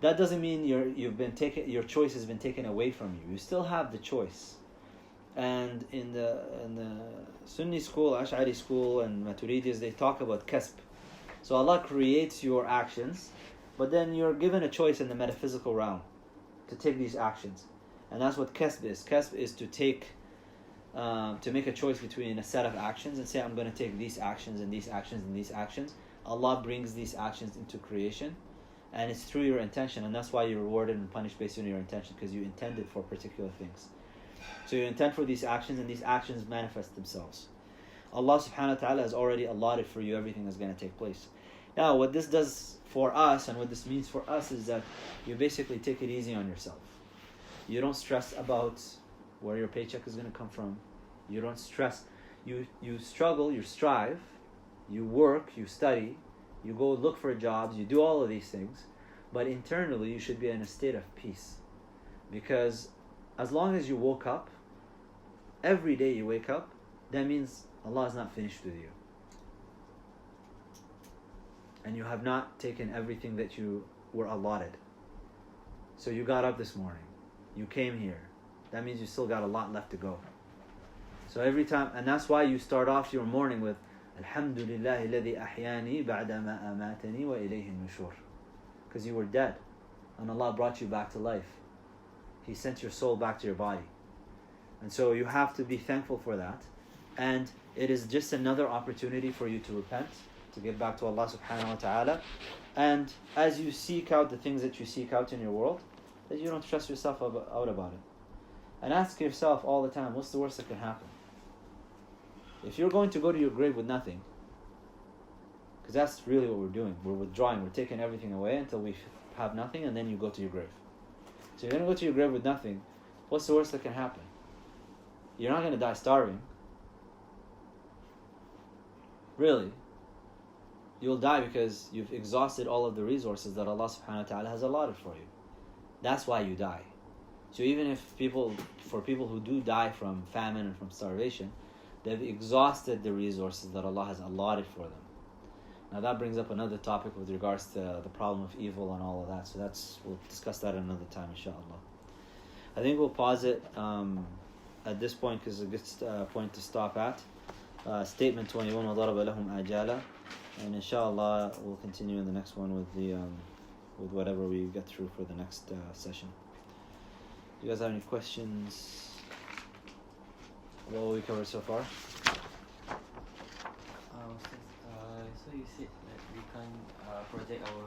S1: That doesn't mean your choice has been taken away from you. You still have the choice. And in the Sunni school, Ash'ari school, and Maturidis, they talk about kasb. So Allah creates your actions, but then you're given a choice in the metaphysical realm to take these actions, and that's what kasb is. Kasb is to make a choice between a set of actions and say, I'm going to take these actions and these actions and these actions. Allah brings these actions into creation. And it's through your intention, and that's why you're rewarded and punished based on your intention, because you intended for particular things. So you intend for these actions, and these actions manifest themselves. Allah subhanahu wa ta'ala has already allotted for you everything that's going to take place. Now, what this does for us, and what this means for us, is that you basically take it easy on yourself. You don't stress about where your paycheck is going to come from. You don't stress. You struggle, you strive, you work, you study, you go look for jobs, you do all of these things, but internally you should be in a state of peace. Because as long as you woke up, every day you wake up, that means Allah is not finished with you. And you have not taken everything that you were allotted. So you got up this morning, you came here, that means you still got a lot left to go. So every time, and that's why you start off your morning with Alhamdulillah alladhi ahyani ba'da ma amatani wa ilayhi nushur. Because you were dead, and Allah brought you back to life. He sent your soul back to your body. And so you have to be thankful for that. And it is just another opportunity for you to repent, to get back to Allah subhanahu wa ta'ala. And as you seek out the things that you seek out in your world, that you don't stress yourself out about it. And ask yourself all the time, what's the worst that can happen? If you're going to go to your grave with nothing, because that's really what we're doing, we're withdrawing, we're taking everything away until we have nothing, and then you go to your grave. So you're going to go to your grave with nothing. What's the worst that can happen? You're not going to die starving. Really. You'll die because you've exhausted all of the resources that Allah subhanahu wa ta'ala has allotted for you. That's why you die. So even if for people who do die from famine and from starvation, they've exhausted the resources that Allah has allotted for them. Now that brings up another topic with regards to the problem of evil and all of that. So we'll discuss that another time, inshallah. I think we'll pause it at this point because it's a good point to stop at. Statement 21, وَضَرَبَ لَهُمْ آجَالًا. And inshallah we'll continue in the next one with whatever we get through for the next session. Do you guys have any questions? What will we cover so far?
S2: So you said that we can't project our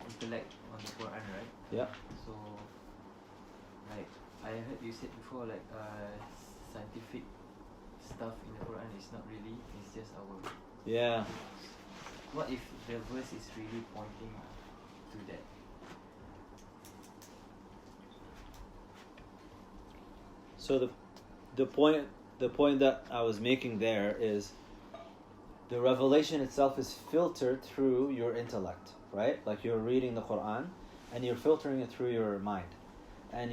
S2: intellect on the Quran, right?
S1: Yeah.
S2: So, like I heard you said before, like scientific stuff in the Quran is not really, it's just our...
S1: Yeah.
S2: What if the verse is really pointing to that?
S3: So the point that I was making there is the revelation itself is filtered through your intellect, right? Like you're reading the Quran and you're filtering it through your mind. And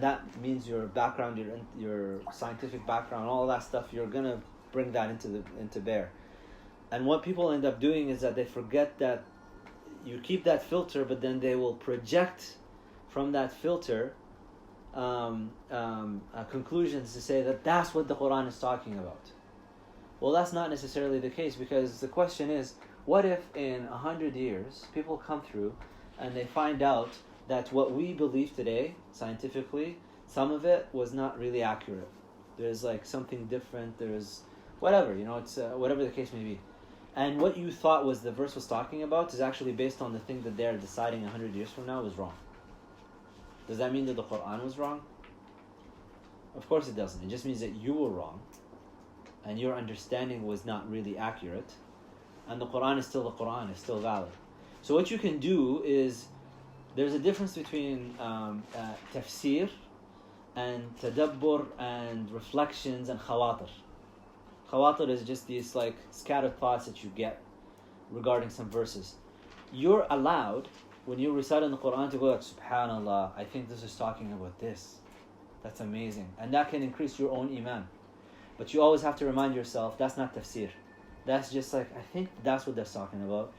S3: that means your background, your scientific background, all that stuff, you're gonna bring that into bear. And what people end up doing is that they forget that you keep that filter, but then they will project from that filter conclusions to say that that's what the Quran is talking about. Well, that's not necessarily the case, because the question is, what if in 100 years people come through and they find out that what we believe today, scientifically, some of it was not really accurate. There's like something different, there's whatever, it's whatever the case may be. And what you thought was the verse was talking about is actually based on the thing that they're deciding 100 years from now was wrong. Does that mean that the Quran was wrong? Of course it doesn't. It just means that you were wrong and your understanding was not really accurate, and the Quran is still the Quran, it's still valid. So what you can do is, there's a difference between tafsir and tadabbur and reflections and khawatir. Khawatir is just these like scattered thoughts that you get regarding some verses. You're allowed, when you recite in the Quran, to go like, subhanallah, I think this is talking about this. That's amazing. And that can increase your own iman. But you always have to remind yourself, that's not tafsir. That's just like, I think that's what they're talking about.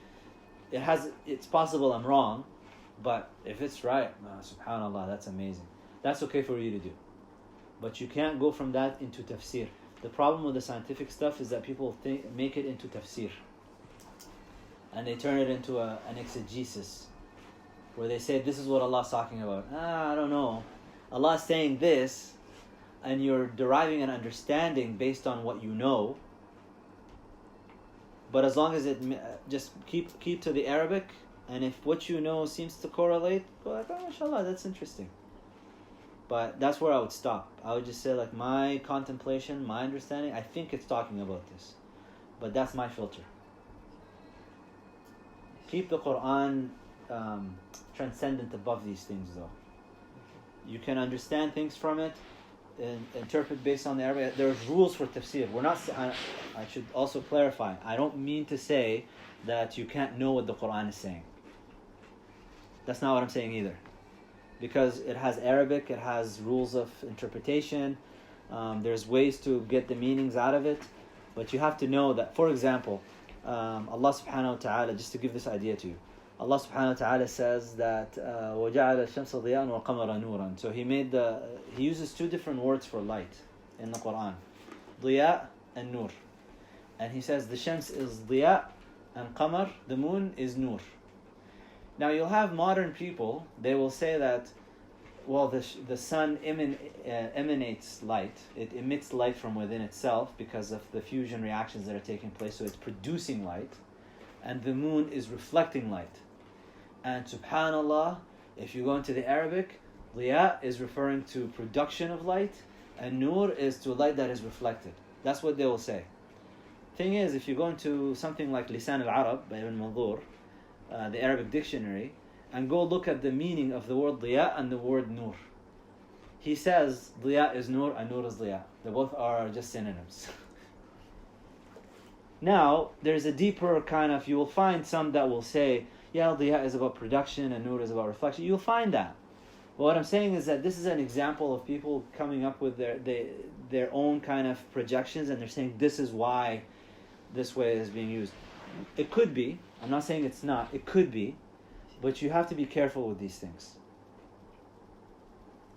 S3: It's possible I'm wrong, but if it's right, subhanallah, that's amazing. That's okay for you to do. But you can't go from that into tafsir. The problem with the scientific stuff is that people make it into tafsir. And they turn it into an exegesis, where they say, this is what Allah's talking about. I don't know. Allah's saying this, and you're deriving an understanding based on what you know. But as long as it just keep to the Arabic, and if what you know seems to correlate, go like, oh, mashallah, that's interesting. But that's where I would stop. I would just say, like, my contemplation, my understanding, I think it's talking about this. But that's my filter. Keep the Quran transcendent above these things, though. You can understand things from it and interpret based on the Arabic. There's rules for tafsir. I should also clarify, I don't mean to say that you can't know what the Quran is saying. That's not what I'm saying either. Because it has Arabic, it has rules of interpretation, there's ways to get the meanings out of it. But you have to know that, for example, Allah subhanahu wa ta'ala, just to give this idea to you, Allah subhanahu wa ta'ala says that وَجَعَلَ الشَّمْسَ ضِيَاءً وَالْقَمَرَ نُورًا. So he uses two different words for light in the Quran, ضِيَاء and nur. And he says the shams is ضِيَاء and qamar, the moon, is nur. Now you'll have modern people, they will say that, well, the sun emanates light. It emits light from within itself because of the fusion reactions that are taking place, so it's producing light. And the moon is reflecting light. And subhanallah, if you go into the Arabic, Liya is referring to production of light, and Nur is to light that is reflected. That's what they will say. Thing is, if you go into something like Lisan al-Arab by Ibn Manzur, the Arabic dictionary, and go look at the meaning of the word Liya and the word Nur, he says Liya is Nur and Nur is Liya. They both are just synonyms. Now, there's a deeper kind of, you will find some that will say, yeah, Diya is about production and Nur is about reflection. You'll find that. But what I'm saying is that this is an example of people coming up with their own kind of projections, and they're saying this is why this way is being used. It could be. I'm not saying it's not. It could be. But you have to be careful with these things.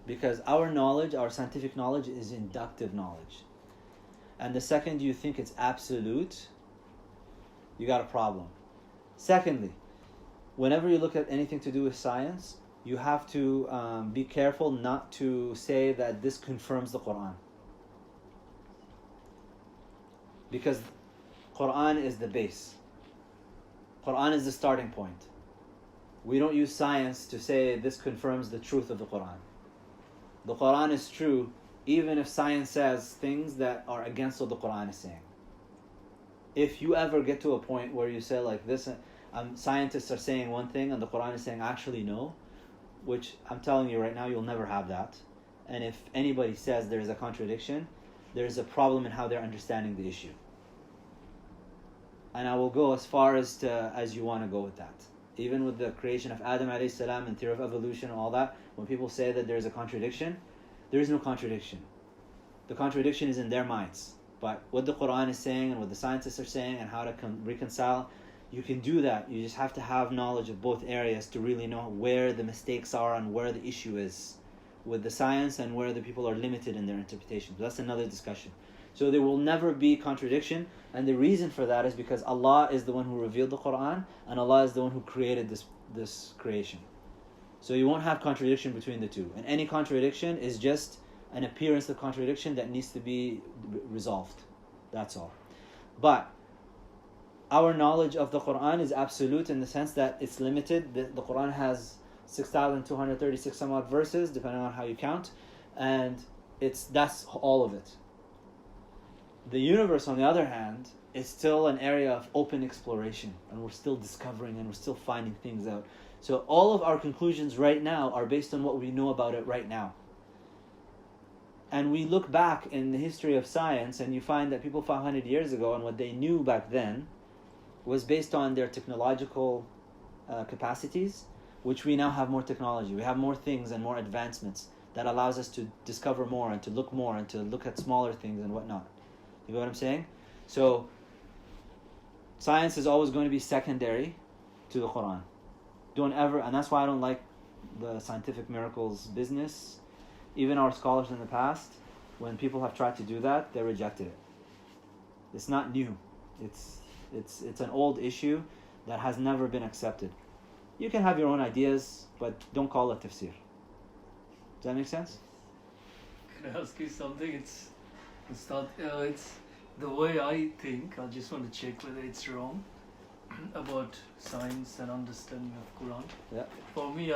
S3: Because our knowledge, our scientific knowledge, is inductive knowledge. And the second you think it's absolute, you got a problem. Secondly, whenever you look at anything to do with science, you have to be careful not to say that this confirms the Quran. Because Quran is the base. Quran is the starting point. We don't use science to say this confirms the truth of the Quran. The Quran is true even if science says things that are against what the Quran is saying.
S1: if you ever get to a point where you say like this, scientists are saying one thing and the Quran is saying actually no, which I'm telling you right now, you'll never have that. And if anybody says there is a contradiction, there is a problem in how they're understanding the issue. And I will go as far as you want to go with that. Even with the creation of Adam alayhi salam and theory of evolution and all that, when people say that there is a contradiction, there is no contradiction. The contradiction is in their minds. But what the Quran is saying and what the scientists are saying and how to reconcile, you can do that. You just have to have knowledge of both areas to really know where the mistakes are and where the issue is with the science and where the people are limited in their interpretation. But that's another discussion. So there will never be contradiction, and the reason for that is because Allah is the one who revealed the Quran and Allah is the one who created this creation. So you won't have contradiction between the two. And any contradiction is just an appearance of contradiction that needs to be resolved. That's all. But our knowledge of the Quran is absolute in the sense that it's limited. The Quran has 6,236 some odd verses, depending on how you count, and that's all of it. The universe, on the other hand, is still an area of open exploration, and we're still discovering and we're still finding things out. So all of our conclusions right now are based on what we know about it right now. And we look back in the history of science and you find that people 500 years ago and what they knew back then was based on their technological capacities, which we now have more technology. We have more things and more advancements that allows us to discover more and to look at smaller things and whatnot. You know what I'm saying? So science is always going to be secondary to the Quran. And that's why I don't like the scientific miracles business. Even our scholars in the past, when people have tried to do that, they rejected it. It's not new. It's an old issue that has never been accepted. You can have your own ideas, but don't call it tafsir. Does that make sense?
S4: Can I ask you something? It's the way I think. I just want to check whether it's wrong about science and understanding of Quran.
S1: Yeah.
S4: For me,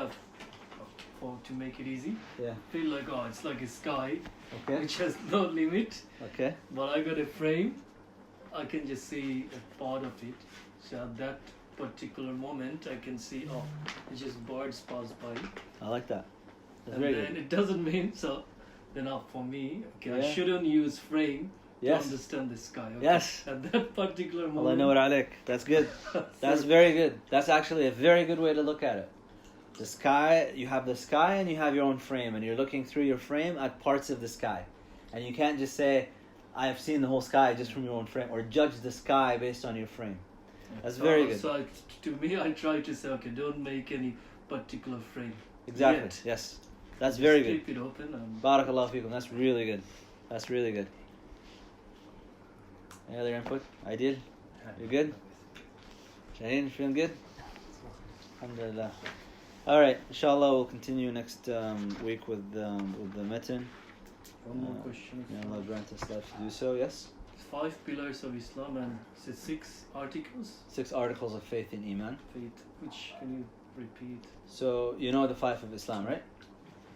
S4: to make it easy,
S1: Yeah.
S4: I feel like it's like a sky,
S1: Okay.
S4: which has no limit.
S1: Okay.
S4: But I got a frame. I can just see a part of it. So at that particular moment, I can see it's just birds pass by.
S1: I like that. That's
S4: And
S1: very
S4: then
S1: good.
S4: it doesn't mean so. Then for me,
S1: Yeah.
S4: I shouldn't use frame
S1: Yes.
S4: to understand the sky. Okay?
S1: Yes.
S4: At that particular moment.
S1: Allah nawar alaik. That's good. That's very good. That's actually a very good way to look at it. The sky, you have the sky and you have your own frame, and you're looking through your frame at parts of the sky. And you can't just say, I have seen the whole sky just from your own frame, or judge the sky based on your frame. That's very good.
S4: So to me, I try to say, okay, don't make any particular frame.
S1: Exactly.
S4: Yet.
S1: Yes. That's very
S4: Just
S1: good.
S4: keep it open. And
S1: Barakallahu feekum. That's really good. That's really good. Any other input? Ideal? You good? Shaheen, feeling good? Alhamdulillah. Alright, inshallah we'll continue next week with the matan.
S4: one more question.
S1: May Allah grant us life to do so, yes?
S4: 5 pillars of Islam and 6 articles.
S1: 6 articles of faith in Iman.
S4: Faith. Which can you repeat?
S1: So, you know the 5 of Islam, right?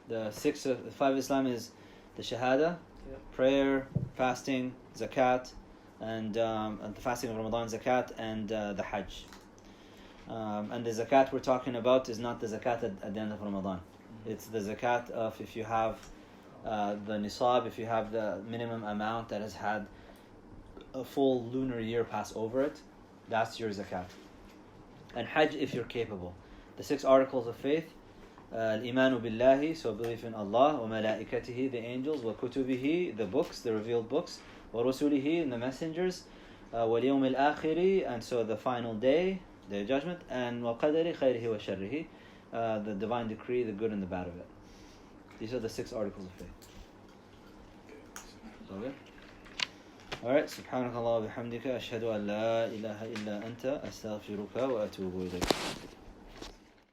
S1: The 5 of Islam is the Shahada, prayer, fasting, zakat, and the fasting of Ramadan, zakat, and the Hajj. And the zakat we're talking about is not the zakat at the end of Ramadan. It's the zakat of if you have the nisab, if you have the minimum amount that has had a full lunar year pass over it, that's your zakat. And Hajj if you're capable. The 6 articles of faith, al-imanu billahi, so belief in Allah, wa malaikatihi, the angels, wa kutubihi, the books, the revealed books, wa rusulihi, and the messengers, wal yawm al-akhiri, and so the final day, the judgment, and wa qadari khayrihi wa sharrihi, the divine decree, the good and the bad of it. These are the 6 articles of faith. Okay? Alright, subhanakallah wa bihamdika, ashhadu an la ilaha illa anta, astaghfiruka wa atubu ilayk.